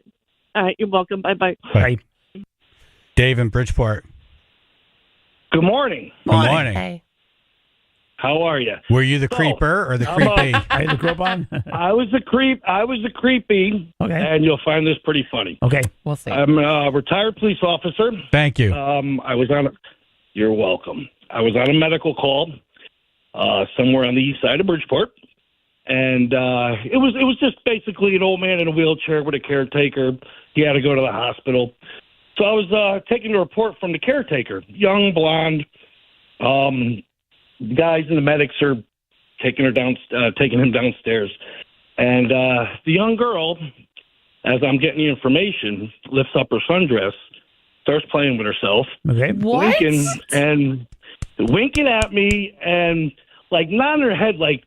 All right. You're welcome. Bye-bye. Bye. Dave in Bridgeport. Good morning. Good morning. Hey. How are you? Were you the creeper or the creepy? Are you the Groupon? I was the creep. I was the creepy. Okay. And you'll find this pretty funny. Okay. We'll see. I'm a retired police officer. Thank you. You're welcome. I was on a medical call somewhere on the east side of Bridgeport, and it was just basically an old man in a wheelchair with a caretaker. He had to go to the hospital, so I was taking a report from the caretaker, young blonde. The guys and the medics are taking him downstairs, and the young girl, as I'm getting the information, lifts up her sundress, starts playing with herself, winking at me, and like nodding her head, like,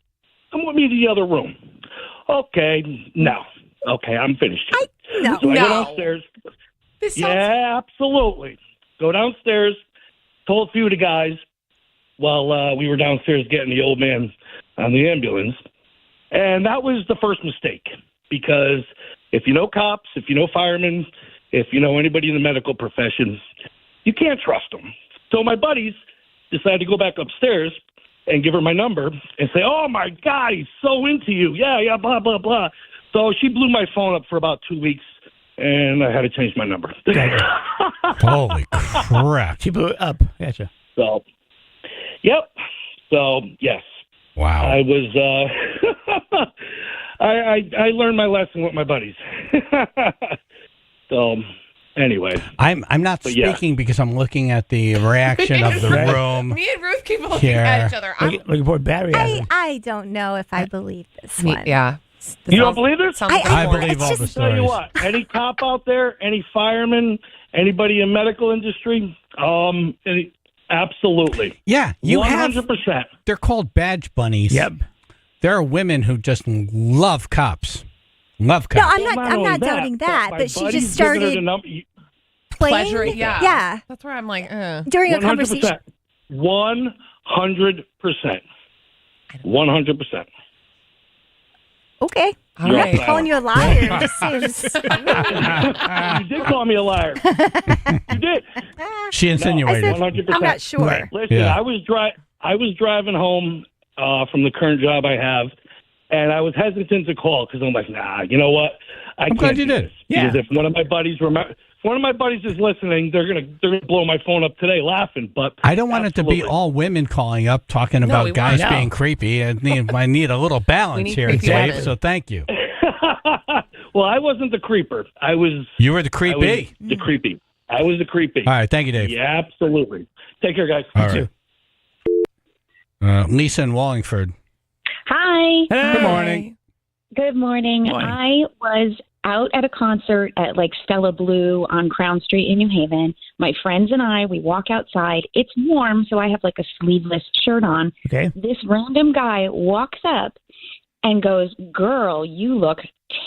"Come with me to the other room." Okay, no, okay, I'm finished. So I go downstairs. Yeah, absolutely. Go downstairs. Told a few of the guys while we were downstairs getting the old man on the ambulance, and that was the first mistake, because if you know cops, if you know firemen, if you know anybody in the medical profession, you can't trust them. So my buddies decided to go back upstairs and give her my number and say, "Oh, my God, he's so into you. Yeah, blah, blah, blah." So she blew my phone up for about 2 weeks, and I had to change my number. Holy crap. She blew it up. Gotcha. So, yep. So, yes. Wow. I was, I learned my lesson with my buddies. So, anyway, I'm not speaking because I'm looking at the reaction of the room. Me and Ruth keep looking at each other. Looking for Barry. I don't know if I believe this one. Yeah. You don't believe this? I believe all the stories. Tell you what, any cop out there, any fireman, anybody in medical industry, absolutely. Yeah, you 100%. They're called badge bunnies. Yep. There are women who just love cops. Love cops. No, I'm not doubting that, but she just started playing. Pleasure, yeah. Yeah. That's where I'm like, during a conversation. 100%. 100%. Okay. I'm You're not right. calling you a liar. It just seems. You did call me a liar. You did. She insinuated. I said, 100%. I'm not sure. Right. Listen, Yeah. I was driving home from the current job I have, and I was hesitant to call because I'm like, nah, you know what? I'm glad you did. Yeah. Because if one of my buddies is listening, they're gonna blow my phone up today laughing. But I don't want it to be all women calling up talking about guys being creepy. I need a little balance here, Dave. women. So thank you. Well, I wasn't the creeper. You were the creepy. The creepy. I was the creepy. All right, thank you, Dave. Yeah, absolutely. Take care, guys. All right. Lisa in Wallingford. Hi. Good morning. Good morning. I was out at a concert at like Stella Blue on Crown Street in New Haven. My friends and I, we walk outside. It's warm, so I have like a sleeveless shirt on. Okay. This random guy walks up and goes, "Girl, you look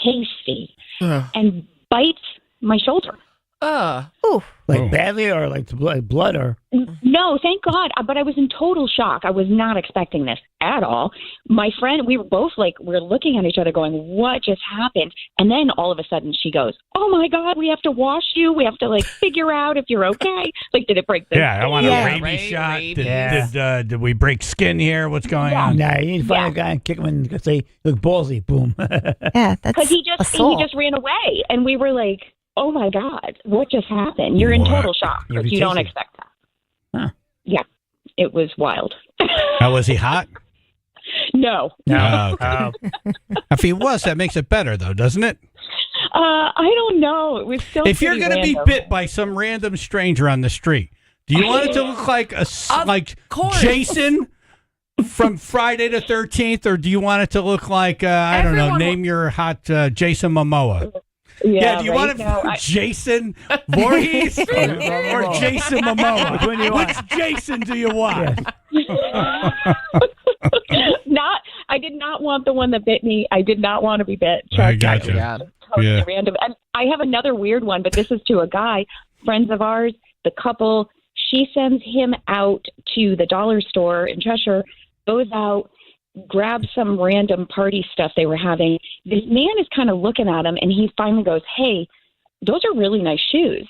tasty," and bites my shoulder. Ooh. Like badly or like blood or? No, thank God. But I was in total shock. I was not expecting this at all. My friend, we were both like, we're looking at each other going, what just happened? And then all of a sudden she goes, "Oh my God, we have to wash you. We have to like figure out if you're okay." Like, did it break the Yeah, I want a rabies right, shot. rabies. Did we break skin here? What's going on? Nah, you need to find a guy and kick him and say, "Look ballsy." Boom. Yeah, that's Because he just assault. ran away. And we were like, oh my God, what just happened? You're in total shock. Yeah, Like, you don't expect that. Huh. Yeah, it was wild. Now, was he hot? No. Oh, okay. If he was, that makes it better, though, doesn't it? I don't know. It was still. If you're going to be bit by some random stranger on the street, do you want it to look like Jason from Friday the 13th, or do you want it to look like I don't know? Name your hot Jason Momoa. Yeah, do you want it Jason Voorhees or Jason Momoa? Which Jason do you want? I did not want the one that bit me. I did not want to be bit. I got you. Totally random. And I have another weird one, but this is to a guy, friends of ours, the couple. She sends him out to the dollar store in Cheshire, goes out, grabs some random party stuff they were having. This man is kind of looking at him, and he finally goes, hey, those are really nice shoes.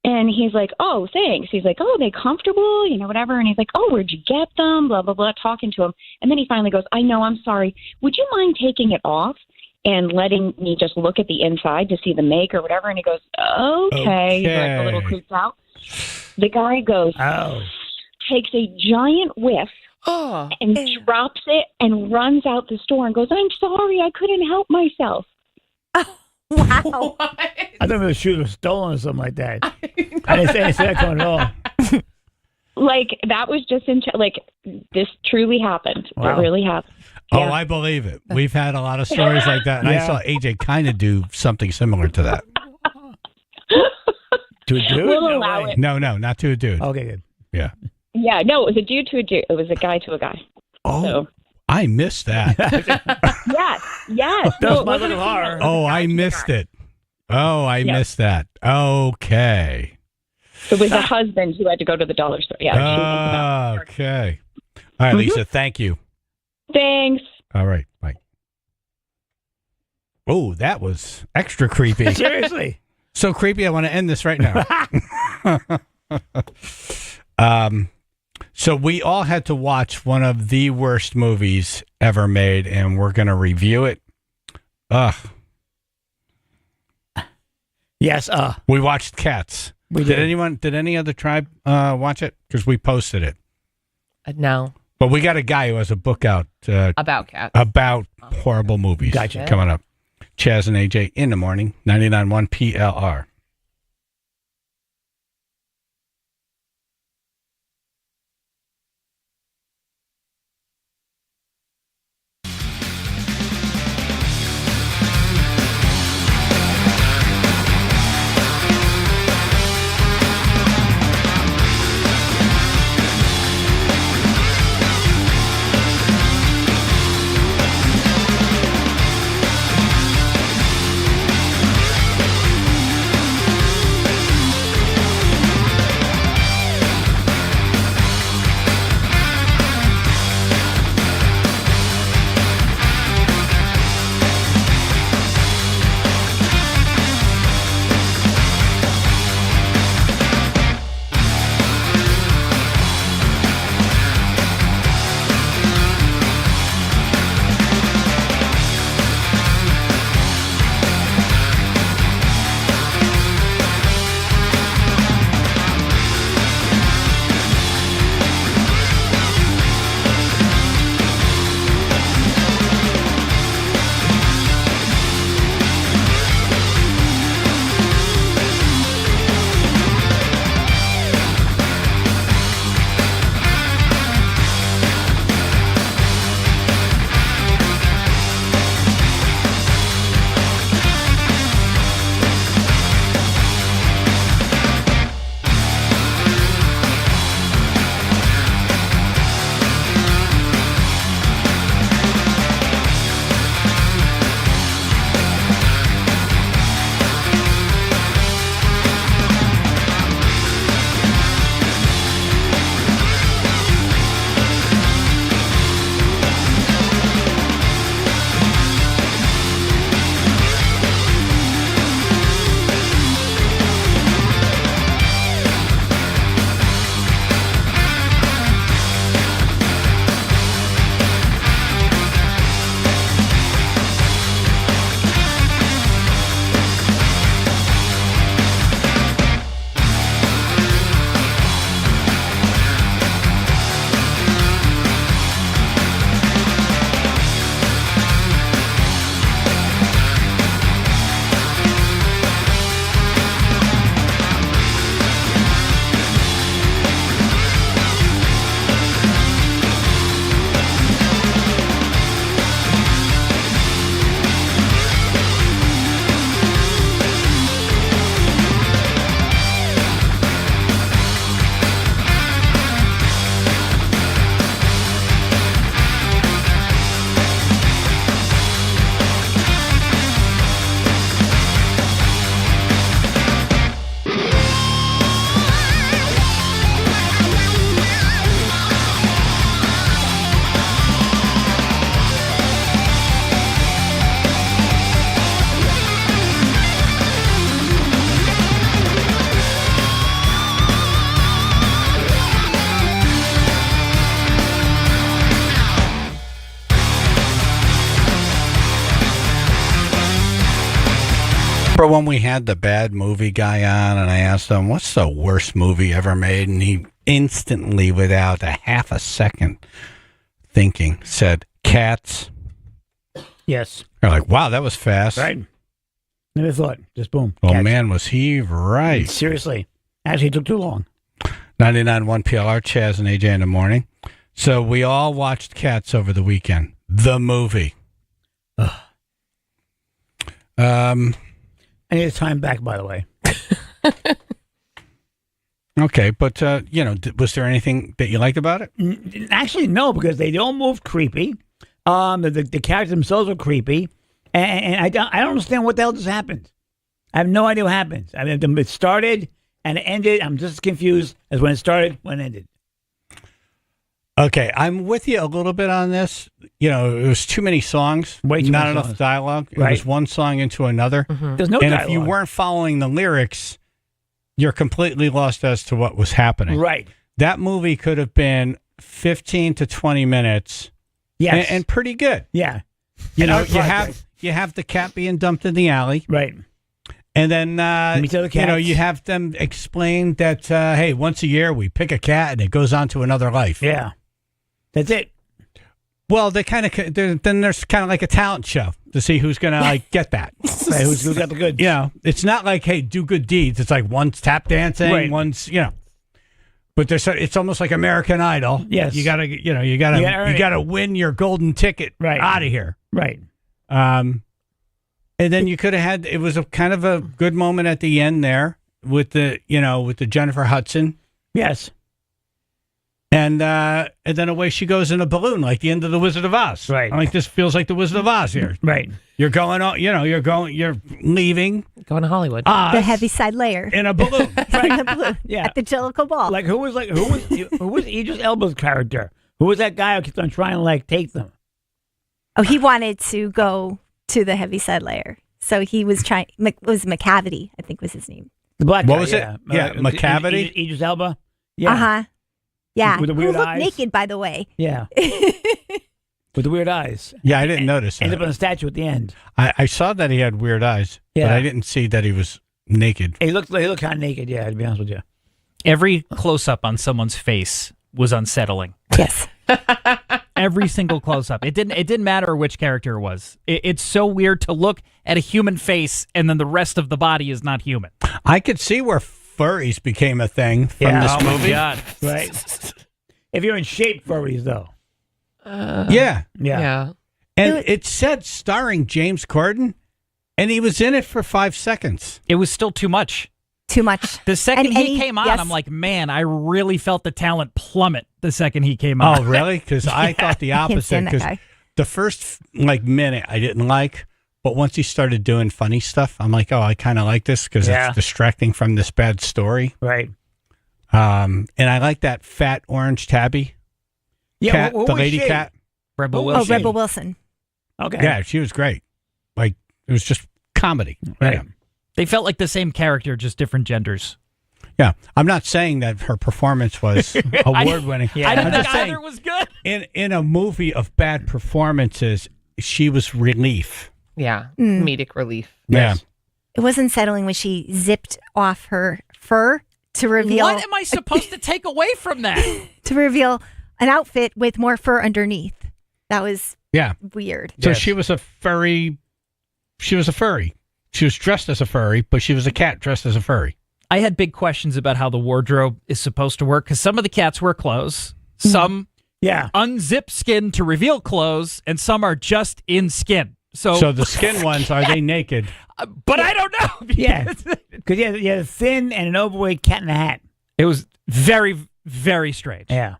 And he's like, oh, thanks. He's like, oh, they comfortable, whatever. And he's like, oh, where'd you get them? Blah, blah, blah, talking to him. And then he finally goes, I know, I'm sorry. Would you mind taking it off and letting me just look at the inside to see the make or whatever? And he goes, okay. He's like a little creeped out. The guy goes, takes a giant whiff and drops it and runs out the store and goes, I'm sorry, I couldn't help myself. Wow. I thought the shoes were stolen or something like that. I didn't see that coming at all. Like, that was just this truly happened. Wow. It really happened. Oh, I believe it. We've had a lot of stories like that, and I saw AJ kind of do something similar to that. To a dude? We'll allow it. No, not to a dude. Okay, good. Yeah. Yeah, no, it was a dude to a dude. It was a guy to a guy. Oh, so. I missed that. Yes. That's my little horror. Oh, I missed it. Oh, I missed that. Okay. It was a husband who had to go to the dollar store. Yeah. Okay. All right, Lisa, thank you. Thanks. All right, bye. Oh, that was extra creepy. Seriously. So creepy, I want to end this right now. So we all had to watch one of the worst movies ever made, and we're going to review it. Yes. We watched Cats. Did any other tribe watch it? Because we posted it. No. But we got a guy who has a book out About cats. about horrible movies. Gotcha. Coming up. Chaz and AJ in the morning, 99.1 PLR. Remember when we had the bad movie guy on and I asked him, what's the worst movie ever made? And he instantly, without a half a second thinking, said, Cats. Yes. They're like, wow, that was fast. Right. Never thought. Just boom. Well, Cats. man, was he right. Seriously. Actually, it took too long. 99.1 PLR, Chaz and AJ in the morning. So we all watched Cats over the weekend. The movie. I need time back, by the way. Okay, but, was there anything that you liked about it? Actually, no, because they all moved creepy. The characters themselves were creepy. And I don't understand what the hell just happened. I have no idea what happened. I mean, it started and it ended. I'm just as confused as when it started, when it ended. Okay, I'm with you a little bit on this. It was too many songs. Way too not many enough songs. dialogue. It Right. was one song into another. Mm-hmm. There's no and dialogue. if you weren't following the lyrics, you're completely lost as to what was happening. Right. That movie could have been 15 to 20 minutes. Yes. And pretty good. Yeah. You And you have the cat being dumped in the alley. Right. And then, Me too, the cats. you have them explain that, hey, once a year we pick a cat and it goes on to another life. Yeah. That's it. Well, then there's kind of like a talent show to see who's going to get that. Right, who's got the goods? It's not like, hey, do good deeds. It's like one's tap dancing, Right. one's, But it's almost like American Idol. Yes. You gotta win your golden ticket out of here. Right. And then you could have had, it was a kind of a good moment at the end there with the Jennifer Hudson. Yes. And then away she goes in a balloon, like the end of the Wizard of Oz. Right. I'm like, this feels like the Wizard of Oz here. Right. You're going on, you're leaving Going to Hollywood. Oz The heaviside layer. in a balloon. In the blue. Yeah. At the Jellicoe Ball. Like who was Idris Elba's character? Who was that guy who kept on trying to take them? Oh, he wanted to go to the heaviside layer. So he was trying, was McCavity, I think was his name. The black What guy, was it? Yeah, McCavity? Idris Elba. Yeah. Uh-huh. Yeah. With the weird Who looked eyes. naked, by the way. Yeah. With the weird eyes. Yeah, I didn't notice Ended that. up on a statue at the end. I saw that he had weird eyes, but Yeah. I didn't see that he was naked. He looked kind of naked, yeah, to be honest with you. Every close-up on someone's face was unsettling. Yes. Every single close-up. It didn't matter which character it was. It's so weird to look at a human face and then the rest of the body is not human. I could see where furries became a thing from Yeah. this Oh my movie. God. Right. If you're in shape, furries, though. Yeah. Yeah. And it said starring James Corden, and he was in it for 5 seconds. It was still too much. Too much. The second And he came on, yes. I'm like, man, I really felt the talent plummet the second he came on. Oh, really? Because I thought the I can't opposite. stand that Because guy. the first minute I didn't like, but once he started doing funny stuff, I'm like, oh, I kind of like this because Yeah. it's distracting from this bad story. Right. And I like that fat orange tabby Yeah, cat, who the was lady she? cat. Rebel Oh, Wilson. Rebel Wilson. Okay. Yeah, she was great. Like, it was just comedy. Right. Yeah. They felt like the same character, just different genders. Yeah, I'm not saying that her performance was award-winning. Yeah. I didn't I'm think just either saying, was good. in a movie of bad performances, she was relief. Yeah. Mm. Comedic relief. Yeah. It was unsettling when she zipped off her fur to reveal What am I supposed to take away from that? to reveal an outfit with more fur underneath. That was Yeah. weird. So Yes. she was a furry. She was a furry. She was dressed as a furry, but she was a cat dressed as a furry. I had big questions about how the wardrobe is supposed to work because some of the cats wear clothes, some Yeah. unzip skin to reveal clothes, and some are just in skin. So the skin ones, are they naked? But I don't know. Yeah. Because you had a thin and an overweight cat in a hat. It was very, very strange. Yeah.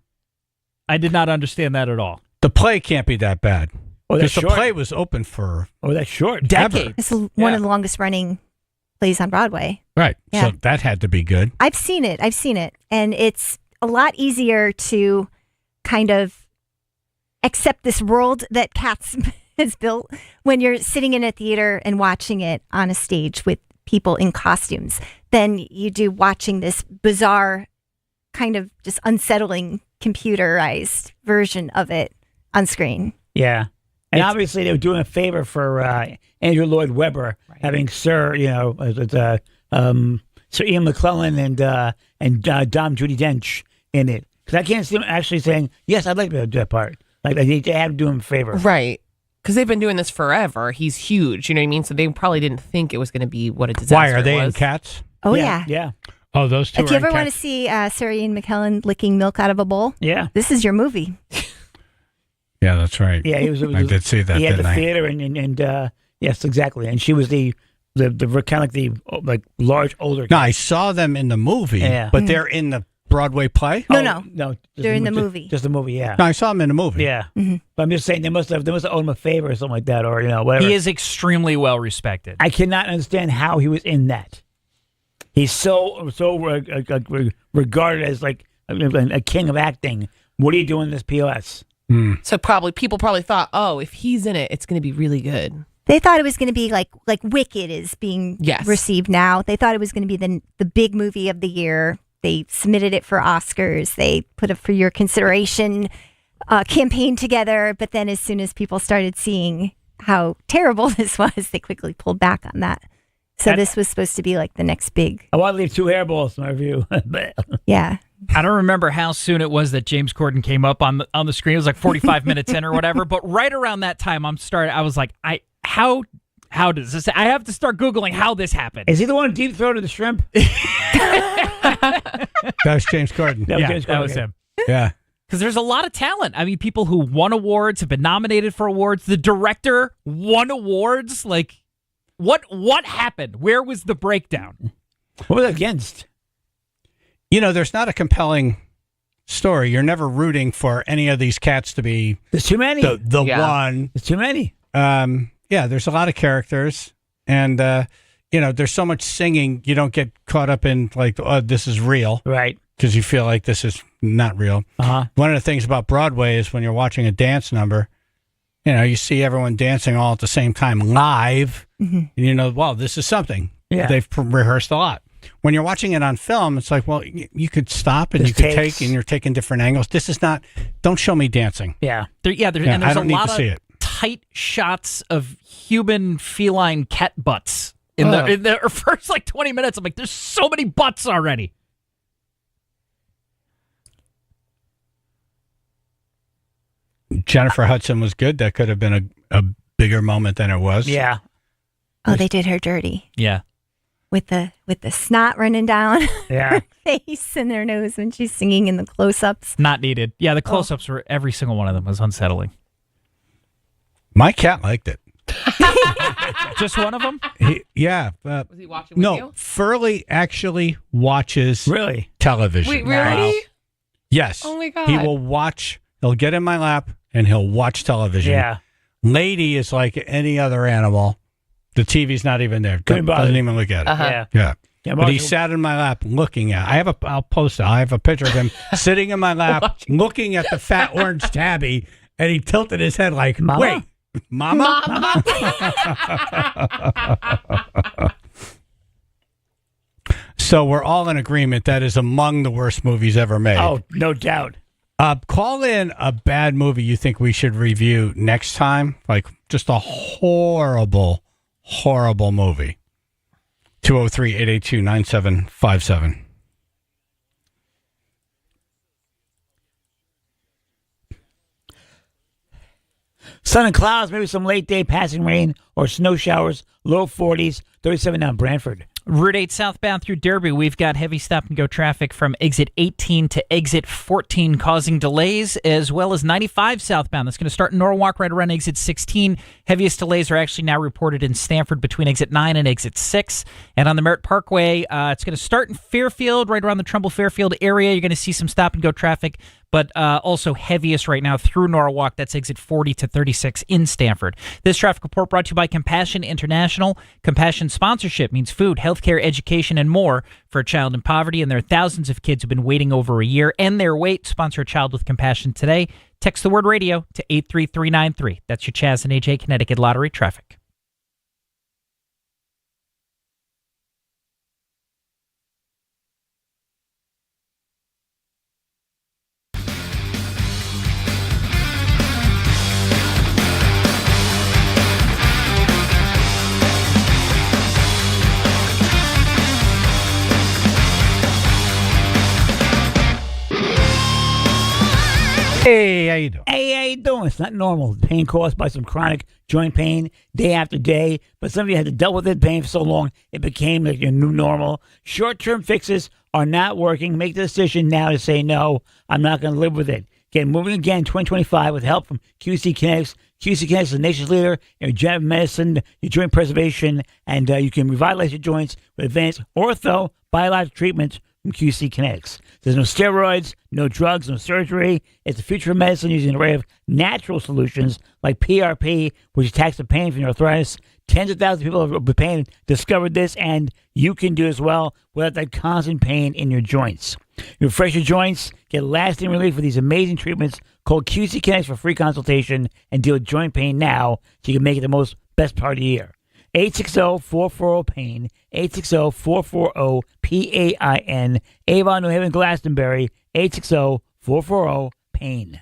I did not understand that at all. The play can't be that bad. Oh, that's Because the short. play was open for Oh, that's short. Decades. It's one of the longest running plays on Broadway. right. Yeah. So that had to be good. I've seen it. And it's a lot easier to kind of accept this world that Cats has built when you're sitting in a theater and watching it on a stage with people in costumes than you do watching this bizarre, kind of just unsettling computerized version of it on screen. Yeah. And obviously, they were doing a favor for Andrew Lloyd Webber, having Sir Ian McClellan and Dom Judi Dench in it. Because I can't see him actually saying, yes, I'd like to do that part. Like, they had to do him a favor. Right. Because they've been doing this forever. He's huge. You know what I mean? So they probably didn't think it was going to be what a disaster Why, are they it in was. Cats? Oh, yeah. Yeah. Oh, those two If are you in ever want to Cats? see Sir Ian McKellen licking milk out of a bowl, this is your movie. Yeah, that's right. Yeah, he was. I did see that, He had didn't the I? theater, and yes, exactly. And she was the kind of like the large older. No, I saw them in the movie, Yeah. but they're in the Broadway play? No. No. They're in the movie. Just the movie, yeah. No, I saw them in the movie. Yeah. But I'm just saying they must have owed him a favor or something like that, or whatever. He is extremely well respected. I cannot understand how he was in that. He's so regarded as like a king of acting. What are you doing in this POS? So people probably thought, oh, if he's in it, it's going to be really good. They thought it was going to be like Wicked is being received now. They thought it was going to be the big movie of the year. They submitted it for Oscars. They put a for your consideration campaign together. But then as soon as people started seeing how terrible this was, they quickly pulled back on that. So this was supposed to be like the next big. I want to leave 2 hairballs in my review. Yeah. I don't remember how soon it was that James Corden came up on the screen. It was like 45 minutes in or whatever. But right around that time, I was like, how does this? I have to start Googling how this happened. Is he the one who deep throated the shrimp? That was James Corden. That was him. Yeah. Because there's a lot of talent. I mean, people who won awards, have been nominated for awards. The director won awards. Like, what happened? Where was the breakdown? What was it against? There's not a compelling story. You're never rooting for any of these cats to be. There's too many. The one. There's too many. There's a lot of characters, and there's so much singing. You don't get caught up in like, oh, this is real, right? Because you feel like this is not real. One of the things about Broadway is when you're watching a dance number, you see everyone dancing all at the same time live, and wow, this is something. Yeah. They've rehearsed a lot. When you're watching it on film, it's like, well, you could stop and you could take, and you're taking different angles. This is not. Don't show me dancing. Yeah. And there's I don't a need lot to see of it. tight shots of human feline cat butts in the first like 20 minutes. I'm like, there's so many butts already. Jennifer Hudson was good. That could have been a bigger moment than it was. Yeah. Oh, they did her dirty. Yeah. With the snot running down her face and her nose when she's singing in the close-ups. Not needed. Yeah, the close-ups were, every single one of them was unsettling. My cat liked it. Just one of them? Yeah. Was he watching with you? Furley actually watches television. Wait, really? Yes. Oh, my God. He will watch. He'll get in my lap and he'll watch television. Yeah. Lady is like any other animal. The TV's not even there. Doesn't even look at it. Yeah. But he sat in my lap looking at it. I'll post it. I have a picture of him sitting in my lap looking at the fat orange tabby, and he tilted his head like, Mama? wait, Mama? So we're all in agreement that is among the worst movies ever made. Oh, no doubt. Call in a bad movie you think we should review next time. Like just a horrible movie. 203-882-9757. Sun and clouds, maybe some late day passing rain or snow showers, low 40s, 37 down Brantford. Route 8 southbound through Derby, we've got heavy stop-and-go traffic from exit 18 to exit 14 causing delays, as well as 95 southbound. That's going to start in Norwalk right around exit 16. Heaviest delays are actually now reported in Stamford between exit 9 and exit 6. And on the Merritt Parkway, it's going to start in Fairfield, right around the Trumbull-Fairfield area. You're going to see some stop-and-go traffic, but also heaviest right now through Norwalk. That's exit 40 to 36 in Stamford. This traffic report brought to you by Compassion International. Compassion sponsorship means food, healthcare, education, and more for a child in poverty. And there are thousands of kids who've been waiting over a year and their wait. Sponsor a child with compassion today. Text the word radio to 83393. That's your Chaz and AJ Connecticut Lottery traffic. Hey, how you doing? Hey, how you doing? It's not normal. Pain caused by some chronic joint pain day after day, but some of you had to deal with it pain for so long it became like your new normal. Short-term fixes are not working. Make the decision now to say no. I'm not going to live with it. Get moving again 2025 with help from QC Kinetics. QC Kinetics is the nation's leader in regenerative medicine, your joint preservation, and you can revitalize your joints with advanced ortho biologic treatments from QC Kinetics. There's no steroids, no drugs, no surgery. It's the future of medicine using an array of natural solutions like PRP, which attacks the pain from your arthritis. Tens of thousands of people with pain discovered this, and you can do as well without that constant pain in your joints. You refresh your joints, get lasting relief with these amazing treatments. Call QC Kinetics for free consultation and deal with joint pain now so you can make it the most best part of the year. 860-440-PAIN, 860-440-PAIN, Avon, New Haven, Glastonbury, 860-440-PAIN.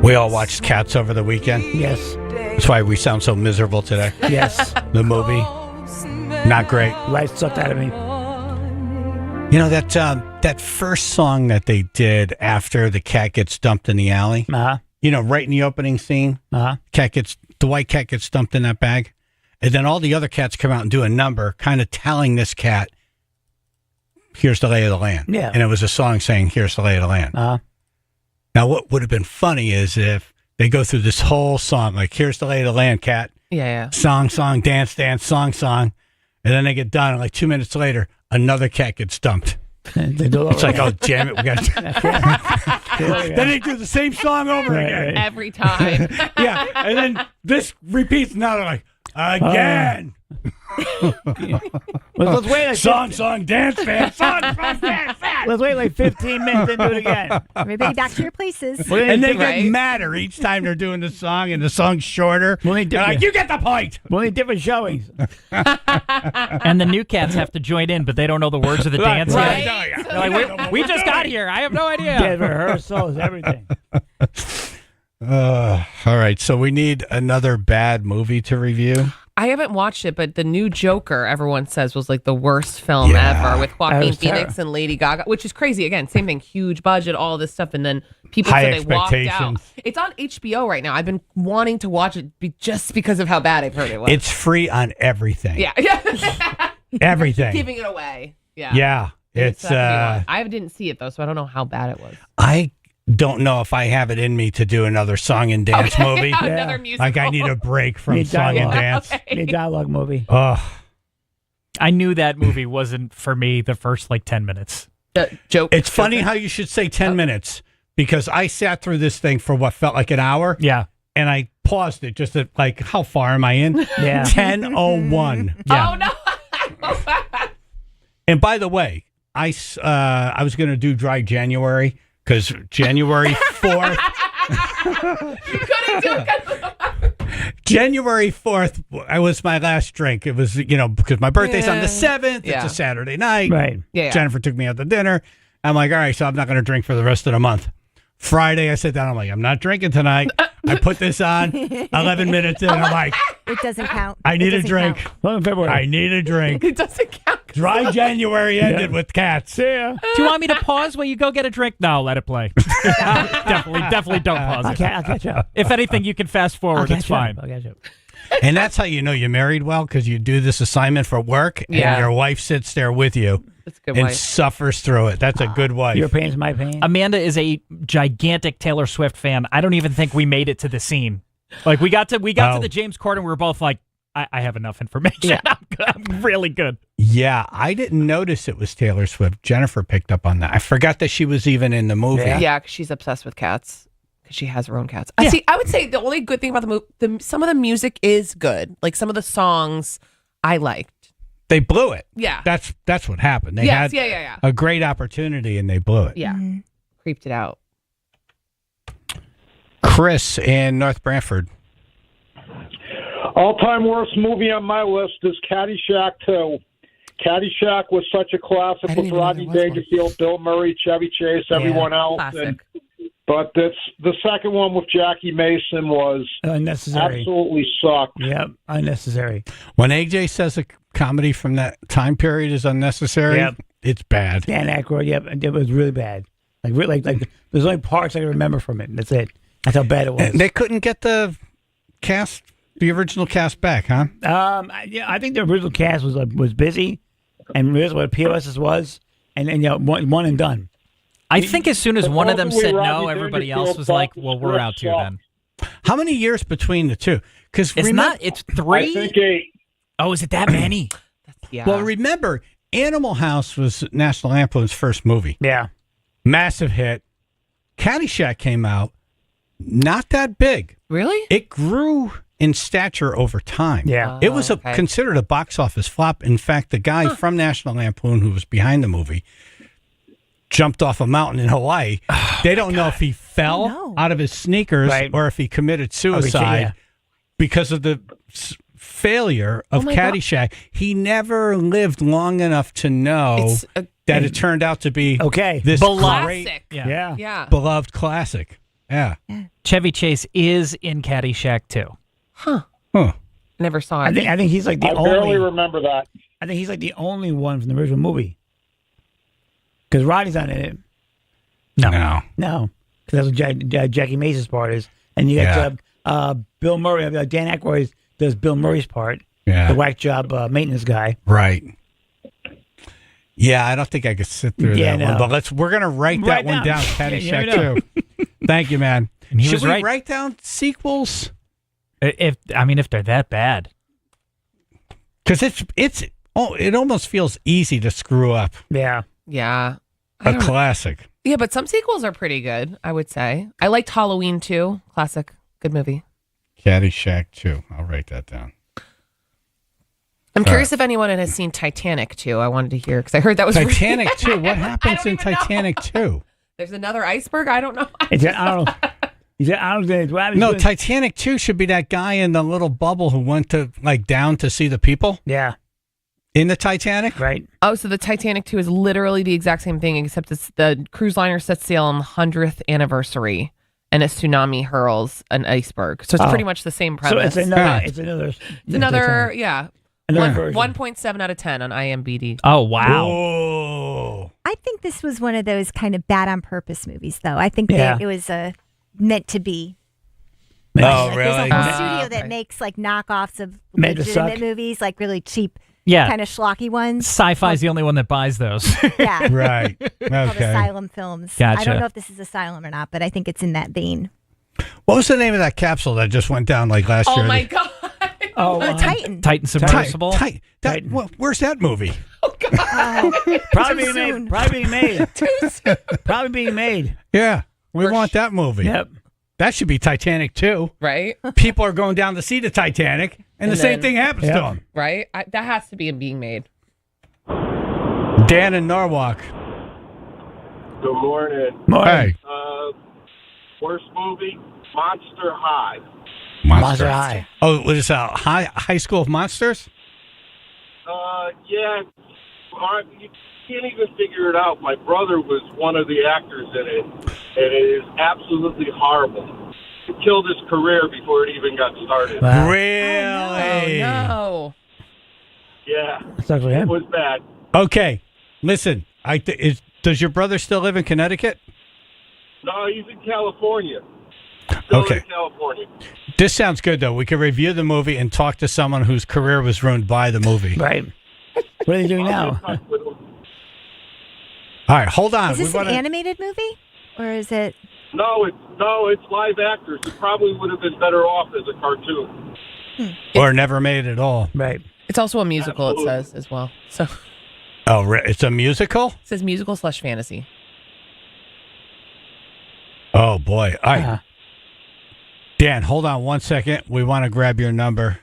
We all watched Cats over the weekend. Yes. That's why we sound so miserable today. Yes. The movie, not great. Life sucked out of me. You know, that first song that they did after the cat gets dumped in the alley, you know, right in the opening scene, the white cat gets dumped in that bag. And then all the other cats come out and do a number kind of telling this cat, here's the lay of the land. Yeah. And it was a song saying, here's the lay of the land. Now, what would have been funny is if they go through this whole song, like, here's the lay of the land, cat. Yeah. Song, dance, song. And then they get done, and like 2 minutes later, another cat gets dumped. It's like, oh, damn it, we got to. Then they do the same song over again. Every time. Yeah, and then this repeats. Now they're like, again. Let's wait. Song, dance, fan. Song, dance, fan. Let's wait like 15 minutes and do it again. Everybody back to your places. And they get madder each time they're doing the song, and the song's shorter. They're like, you get the point. We'll need different showings. And the new cats have to join in, but they don't know the words of the dance yet. Right. They're like, we just got here. I have no idea. Yeah, rehearsals, everything. All right, so we need another bad movie to review. I haven't watched it, but the new Joker, everyone says, was like the worst film ever with Joaquin Phoenix and Lady Gaga, which is crazy. Again, same thing, huge budget, all this stuff, and then people said they walked out. It's on HBO right now. I've been wanting to watch it just because of how bad I've heard it was. It's free on everything. Yeah. Everything. Giving it away. Yeah. Yeah. It's I didn't see it though, so I don't know how bad it was. I don't know if I have it in me to do another song and dance movie. Another musical. Like I need a break from song and dance. Need a dialogue movie. Oh. I knew that movie wasn't for me the first like 10 minutes. Joke. It's funny how you should say 10 minutes because I sat through this thing for what felt like an hour. Yeah. And I paused it just to like, how far am I in? Yeah. 10:01. Yeah. Oh no. And by the way, I was going to do Dry January because January 4th. You couldn't do it. January 4th, I was my last drink. It was, because my birthday's on the 7th. Yeah. It's a Saturday night. Right. Yeah. Jennifer took me out to dinner. I'm like, all right, so I'm not going to drink for the rest of the month. Friday, I sit down. I'm like, I'm not drinking tonight. I put this on 11 minutes in. I'm like, It doesn't count. I need It a doesn't drink. count. Well, in February. I need a drink. It doesn't count. Dry January ended with cats. Yeah. Do you want me to pause while you go get a drink? No, let it play. definitely don't pause it. I'll catch up. If anything, you can fast forward. It's fine. I'll catch up. And that's how you know you married well, because you do this assignment for work, and your wife sits there with you That's a good and wife. suffers through it. That's a good wife. Your pain's my pain. Amanda is a gigantic Taylor Swift fan. I don't even think we made it to the scene. Like we got to the James Corden, and we were both like, I have enough information. Yeah. I'm really good. Yeah, I didn't notice it was Taylor Swift. Jennifer picked up on that. I forgot that she was even in the movie. Yeah, 'cause she's obsessed with cats. Because she has her own cats. I would say the only good thing about the movie, some of the music is good. Like some of the songs I liked. They blew it. Yeah. That's what happened. They Yes, had yeah. a great opportunity, and they blew it. Yeah. Creeped it out. Chris in North Branford. All-time worst movie on my list is Caddyshack 2. Caddyshack was such a classic with Rodney Dangerfield, Bill Murray, Chevy Chase, everyone else. Classic. But the second one with Jackie Mason was unnecessary. Absolutely sucked. Yep, unnecessary. When AJ says a comedy from that time period is unnecessary, it's bad. Dan Aykroyd, it was really bad. Like there's only parts I can remember from it. That's it. That's how bad it was. And they couldn't get the original cast back, huh? I think the original cast was busy, and realized what POS was, and one and done. I think as soon as one of them said no, Rodney everybody Dangerfield else was like, thought well, the we're script out too sucked. then. How many years between the two? Because It's 3? I think 8. Oh, is it that many? Yeah. Well, remember, Animal House was National Lampoon's first movie. Yeah. Massive hit. Caddyshack came out, not that big. Really? It grew in stature over time. Yeah. It was okay. considered a box office flop. In fact, the guy from National Lampoon who was behind the movie jumped off a mountain in Hawaii. They don't know if he fell out of his sneakers or if he committed suicide because of the failure of Caddyshack. He never lived long enough to know that it turned out to be this great, beloved classic. Yeah. Chevy Chase is in Caddyshack too. Huh. Never saw it. I think he's like the I only. barely remember that. I think he's like the only one from the original movie. Because Roddy's not in it. No. Because that's what Jackie Mason's part is, and you got Bill Murray. Dan Aykroyd does Bill Murray's part. Yeah. The whack job maintenance guy. Right. Yeah, I don't think I could sit through that one, but we're gonna write that one down. Caddyshack too. Thank you, man. And he Should was we right. write down sequels? If they're that bad, because it's it almost feels easy to screw up. Yeah. Yeah. A classic. Yeah, but some sequels are pretty good, I would say. I liked Halloween 2. Classic. Good movie. Caddyshack 2. I'll write that down. I'm curious if anyone has seen Titanic 2. I wanted to hear because I heard that was Titanic 2. What happens in Titanic 2? There's another iceberg? I don't know. No, Titanic 2 should be that guy in the little bubble who went to down to see the people. Yeah. In the Titanic? Right. Oh, so the Titanic 2 is literally the exact same thing, except it's the cruise liner sets sail on the 100th anniversary, and a tsunami hurls an iceberg. So it's pretty much the same premise. So it's another. Yeah. Another 1.7 out of 10 on IMDb. Oh, wow. Oh. I think this was one of those kind of bad on purpose movies, though. I think Yeah. that it was meant to be. Oh, There's really? a whole studio that makes knockoffs of Made to legitimate suck. movies, really cheap, Yeah. kind of schlocky ones. Sci-Fi's the only one that buys those. Yeah. Right. Called Okay. Asylum Films. Gotcha. I don't know if this is Asylum or not, but I think it's in that vein. What was the name of that capsule that just went down last year? Oh, my God. Titan. Titan submersible. Titan. Where's that movie? Probably being made. Probably being made. Yeah. We want that movie. Yep. That should be Titanic 2. Right? People are going down to see the Titanic, and the same thing happens to them. Right? That has to be being made. Dan in Norwalk. Good morning. Hey. Worst movie, Monster High. Monster High. Oh, what is that? High School of Monsters? Yeah. You can't even figure it out. My brother was one of the actors in it, and it is absolutely horrible. It killed his career before it even got started. Wow. Really? No. Yeah. Sucks for him. It was bad. Okay. Listen, does your brother still live in Connecticut? No, he's in California. Still Okay. in California. This sounds good, though. We can review the movie and talk to someone whose career was ruined by the movie. Right. What are they doing now? All right, hold on. Is this an animated movie? Or is it... No, it's live actors. It probably would have been better off as a cartoon. Or never made at all. Right. It's also a musical, it says, as well. So Oh, it's a musical? it says musical/fantasy. Oh, boy. All right. Dan, hold on 1 second. We want to grab your number.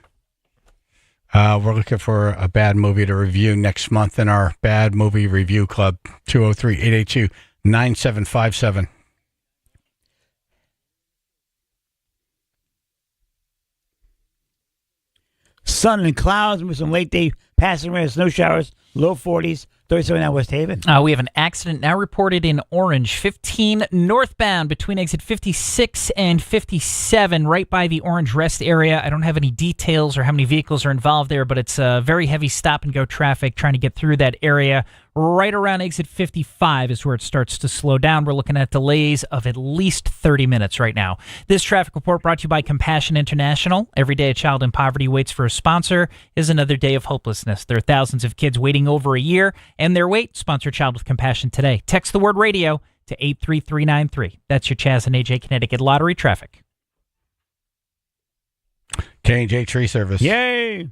We're looking for a bad movie to review next month in our Bad Movie Review Club, 203-882-9757. Sun and clouds with some late day passing rain, snow showers, low 40s, 37 at West Haven. We have an accident now reported in Orange, 15 northbound between exit 56 and 57, right by the Orange Rest area. I don't have any details or how many vehicles are involved there, but it's very heavy stop-and-go traffic trying to get through that area. Right around exit 55 is where it starts to slow down. We're looking at delays of at least 30 minutes right now. This traffic report brought to you by Compassion International. Every day a child in poverty waits for a sponsor is another day of hopelessness. There are thousands of kids waiting over a year, and their wait. Sponsor a child with compassion today. Text the word radio to 83393. That's your Chaz and AJ Connecticut Lottery traffic. K&J Tree Service. Yay!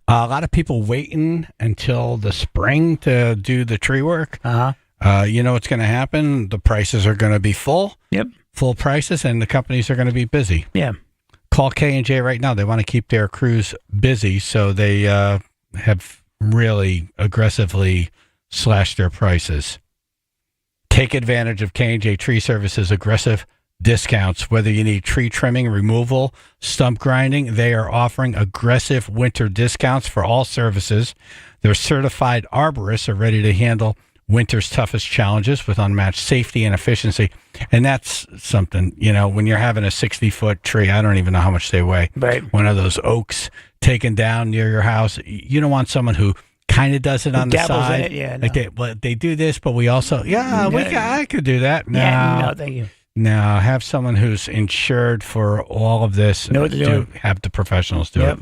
A lot of people waiting until the spring to do the tree work. You know what's going to happen? The prices are going to be full. Yep. Full prices, and the companies are going to be busy. Yeah. Call K&J right now. They want to keep their crews busy, so they have really aggressively slashed their prices. Take advantage of K&J Tree Service's aggressive discounts. Whether you need tree trimming, removal, stump grinding, they are offering aggressive winter discounts for all services. Their certified arborists are ready to handle winter's toughest challenges with unmatched safety and efficiency. And that's something, when you're having a 60-foot tree, I don't even know how much they weigh. Right. One of those oaks taken down near your house. You don't want someone who kind of does it on the dabbles in side. it, yeah, no. They do this, but we also, I could do that. No, Yeah, no, thank you. No, have someone who's insured for all of this. Know what they're doing. Have the professionals do it.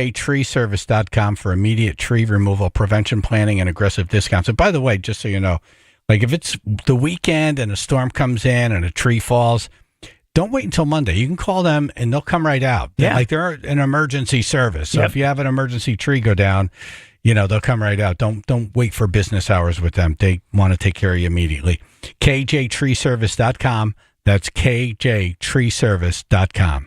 KJTreeService.com for immediate tree removal, prevention planning, and aggressive discounts. And by the way, just so you know, if it's the weekend and a storm comes in and a tree falls, don't wait until Monday. You can call them and they'll come right out. Yeah. Like they're an emergency service. So if you have an emergency tree go down, they'll come right out. Don't wait for business hours with them. They want to take care of you immediately. KJTreeService.com. That's KJTreeService.com.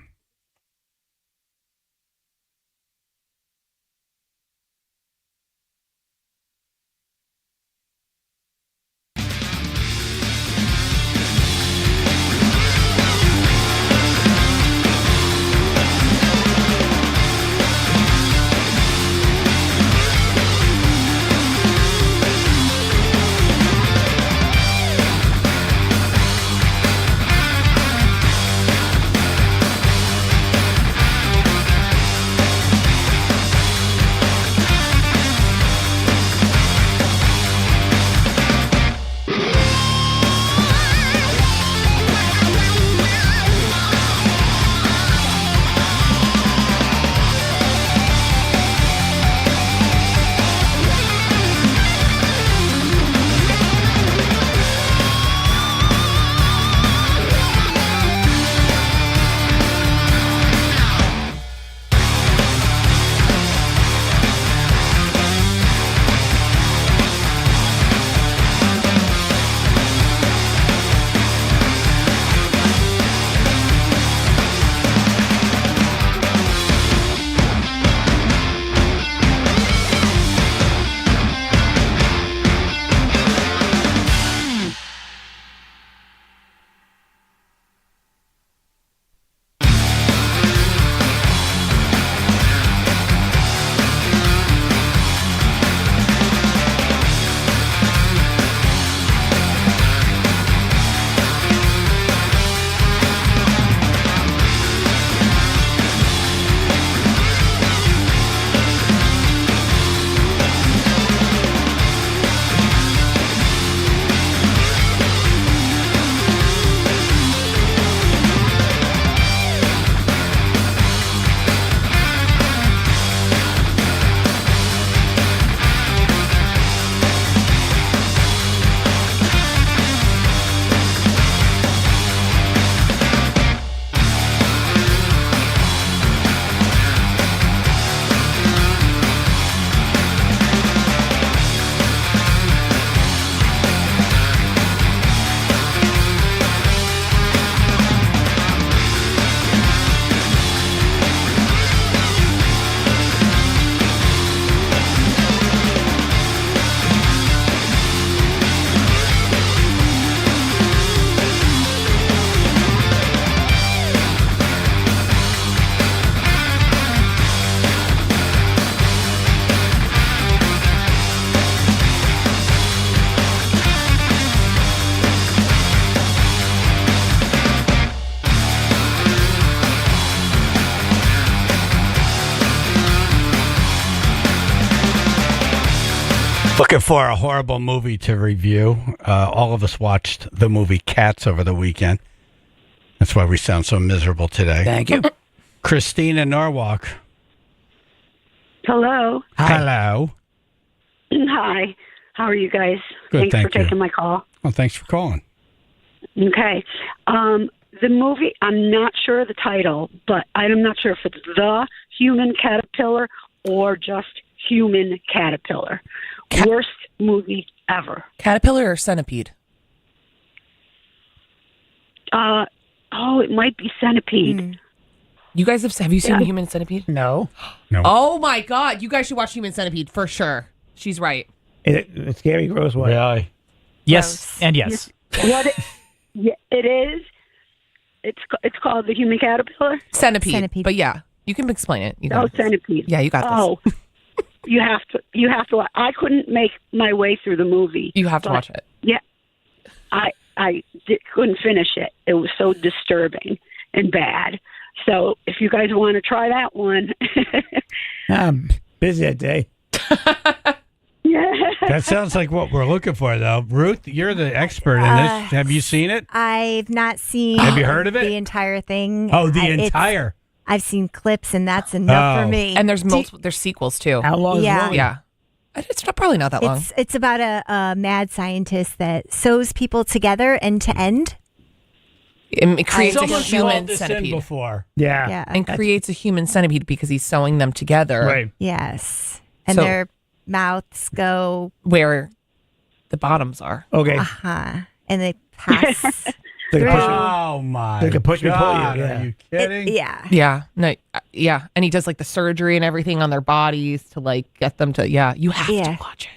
Looking for a horrible movie to review. All of us watched the movie Cats over the weekend. That's why we sound so miserable today. Thank you. Christine in Norwalk. Hello. Hi. Hello. Hi. How are you guys? Good, Thanks for taking my call. Well, thanks for calling. Okay. The movie, I'm not sure of the title, but I'm not sure if it's The Human Caterpillar or just Human Caterpillar. Worst movie ever. Caterpillar or Centipede? It might be Centipede. You guys have you seen Human Centipede? No. Oh my God! You guys should watch Human Centipede for sure. She's right. It's scary, gross way. Really? Yes, and yes. It is. It's called The Human Caterpillar. Centipede. But yeah, you can explain it. You got Centipede. Yeah, you got this. You have to. I couldn't make my way through the movie. You have to watch it. Yeah, I couldn't finish it. It was so disturbing and bad. So if you guys want to try that one, I'm busy that day. Yeah. That sounds like what we're looking for, though. Ruth, you're the expert in this. Have you seen it? I've not seen. Have you heard of it? The entire thing. Oh, the entire. I've seen clips, and that's enough for me. And there's multiple. There's sequels too. How long? Yeah. Is it? Yeah. It's probably not that long. It's about a mad scientist that sews people together end to end. It creates a Someone's human called this in centipede. before. Yeah. And creates a human centipede because he's sewing them together. Right. Yes. And So- their mouths go. Where the bottoms are. Okay. And they pass. They can push me. Oh my! They can push me, pull God, you. Yeah. Are you kidding? Yeah. Yeah. No. Yeah. And he does like the surgery and everything on their bodies to like get them to. Yeah. You have to watch it.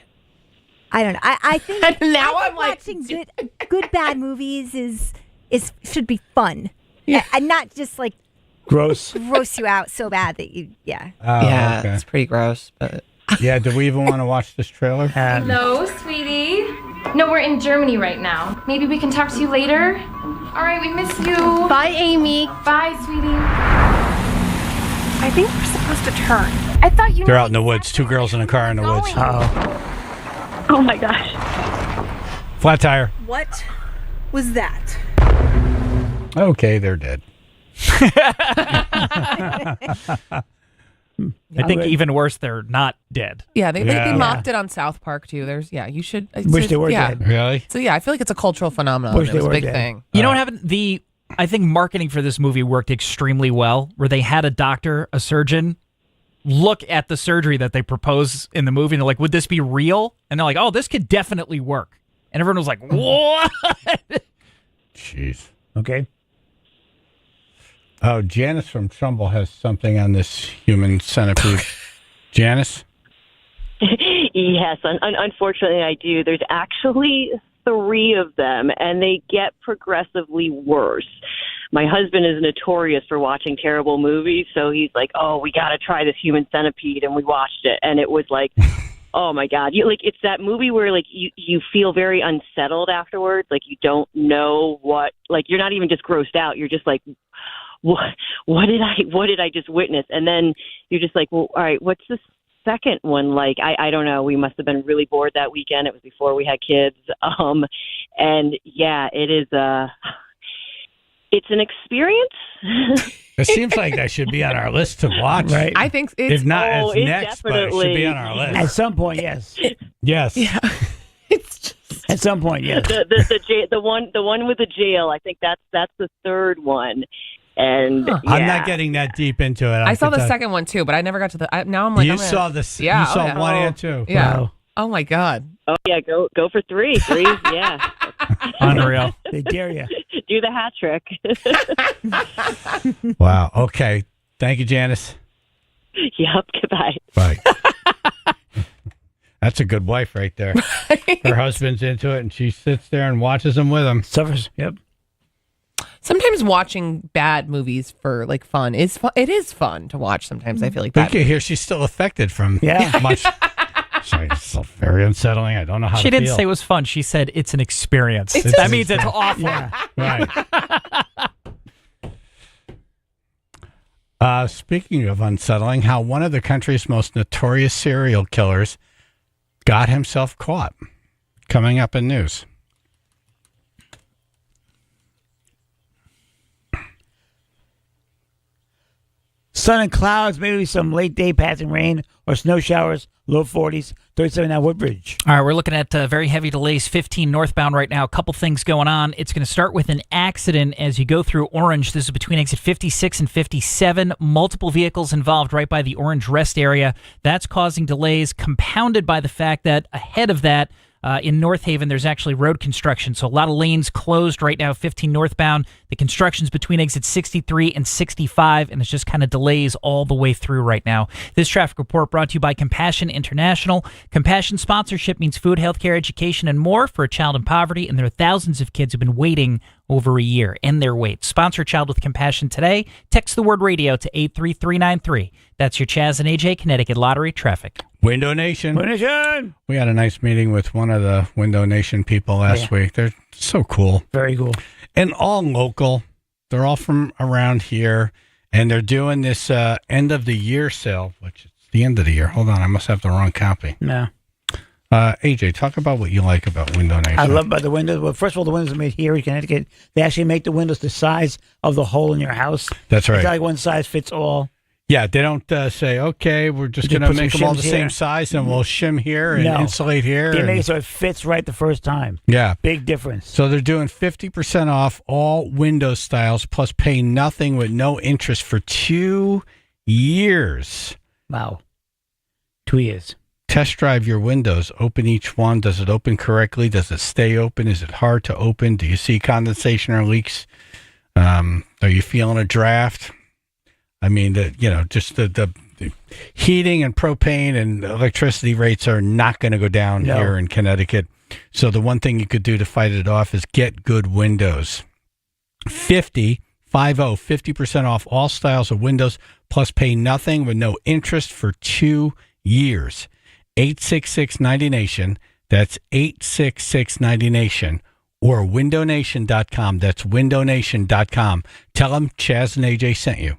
I don't know. I think now I I'm think like- watching good bad movies is should be fun. Yeah. And not just like Gross. gross you out so bad that you Oh, Yeah. okay. It's pretty gross, but. Yeah. Do we even want to watch this trailer? Hello, sweetie. No, we're in Germany right now. Maybe we can talk to you later. All right, we miss you. Bye, Amy. Bye, sweetie. I think we're supposed to turn. I thought you. They're out in the woods. Two girls in a car in the woods. Oh my gosh. Flat tire. What was that? Okay, they're dead. I think even worse, they're not dead. Yeah, they mocked it on South Park too. You should. Wish they were dead. Really? So yeah, I feel like it's a cultural phenomenon. Wish It they was a were big dead. thing. You know what happened? I think marketing for this movie worked extremely well, where they had a surgeon, look at the surgery that they propose in the movie, and they're like, would this be real? And they're like, oh, this could definitely work. And everyone was like, what? Jeez. Okay. Oh, Janice from Trumbull has something on this human centipede. Janice? Yes, unfortunately I do. There's actually 3 of them, and they get progressively worse. My husband is notorious for watching terrible movies, so he's like, oh, we got to try this human centipede, and we watched it, and it was like, oh, my God. It's that movie where, you feel very unsettled afterwards. Like, you don't know what, you're not even just grossed out. You're just like, what did I just witness? And then you're just like, well, all right, what's the second one like? I don't know. We must have been really bored that weekend. It was before we had kids. And yeah, it is it's an experience. It seems like that should be on our list to watch. Right. I think it's If not as it next, but it should be on our list. At some point, yes. Yes. Yeah. At some point, yes. the one with the jail. I think that's the third one. And yeah. I'm not getting that deep into it. I saw the second one too, but I never got to the. Now I'm like, You I'm gonna- saw the. Yeah, You saw yeah. 1 and 2. Yeah. Wow. Oh my God. Oh yeah, go for 3. 3, yeah. Unreal. They dare you. Do the hat trick. Wow. Okay. Thank you, Janice. Yep. Goodbye. Bye. That's a good wife right there. Her husband's into it, and she sits there and watches him with him. Suffers. Yep. Sometimes watching bad movies for fun is fun. It is fun to watch. Sometimes I feel like But bad. you can hear she's still affected from much. It's so very unsettling. I don't know how She to didn't feel. say it was fun. She said it's an experience. It's That an means it's awful. Right. Speaking of unsettling, how one of the country's most notorious serial killers got himself caught. Coming up in news. Sun and clouds, maybe some late day passing rain or snow showers, low 40s, 37 at Woodbridge. All right, we're looking at very heavy delays, 15 northbound right now. A couple things going on. It's going to start with an accident as you go through Orange. This is between exit 56 and 57. Multiple vehicles involved right by the Orange rest area. That's causing delays, compounded by the fact that ahead of that, in North Haven, there's actually road construction. So a lot of lanes closed right now, 15 northbound. The construction's between exit 63 and 65, and it's just kind of delays all the way through right now. This traffic report brought to you by Compassion International. Compassion sponsorship means food, healthcare, education, and more for a child in poverty, and there are thousands of kids who've been waiting over a year and their wait. Sponsor a child with compassion today. Text the word radio to 83393. That's your Chaz and AJ Connecticut Lottery traffic. Window Nation. Window Nation. We had a nice meeting with one of the Window Nation people last week. They're so cool. Very cool. And all local. They're all from around here. And they're doing this end of the year sale, which is the end of the year. Hold on. I must have the wrong copy. No. AJ, talk about what you like about Window Nation. I love about the windows. Well, first of all, the windows are made here in Connecticut. They actually make the windows the size of the hole in your house. That's right. It's not like one size fits all. Yeah, they don't say, okay, we're just going to make them all the same size and we'll shim here and insulate here. They make it so it fits right the first time. Yeah. Big difference. So they're doing 50% off all window styles plus pay nothing with no interest for 2 years. Wow. 2 years. Test drive your windows. Open each one. Does it open correctly? Does it stay open? Is it hard to open? Do you see condensation or leaks? Are you feeling a draft? I mean, just the heating and propane and electricity rates are not going to go down here in Connecticut. So the one thing you could do to fight it off is get good windows. 50% off all styles of windows, plus pay nothing with no interest for 2 years. 866-90-NATION. That's 866-90-NATION. Or windownation.com. That's windownation.com. Tell them Chaz and AJ sent you.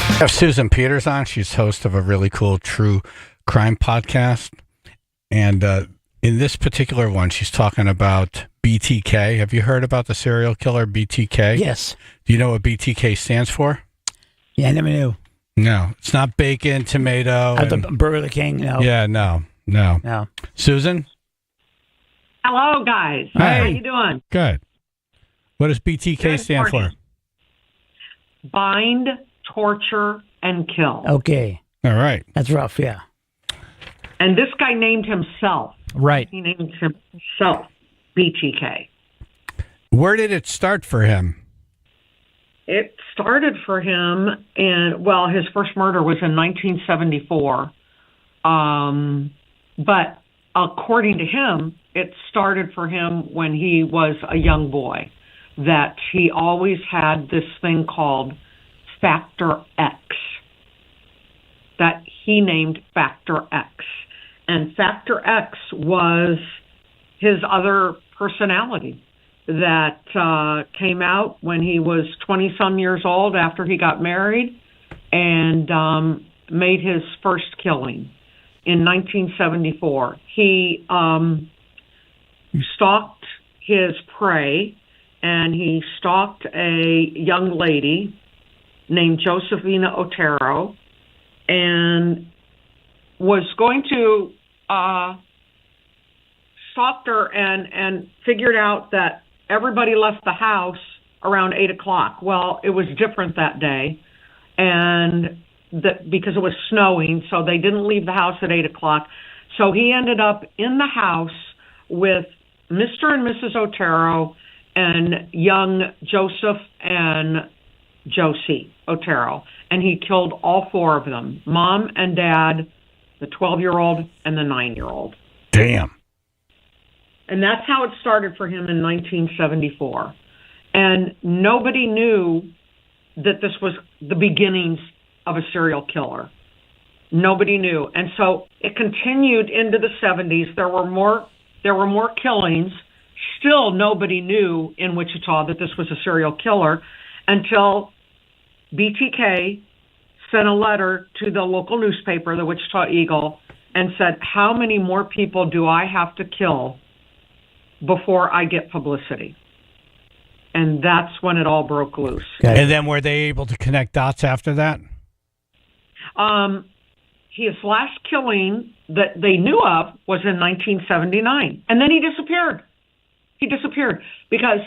I have Susan Peters on. She's host of a really cool true crime podcast. And in this particular one, she's talking about BTK. Have you heard about the serial killer BTK? Yes. Do you know what BTK stands for? Yeah, I never knew. No, it's not bacon, tomato. The Burger King, no. Yeah, no. Susan? Hello, guys. Hi. How you doing? Good. What does BTK stand for? Bind, torture, and kill. Okay. All right. That's rough, yeah. And this guy named himself. Right. He named himself BTK. Where did it start for him? It started for him his first murder was in 1974. But according to him, it started for him when he was a young boy, that he always had this thing called Factor X that he named Factor X. And Factor X was his other personality that came out when he was 20-some years old after he got married and made his first killing in 1974. He stalked his prey, and he stalked a young lady named Josephina Otero and was going to stalk her and figured out that everybody left the house around 8 o'clock. Well, it was different that day, and because it was snowing, so they didn't leave the house at 8 o'clock. So he ended up in the house with Mr. and Mrs. Otero and young Joseph and Josie Otero, and he killed all four of them, Mom and Dad, the 12-year-old and the 9-year-old. Damn. And that's how it started for him in 1974. And nobody knew that this was the beginnings of a serial killer. Nobody knew. And so it continued into the 70s. There were more killings. Still nobody knew in Wichita that this was a serial killer until BTK sent a letter to the local newspaper, the Wichita Eagle, and said, how many more people do I have to kill before I get publicity? And that's when it all broke loose. Okay. And then were they able to connect dots after that? His last killing that they knew of was in 1979. And then he disappeared. He disappeared because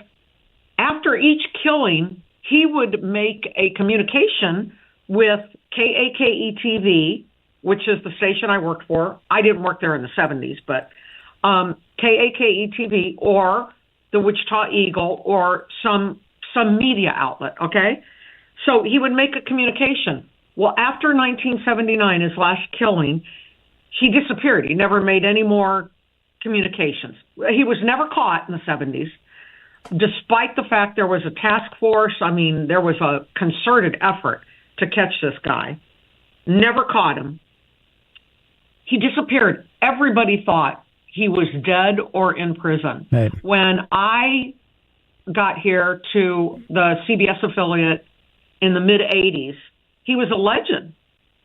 after each killing, he would make a communication with KAKE-TV, which is the station I worked for. I didn't work there in the 70s, but KAKE-TV or the Wichita Eagle or some media outlet, okay? So he would make a communication. Well, after 1979, his last killing, he disappeared. He never made any more communications. He was never caught in the 70s, despite the fact there was a task force. I mean, there was a concerted effort to catch this guy. Never caught him. He disappeared. Everybody thought he was dead or in prison. Right. When I got here to the CBS affiliate in the mid-'80s, he was a legend.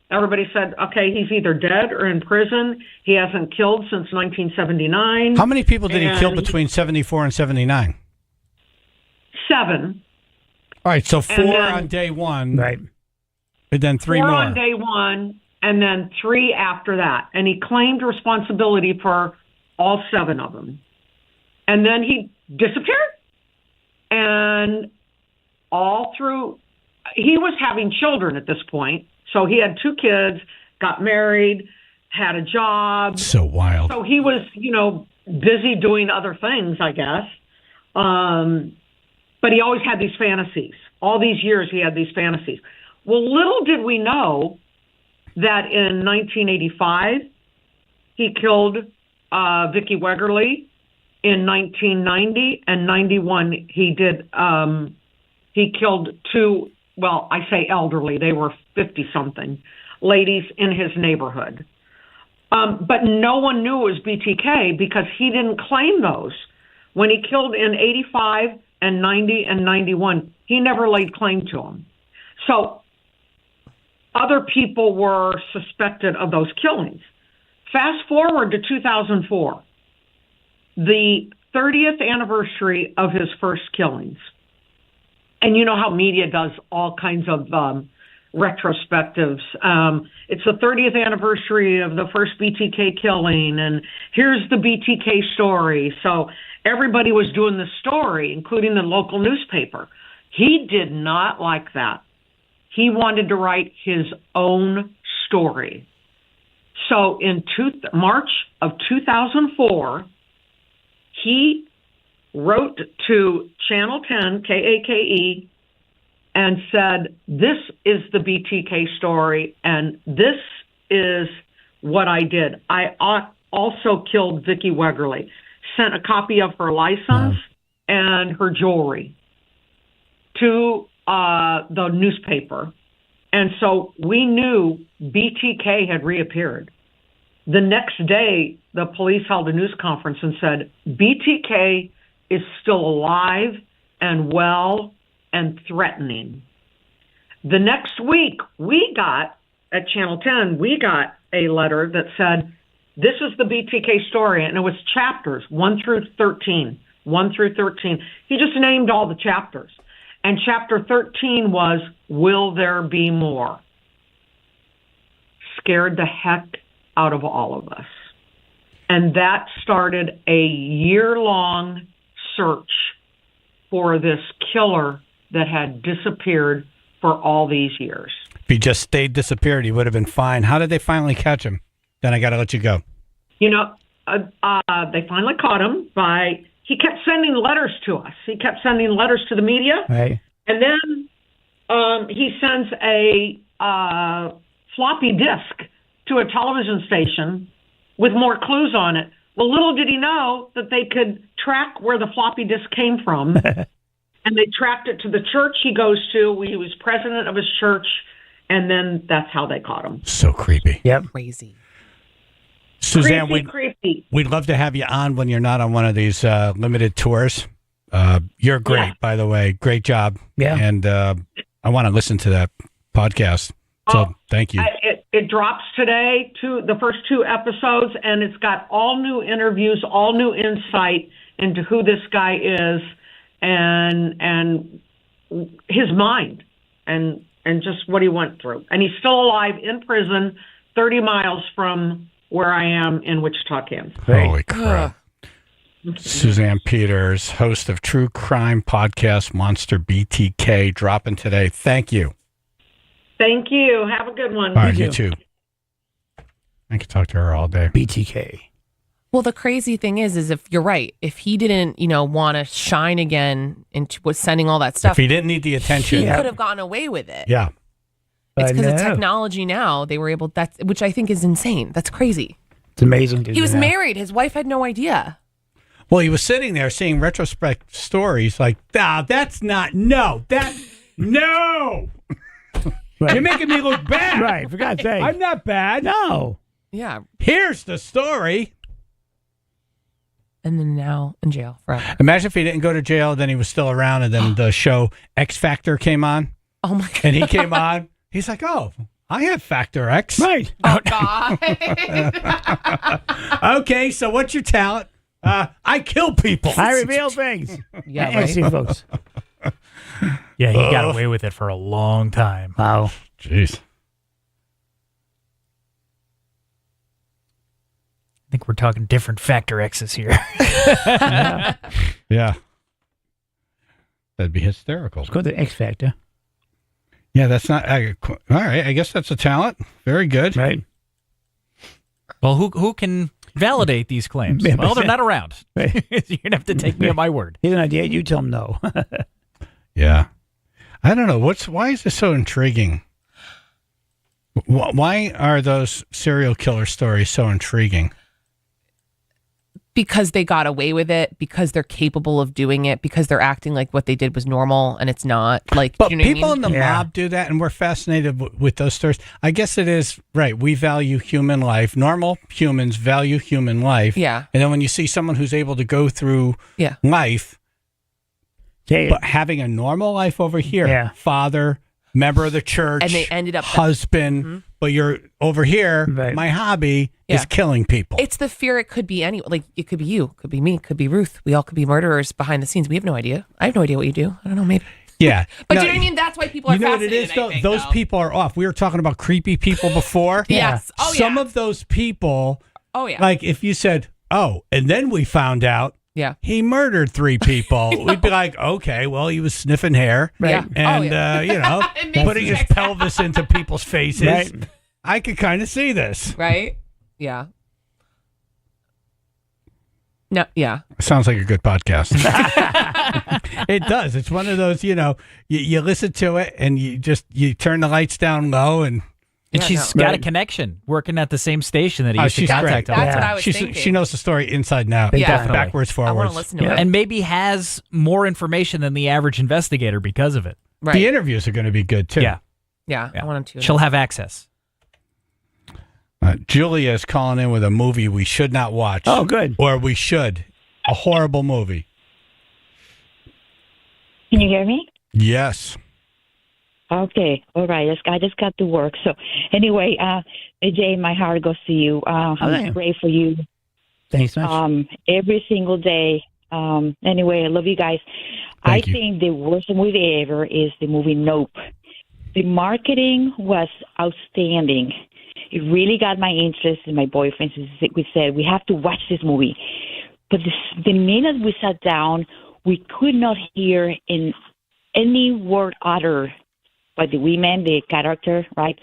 Everybody said, okay, he's either dead or in prison. He hasn't killed since 1979. How many people did he kill between 74 and 79? 7. All right, so 4 on day one. Right. And then 3 4 more. on day one, and then 3 after that. And he claimed responsibility for all 7 of them. And then he disappeared. And all through, he was having children at this point. So he had 2 kids, got married, had a job. So wild. So he was, busy doing other things, I guess. But he always had these fantasies. All these years he had these fantasies. Well, little did we know that in 1985 he killed Vicki Wegerle. In 1990 and 91 he killed 2. Well, I say elderly, they were 50-something ladies in his neighborhood. But no one knew it was BTK because he didn't claim those. When he killed in 85 and 90 and 91, he never laid claim to them. So other people were suspected of those killings. Fast forward to 2004, the 30th anniversary of his first killings. And you know how media does all kinds of retrospectives. It's the 30th anniversary of the first BTK killing, and here's the BTK story. So everybody was doing the story, including the local newspaper. He did not like that. He wanted to write his own story. So in March of 2004, he wrote to Channel 10, KAKE, and said, this is the BTK story, and this is what I did. I also killed Vicki Wegerle. Sent a copy of her license and her jewelry to the newspaper. And so we knew BTK had reappeared. The next day, the police held a news conference and said, BTK is still alive and well and threatening. The next week, we got, at Channel 10, we got a letter that said, this is the BTK story, and it was chapters 1 through 13. 1 through 13. He just named all the chapters. And chapter 13 was, will there be more? Scared the heck out of all of us. And that started a year-long search for this killer that had disappeared for all these years. If he just stayed disappeared, he would have been fine. How did they finally catch him? Then I got to let you go. You know, they finally caught him by, he kept sending letters to us. He kept sending letters to the media. Right. And then he sends a floppy disk to a television station with more clues on it. Well, little did he know that they could track where the floppy disk came from. And they tracked it to the church he goes to. He was president of his church. And then that's how they caught him. So creepy. Yep. Crazy. Suzanne, creepy. We'd love to have you on when you're not on one of these limited tours. You're great, by the way. Great job. Yeah. And I want to listen to that podcast. So thank you. It drops today, the first 2 episodes, and it's got all new interviews, all new insight into who this guy is and his mind and just what he went through. And he's still alive in prison 30 miles from where I am in Wichita, Kansas. Holy crap. Suzanne Peters, host of True Crime Podcast Monster BTK, dropping today. Thank you. Thank you. Have a good one. All right, you too. I could talk to her all day. BTK. Well, the crazy thing is if you're right, if he didn't, want to shine again and was sending all that stuff. If he didn't need the attention. He could have gotten away with it. Yeah. It's because of technology now. They were able, which I think is insane. That's crazy. It's amazing. He was married. His wife had no idea. Well, he was sitting there seeing retrospect stories like, that's not, no. Right. You're making me look bad. Right, for God's sake. I'm not bad. No. Yeah. Here's the story. And then now in jail forever. Imagine if he didn't go to jail, then he was still around, and then the show X Factor came on. Oh, my God. And he came on. He's like, oh, I have Factor X. Right. Oh, God. Okay, so what's your talent? I kill people. I reveal things. Yeah, right. Excellent, folks. Yeah, he got away with it for a long time. Wow. Jeez. I think we're talking different Factor X's here. Yeah. That'd be hysterical. Let's go to X Factor. Yeah, that's not... all right, I guess that's a talent. Very good. Right. Well, who can validate these claims? Yeah, Well, they're not around. Right. You're going to have to take me at my word. Here's an idea. You tell him no. Yeah. I don't know. Why is this so intriguing? Why are those serial killer stories so intriguing? Because they got away with it, because they're capable of doing it, because they're acting like what they did was normal and it's not. Like, But you know what I people mean? in the mob do that, and we're fascinated with those stories. I guess it is, right, we value human life. Normal humans value human life. Yeah. And then when you see someone who's able to go through life, but having a normal life over here, father, member of the church, And they ended up husband, but you're over here, my hobby is killing people. It's the fear. It could be any, like, it could be you, could be me, could be Ruth. We all could be murderers behind the scenes. We have no idea. I have no idea what you do. I don't know, maybe. Yeah. But you know what I mean? That's why people are You know what it fascinated, is, though? I think, Those though. people are off. We were talking about creepy people before. Yes. Oh, yeah. Some of those people, Oh, yeah. like if you said, oh, and then we found out he murdered 3 people, we'd be like, okay, well, he was sniffing hair. Right. Yeah. And, Oh, yeah. It makes putting his pelvis into people's faces. Right. I could kind of see this. Right? Yeah. No, yeah. Sounds like a good podcast. It does. It's one of those, you listen to it and you turn the lights down low and And Yeah, she's no. got a Right. connection working at the same station that he Oh, used to she's contact great. all the That's what time. I was She's, thinking. she knows the story inside and out, Yeah. Definitely. backwards, I want forwards. to listen to it. And maybe has more information than the average investigator because of it. Right. The interviews are going to be good too. Yeah. Yeah, I want to. She'll have access. Julia is calling in with a movie we should not watch. Oh, good. Or we should. A horrible movie. Can you hear me? Yes. Okay, all right. I just got to work. So anyway, AJ, my heart goes to you. thank you. I'm grateful for you. Thanks so much. Every single day. Anyway, I love you guys. Thank you. Think the worst movie ever is the movie Nope. The marketing was outstanding. It really got my interest, and my boyfriend, we said, we have to watch this movie. But the minute we sat down, we could not hear in any word uttered by the women, the character, right?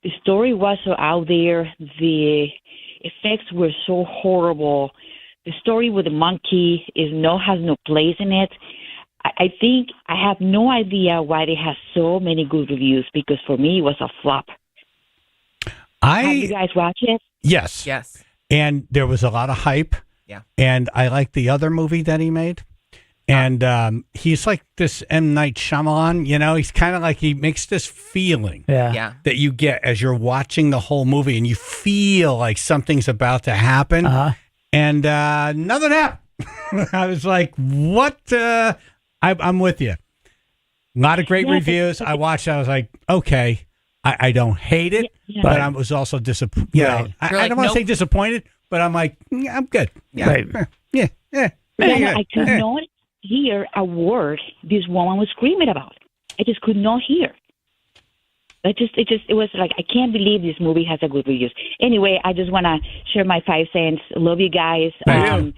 The story was so out there. The effects were so horrible. The story with the monkey has no place in it. I think I have no idea why it has so many good reviews, because for me it was a flop. Have you guys watched it? Yes. Yes. And there was a lot of hype. Yeah. And I like the other movie that he made. And he's like this M. Night Shyamalan, he's kind of like, he makes this feeling Yeah. that you get as you're watching the whole movie, and you feel like something's about to happen. And nothing happened. I was like, what? I'm with you. A lot of great reviews. I watched it. I was like, okay, I don't hate it, but I was also disappointed. Right. I don't want to say disappointed, but I'm like, I'm good. Yeah. Right. Yeah. I could not hear a word this woman was screaming about. I just could not hear. It was like, I can't believe this movie has a good reviews. Anyway, I just want to share my 5 cents. Love you guys. Thank you.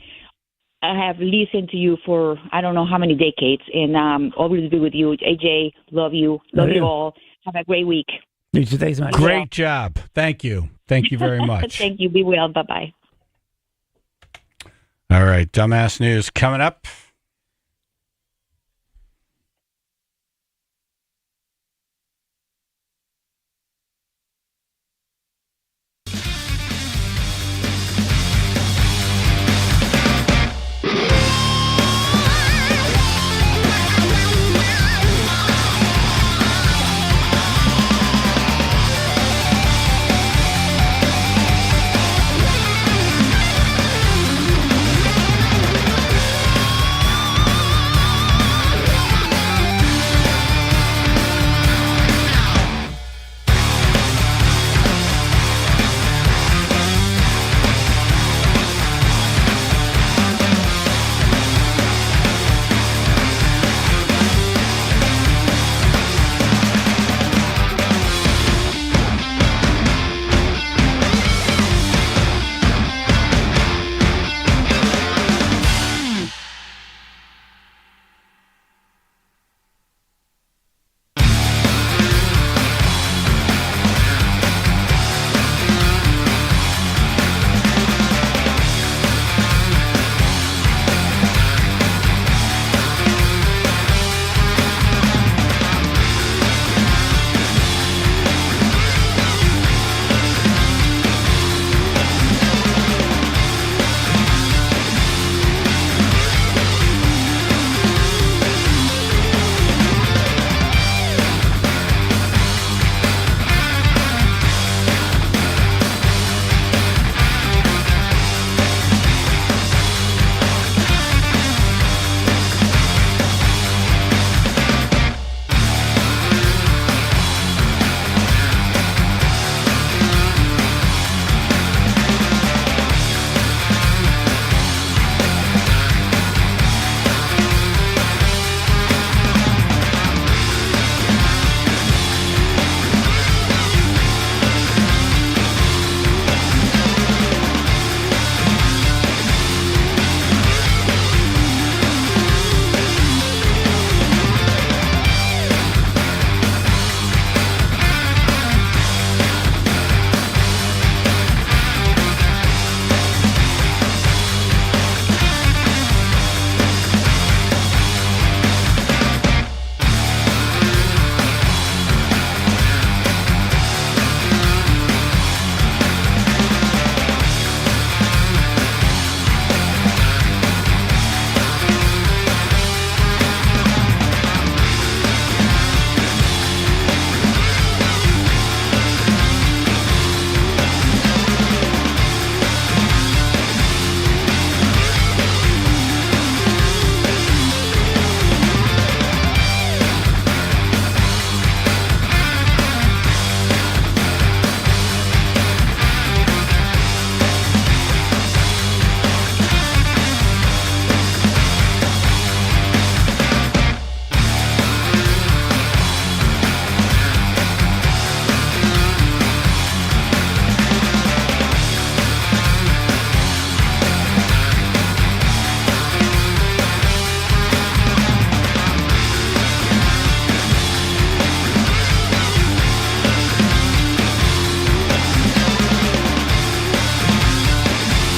I have listened to you for I don't know how many decades, and always be with you. AJ, love you. Love you all. Have a great week. You too. Thanks so much. Great job. Thank you. Thank you very much. Thank you. Be well. Bye-bye. All right. Dumbass news coming up.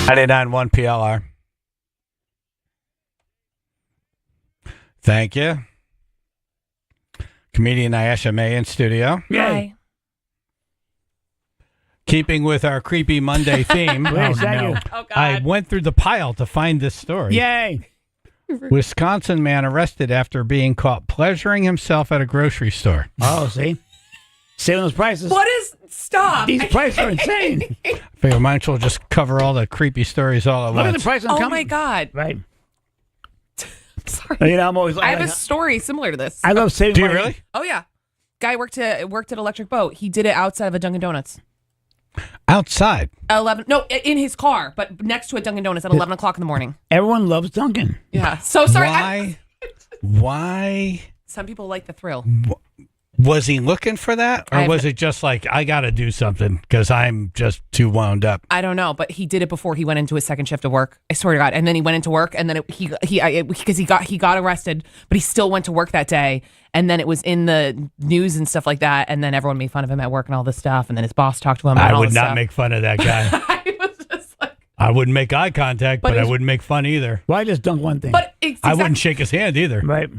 99.1 PLR. Thank you. Comedian Ayesha May in studio. Hi. Keeping with our creepy Monday theme, I went through the pile to find this story. Yay! Wisconsin man arrested after being caught pleasuring himself at a grocery store. Oh, see? Saving those prices. What is... Stop. These prices are insane. I figure might as well just cover all the creepy stories all at Look once. at the price on Oh, company. my God. Right. Sorry. You know, I'm always like... I have a story similar to this. I love saving Do you money. really? Oh, yeah. Guy worked at Electric Boat. He did it outside of a Dunkin' Donuts. Outside? 11. No, in his car, but next to a Dunkin' Donuts at 11 o'clock in the morning. Everyone loves Dunkin'. Yeah. So sorry. Why? Some people like the thrill. Was he looking for that? Or was it just like, I got to do something because I'm just too wound up? I don't know, but he did it before he went into his second shift of work. I swear to God. And then he went into work, and then he got arrested, but he still went to work that day. And then it was in the news and stuff like that. And then everyone made fun of him at work and all this stuff. And then his boss talked to him. I and all would this not stuff. make fun of that guy. I was just like, I wouldn't make eye contact, but I wouldn't make fun either. Why just dunk one thing? But it's I wouldn't shake his hand either. Right.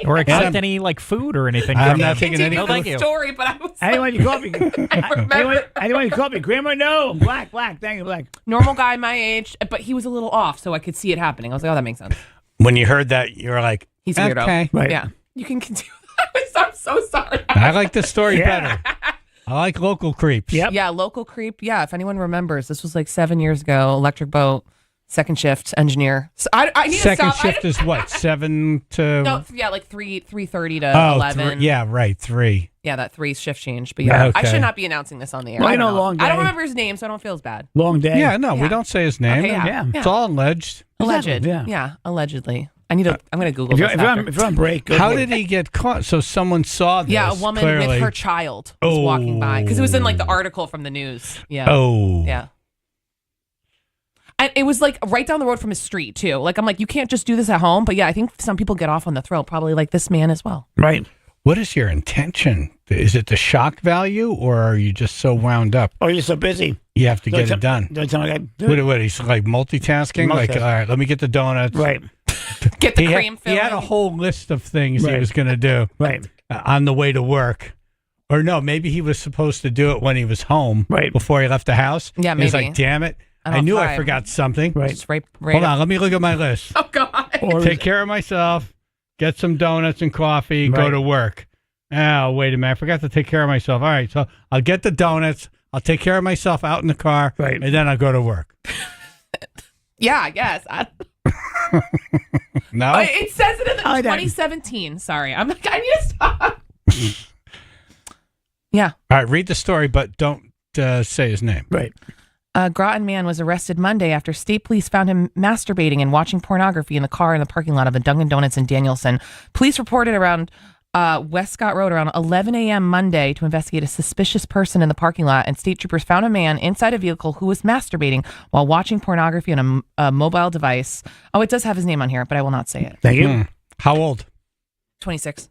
Or accept any like food or anything. I'm from not him. taking any No, thank you. story, but I was I didn't want your coffee. I didn't want your coffee. Grandma, no. Black. Thank you, black. normal guy my age, but he was a little off, so I could see it happening. I was like, oh, that makes sense. When you heard that, you were like, He's a weirdo. okay. Right. Yeah. You can continue. I'm so sorry. I like this story better. I like local creeps. Yep. Yeah, local creep. Yeah, if anyone remembers, this was like 7 years ago. Electric Boat, second shift engineer. So I need Second to stop. shift is what? 7 to... No, yeah, like 3:30 to Oh, 11. yeah, right, 3. Yeah, that 3 shift change. But yeah, I Okay. should not be announcing this on the air. Well, I you don't know, know. long I don't day. remember his name, so I don't feel as bad. Long day. Yeah, no, we don't say his name. Okay, yeah. It's all alleged. Alleged. Yeah. Yeah, allegedly. I'm going to Google If you're, this if, you're after. on, if you're on break, go How for did it. he get caught? So someone saw this. Yeah, a woman clearly. with her child was walking by because it was in like the article from the news. Yeah. Oh. Yeah. And it was like right down the road from his street too. Like I'm like, you can't just do this at home. But yeah, I think some people get off on the thrill, probably like this man as well. Right. What is your intention? Is it the shock value, or are you just so wound up? Oh, you're so busy. You have to get it done. Don't tell me that. What, he's like multitasking? Like, all right, let me get the donuts. Right. Get the cream He had a filling. whole list of things he Right. was going to do Right. on the way to work. Or no, maybe he was supposed to do it when he was home Right. before he left the house. Yeah, He's maybe. like, damn it. I'm I off knew I time. forgot something. Right. Just right Hold up. on, let me look at my list. Oh God. Or Take care of myself, get some donuts and coffee, go Right. to work. Oh, wait a minute. I forgot to take care of myself. All right, so I'll get the donuts. I'll take care of myself out in the car, Right. and then I'll go to work. Yeah, I guess. No? It says it in the I don't- 2017. Sorry, I'm like, I need to stop. Yeah. All right, read the story, but don't say his name. Right. A Groton man was arrested Monday after state police found him masturbating and watching pornography in the car in the parking lot of a Dunkin' Donuts in Danielson. Police reported around West Scott Road around 11 a.m. Monday to investigate a suspicious person in the parking lot, and state troopers found a man inside a vehicle who was masturbating while watching pornography on a mobile device. Oh, it does have his name on here, but I will not say it. Thank you. How old? 26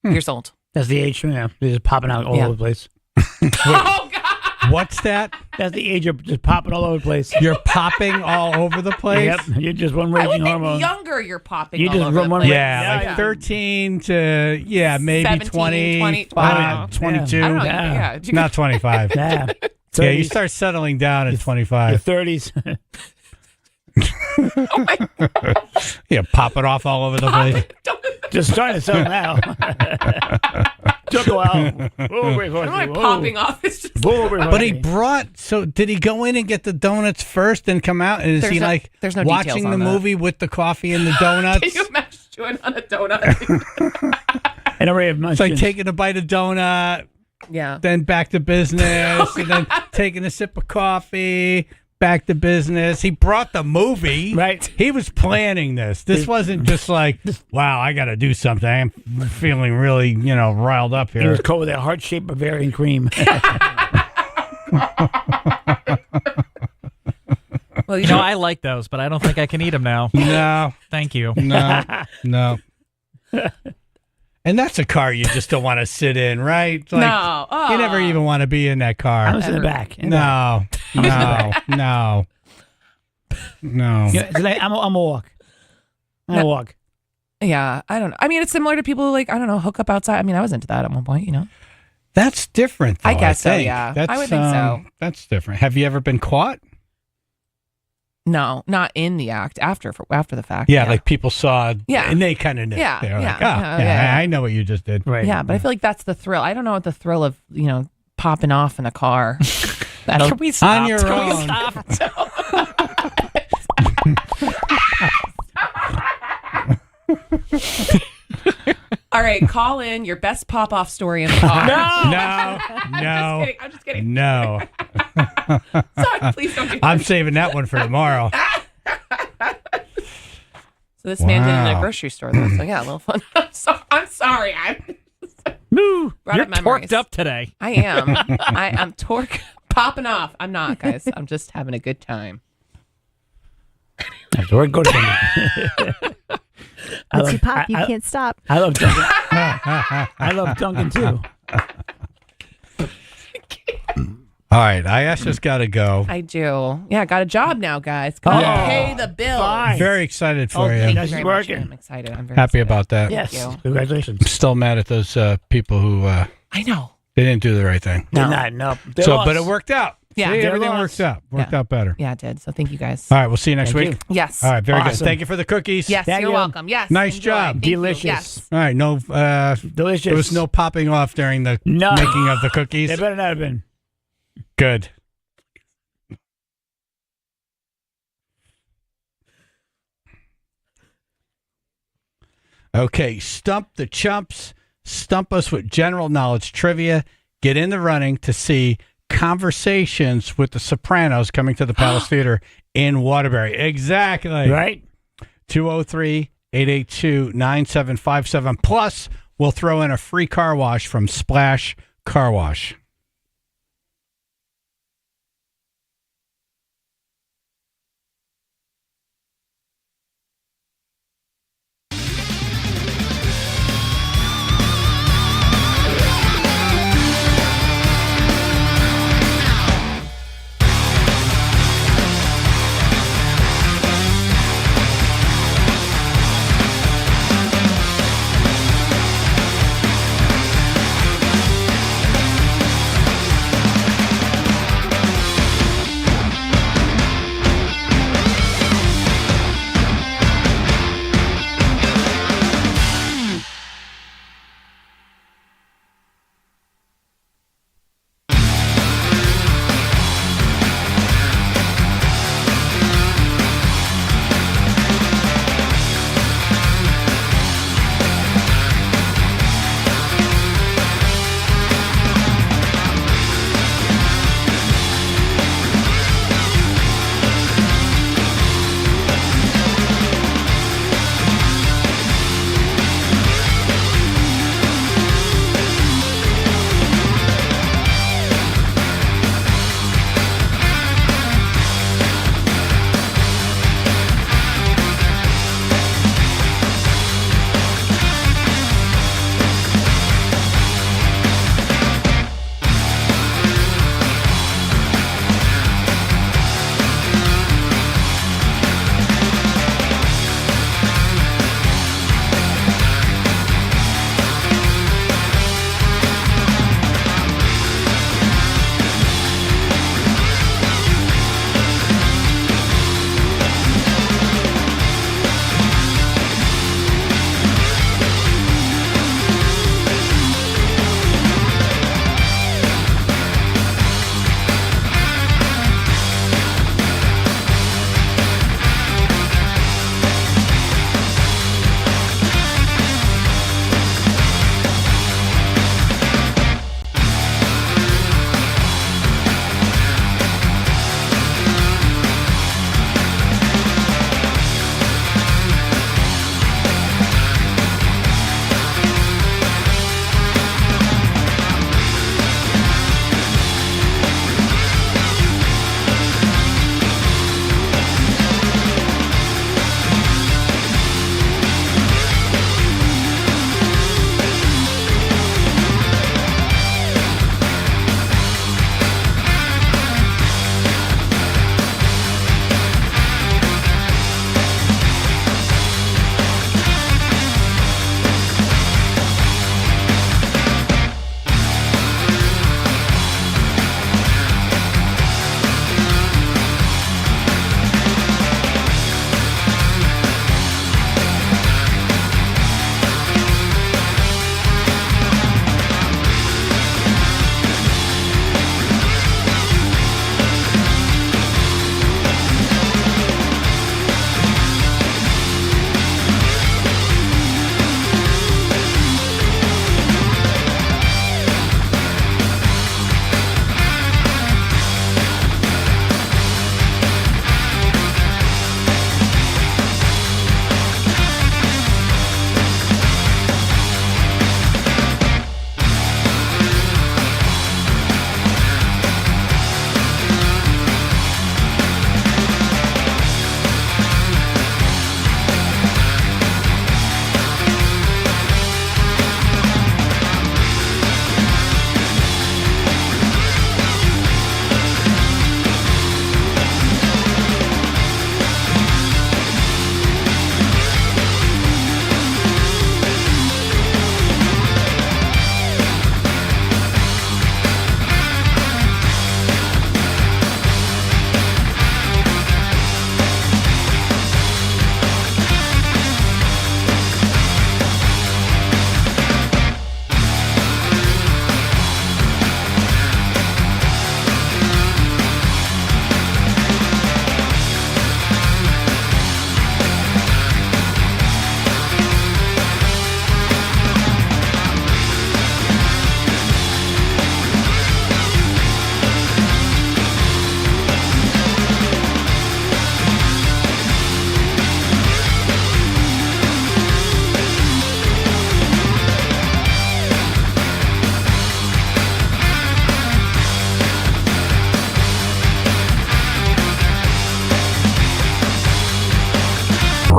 years old. That's the age. Yeah. They're just popping out all Yeah. over the place. Oh, God. What's that? That's the age of just popping all over the place. You're popping all over the place? Yep. You're just one I would raging think hormone. younger you're popping You all just over run the one place. way. Yeah, like 13 to, maybe 17, 20, 20, 22. I don't know. Yeah. Yeah. Not 25. Yeah. Yeah, you start settling down at 25. Your 30s. Oh, my God. Yeah, pop it off all over the place. Just starting to settle now. Took a while. Whoa, wait, What am I popping off? It's just But he brought, so did he go in and get the donuts first and come out? And is There's he no- like there's no watching details the on that. movie with the coffee and the donuts? Can you imagine chewing on a donut? An array of It's like munchkins. taking a bite of donut, Yeah. then back to business, and then taking a sip of coffee, back to business. He brought the movie. Right. He was planning this. This wasn't just like, wow, I got to do something. I'm feeling really, riled up He here. was cold with that heart-shaped Bavarian cream. Well, You know, I like those, but I don't think I can eat them now. No, Thank you. no. And that's a car you just don't want to sit in, right? Like, No. Oh. You never even want to be in that car. I was in the back. No. No. Yeah, today I'm a walk. I'm a walk. Yeah, I don't know. I mean, it's similar to people who hook up outside. I mean, I was into that at one point, That's different, though, I guess so, think. yeah. That's, I would think so. That's different. Have you ever been caught? No, not in the act, after the fact. Yeah, like people saw, Yeah. and they kind of knew. Yeah, They were like, yeah. I know what you just did. Right. Yeah, but I feel like that's the thrill. I don't know what the thrill of, popping off in a car. Can we stop? On your Can we own. stop? All right, call in your best pop-off story in the car. No. I'm just kidding. No. Sorry, please don't do that. I'm saving that one for tomorrow. So this man did it in a grocery store, though. So, yeah, a little fun. I'm sorry. You're memories. torqued up today. I am. I'm popping off. I'm not, guys. I'm just having a good time. We're good. Once you pop, you can't stop. I love Duncan. I love Duncan too. All right, I just got to go. I do. Yeah, got a job now, guys. Gotta pay the bills. Fine. Very excited for you. Thank Nice you very working. much. I'm excited. I'm very Happy excited. about that. Yes. you. Congratulations. I'm still mad at those people who I know. they didn't do the right thing. They're not. No. They So, lost. but it worked out. Yeah. See, They everything lost. worked out better. Yeah, it did. So thank you guys. All right, we'll see you next Thank week. you. Yes. All right, very Awesome. good. Thank you for the cookies. Yes, Thank you're you. welcome. Yes. Nice enjoy. job. Thank you. Delicious. Yes. All right, no, Delicious. there was no popping off during the No. making of the cookies. They better not have been. Good. Okay, stump the chumps. Stump us with general knowledge trivia. Get in the running to see Conversations with the Sopranos coming to the Palace Theater in Waterbury. Exactly. Right? 203-882-9757. Plus, we'll throw in a free car wash from Splash Car Wash.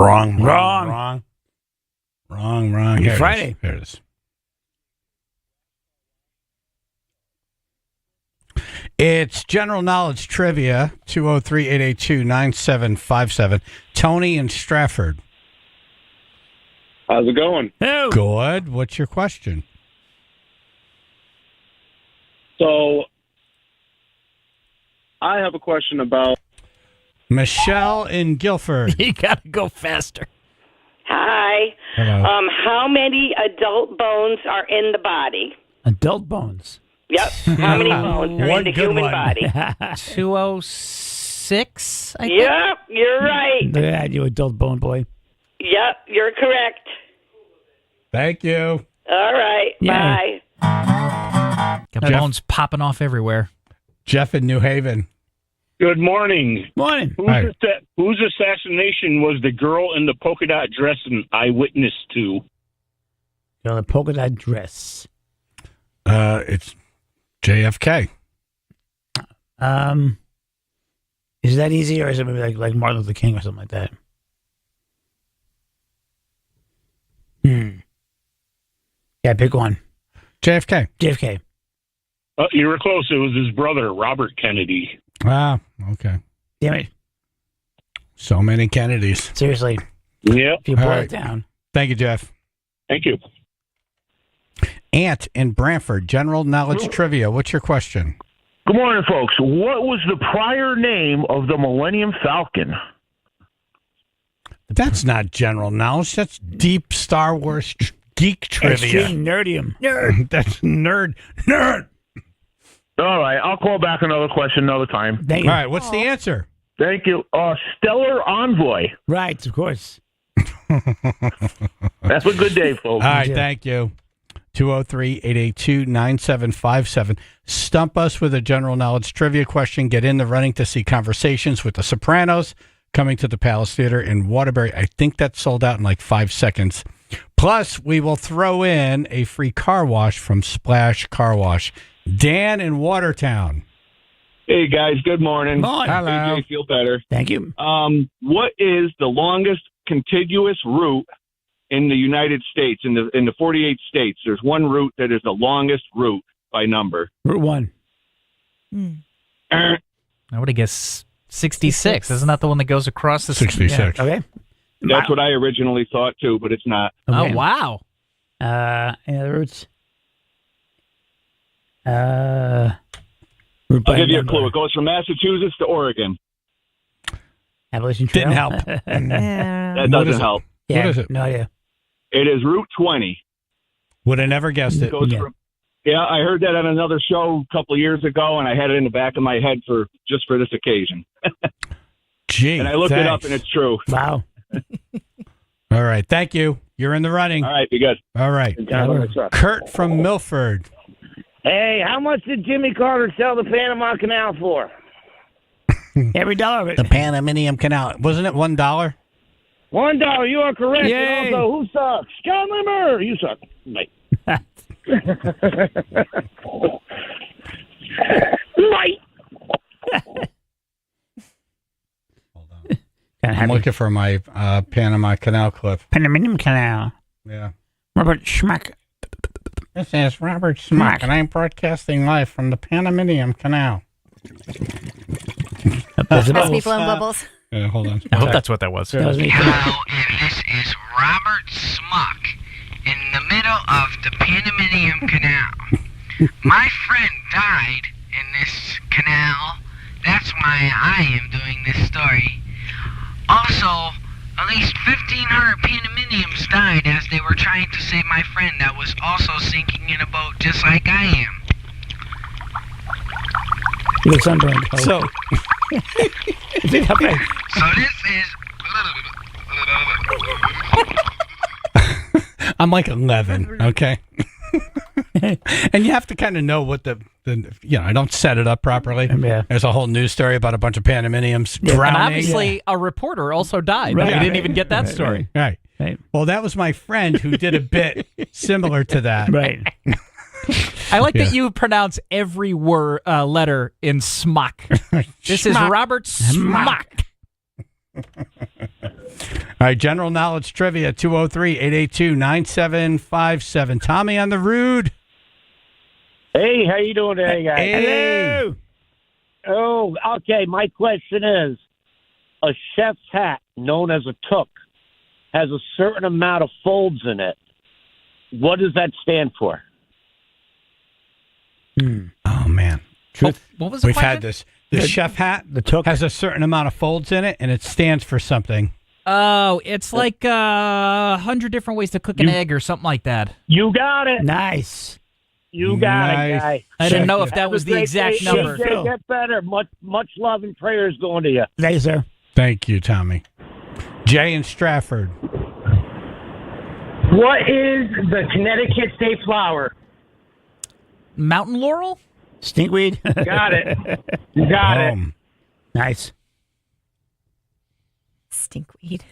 Wrong. Happy Friday. Here it is. It's general knowledge trivia, 203-882-9757. Tony in Stratford. How's it going? Good. What's your question? So, I have a question about Michelle in Guilford. You got to go faster. Hi. Hello. How many adult bones are in the body? Adult bones. Yep. How many bones are in the human body? 206, I think. Yep, you're right. Look at that, you adult bone boy. Yep, you're correct. Thank you. All right. Yeah. Bye. Got bones popping off everywhere. Jeff in New Haven. Good morning. Morning. Whose assassination was the girl in the polka dot dress an eyewitness to? The polka dot dress. It's JFK. Is that easy, or is it maybe like Martin Luther King or something like that? Yeah, pick one. JFK. JFK. You were close. It was his brother, Robert Kennedy. Ah, okay. Damn it. So many Kennedys. Seriously. Yep. If you boil All it right. down. Thank you, Jeff. Thank you. Ant in Brantford, general knowledge trivia. What's your question? Good morning, folks. What was the prior name of the Millennium Falcon? That's not general knowledge. That's deep Star Wars geek trivia. Extreme nerdium. Nerd. That's nerd. All right, I'll call back another question another time. Thank you. All right, what's the answer? Thank you. Stellar Envoy. Right, of course. Have a good day, folks. All right, thank you. 203-882-9757. Stump us with a general knowledge trivia question. Get in the running to see Conversations with the Sopranos coming to the Palace Theater in Waterbury. I think that sold out in like 5 seconds. Plus, we will throw in a free car wash from Splash Car Wash. Dan in Watertown. Hey, guys. Good morning. Morning. Hello. AJ, feel better. Thank you. What is the longest contiguous route in the United States? In the 48 states, there's one route that is the longest route by number. Route 1. I would have guessed 66. Isn't that the one that goes across the 66. Okay. That's what I originally thought, too, but it's not. Oh, wow. Any other routes? I'll give you a clue. It goes from Massachusetts to Oregon. Abolition Trail. Didn't help. That doesn't help. Yeah, What is it? No idea. It is Route 20. Would have never guessed it. Goes from, I heard that on another show a couple of years ago, and I had it in the back of my head for this occasion. Gee, and I looked it up, thanks. and it's true. Wow. All right, thank you. You're in the running. All right, be good. All right. Kurt from Milford. Hey, how much did Jimmy Carter sell the Panama Canal for? Every dollar of it. The Panamanian Canal. Wasn't it $1? $1. You are correct. Yay. And also, who sucks? John Limmer. You suck. Mate. Mate. I'm looking for my Panama Canal clip. Panamanian Canal. Yeah. Robert Schmack. This is Robert Schmack, and I'm broadcasting live from the Panamanian Canal. That's me blowing bubbles. Yeah, hold on. I hope that's what that was. Hello, and this is Robert Smuck in the middle of the Panamanian Canal. My friend died in this canal. That's why I am doing this story. Also, at least 1,500 Panamanians died as they were trying to save my friend that was also sinking in a boat just like I am. You look sunburned. So, So this is... I'm like 11, okay? And you have to kind of know what I don't set it up properly. Yeah. There's a whole news story about a bunch of Panamanians drowning. And obviously, a reporter also died. Right. We didn't even get that story. Right. Well, that was my friend who did a bit similar to that. Right. I like that you pronounce every word letter in smock. This is Schmuck. Robert Smock. All right, general knowledge trivia, 203-882-9757. Tommy on the road. Hey, how you doing today, guys? Hello. Oh, okay. My question is, a chef's hat, known as a toque, has a certain amount of folds in it. What does that stand for? Oh, man. Truth. What was the We've question? had this. The chef hat has a certain amount of folds in it, and it stands for something. Oh, it's like 100 different ways to cook an egg or something like that. You got it. Nice. You got it, guy. I didn't know if that was the exact number. Get better. Much love and prayers going to you. Thank you, sir. Thank you, Tommy. Jay in Stratford. What is the Connecticut state flower? Mountain laurel? Stinkweed. Got it. You got it. Nice. Stinkweed.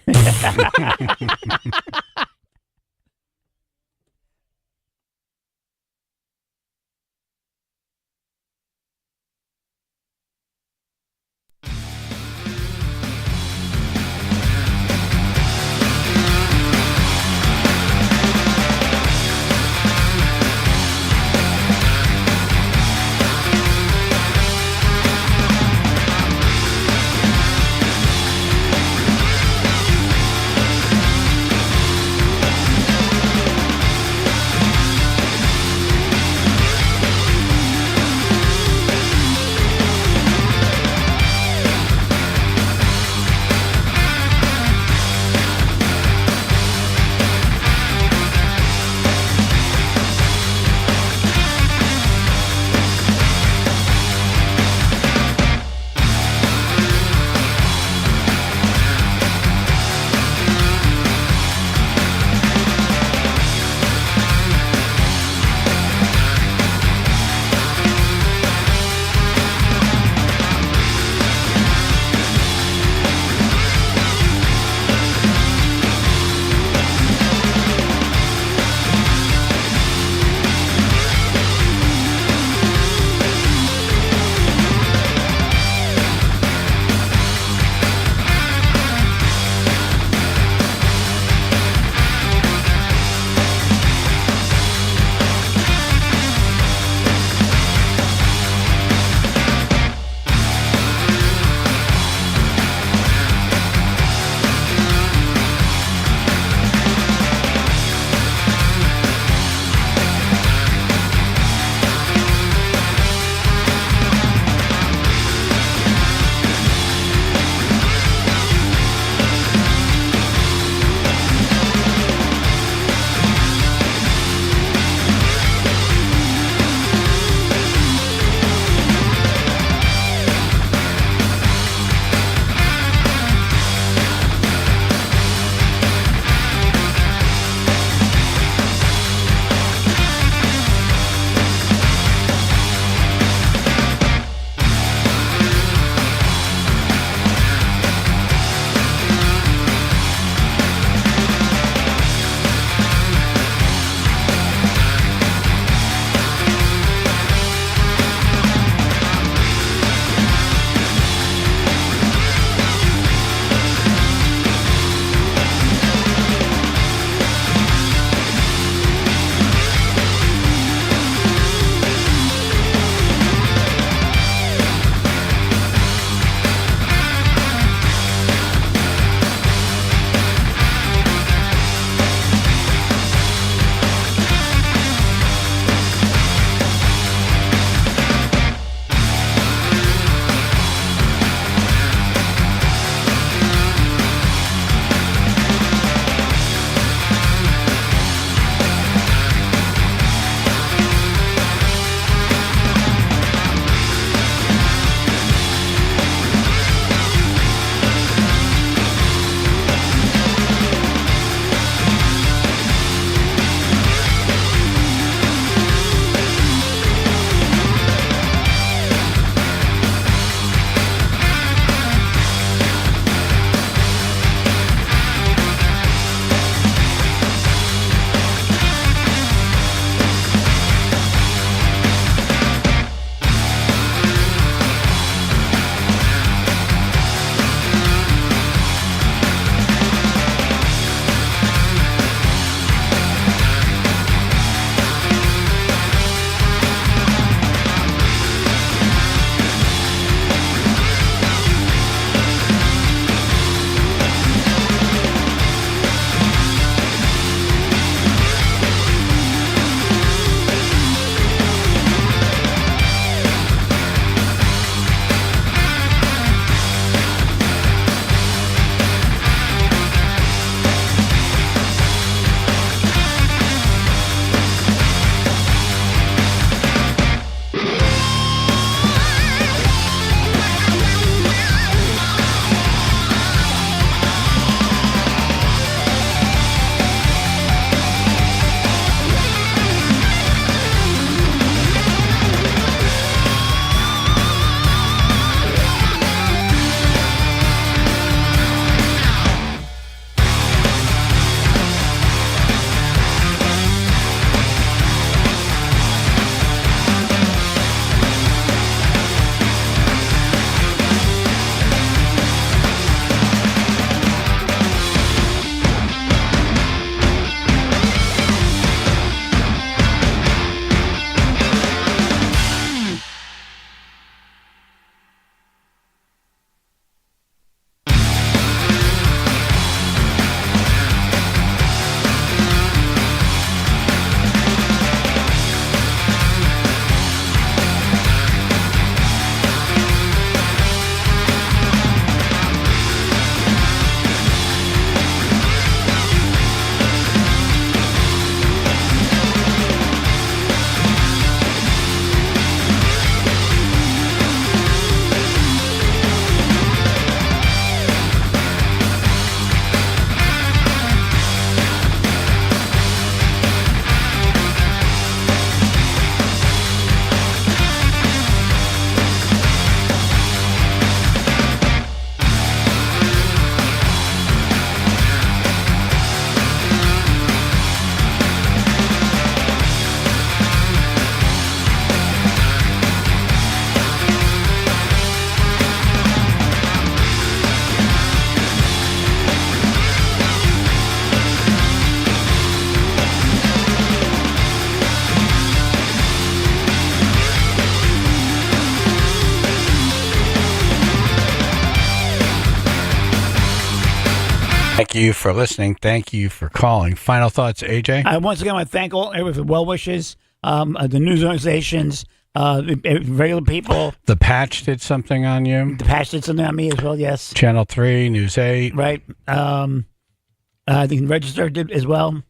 Thank you for listening. Thank you for calling. Final thoughts, AJ? Once again, I want to thank all everyone for well wishes, the news organizations, regular people. The Patch did something on you. The Patch did something on me as well, yes. Channel 3, News 8. Right. I think Register did as well.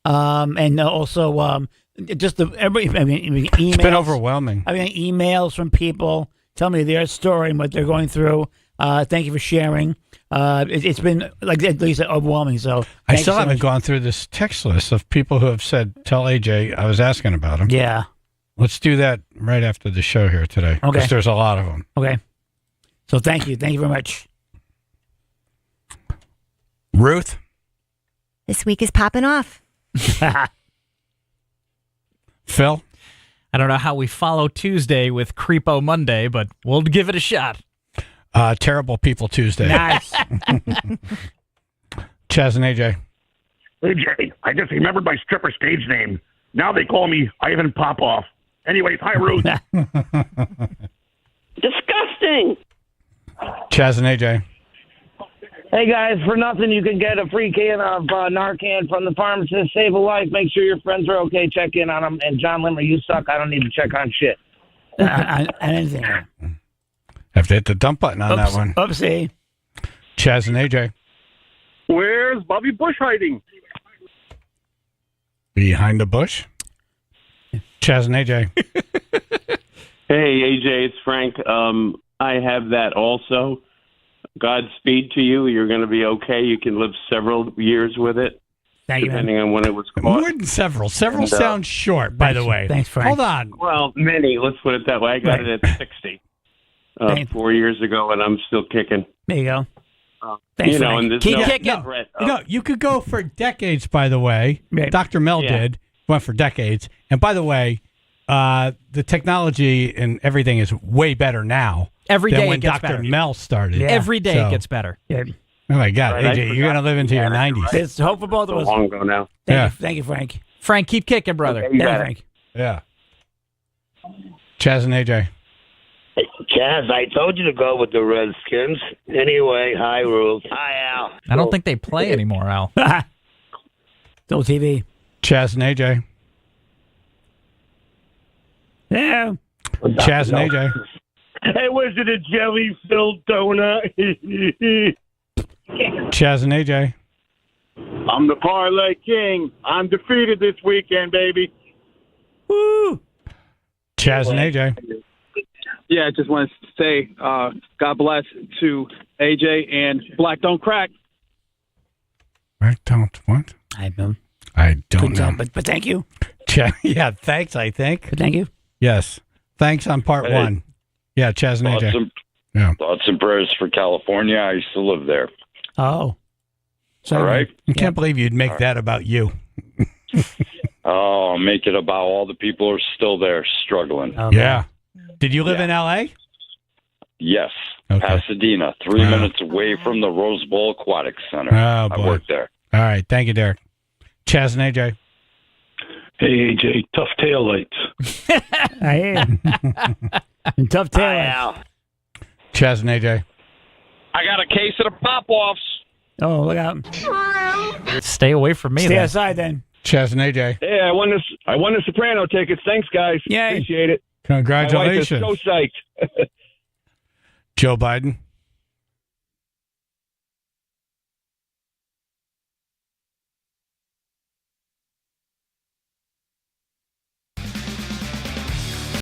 And also just everybody, emails. It's been overwhelming. Emails from people telling me their story and what they're going through. Thank you for sharing. It's been, like at least, overwhelming. So I still haven't gone through this text list of people who have said, tell AJ I was asking about him. Yeah. Let's do that right after the show here today. Okay. Because there's a lot of them. Okay. So thank you. Thank you very much. Ruth? This week is popping off. Phil? I don't know how we follow Tuesday with Creepo Monday, but we'll give it a shot. Terrible People Tuesday. Nice. Chaz and AJ. AJ, I just remembered my stripper stage name. Now they call me Ivan Popoff. Anyways, hi, Ruth. Disgusting. Chaz and AJ. Hey, guys, for nothing, you can get a free can of Narcan from the pharmacist. Save a life. Make sure your friends are okay. Check in on them. And John Limmer, you suck. I don't need to check on shit. Anything. Have to hit the dump button on that one. Oopsie. Chaz and AJ. Where's Bobby Bush hiding? Behind the bush. Chaz and AJ. Hey, AJ, it's Frank. I have that also. Godspeed to you. You're going to be okay. You can live several years with it. Thank you, depending on when it was caught. More than several. Several sounds short, by the way. Thanks, Frank. Hold on. Well, many. Let's put it that way. I got it at 60 4 years ago, and I'm still kicking. There you go. Thanks, you know, Frank. and there's Keep no kicking. threat You could go for decades, by the way. Right. Dr. Mel Yeah. did. Went for decades. And by the way, the technology and everything is way better now. Every than day when it gets Dr. better. Mel started. Yeah. Every day So- it gets better. Yeah. Oh, my God. Right, I AJ, you're going to live into your 90s. It's hope for both of us. long ago now. Thank you, Frank. Frank, keep kicking, brother. Okay, you got it. Frank. Yeah. Chaz and AJ. Hey, Chaz, I told you to go with the Redskins. Anyway, hi, Ruth. Hi, Al. I don't think they play anymore, Al. Still TV. Chaz and AJ. Yeah. Chaz and AJ. Hey, was it a jelly-filled donut? Chaz and AJ. I'm the parlay king. I'm defeated this weekend, baby. Woo. Chaz and AJ. Yeah, I just wanted to say God bless to AJ and Black Don't Crack. I don't what? I don't Good know. know. But thank you. Yeah, thanks, I think. But thank you. Yes. Thanks on part Hey. one. Yeah, Chaz and AJ. Yeah. Thoughts and prayers for California. I used to live there. Oh. All right. I can't believe you'd make that about you. Oh, make it about all the people who are still there struggling. Yeah. Did you live in L.A.? Yes. Okay. Pasadena, 3 minutes away from the Rose Bowl Aquatic Center. Oh, boy. I worked there. All right. Thank you, Derek. Chaz and AJ. Hey, AJ, tough taillights. I am. And tough tail. Chaz and AJ. I got a case of the pop-offs. Oh, look out. Stay away from me. Stay then. aside then. Chaz and AJ. Hey, I won the Soprano tickets. Thanks, guys. Yay. Appreciate it. Congratulations. My wife is so psyched. Joe Biden.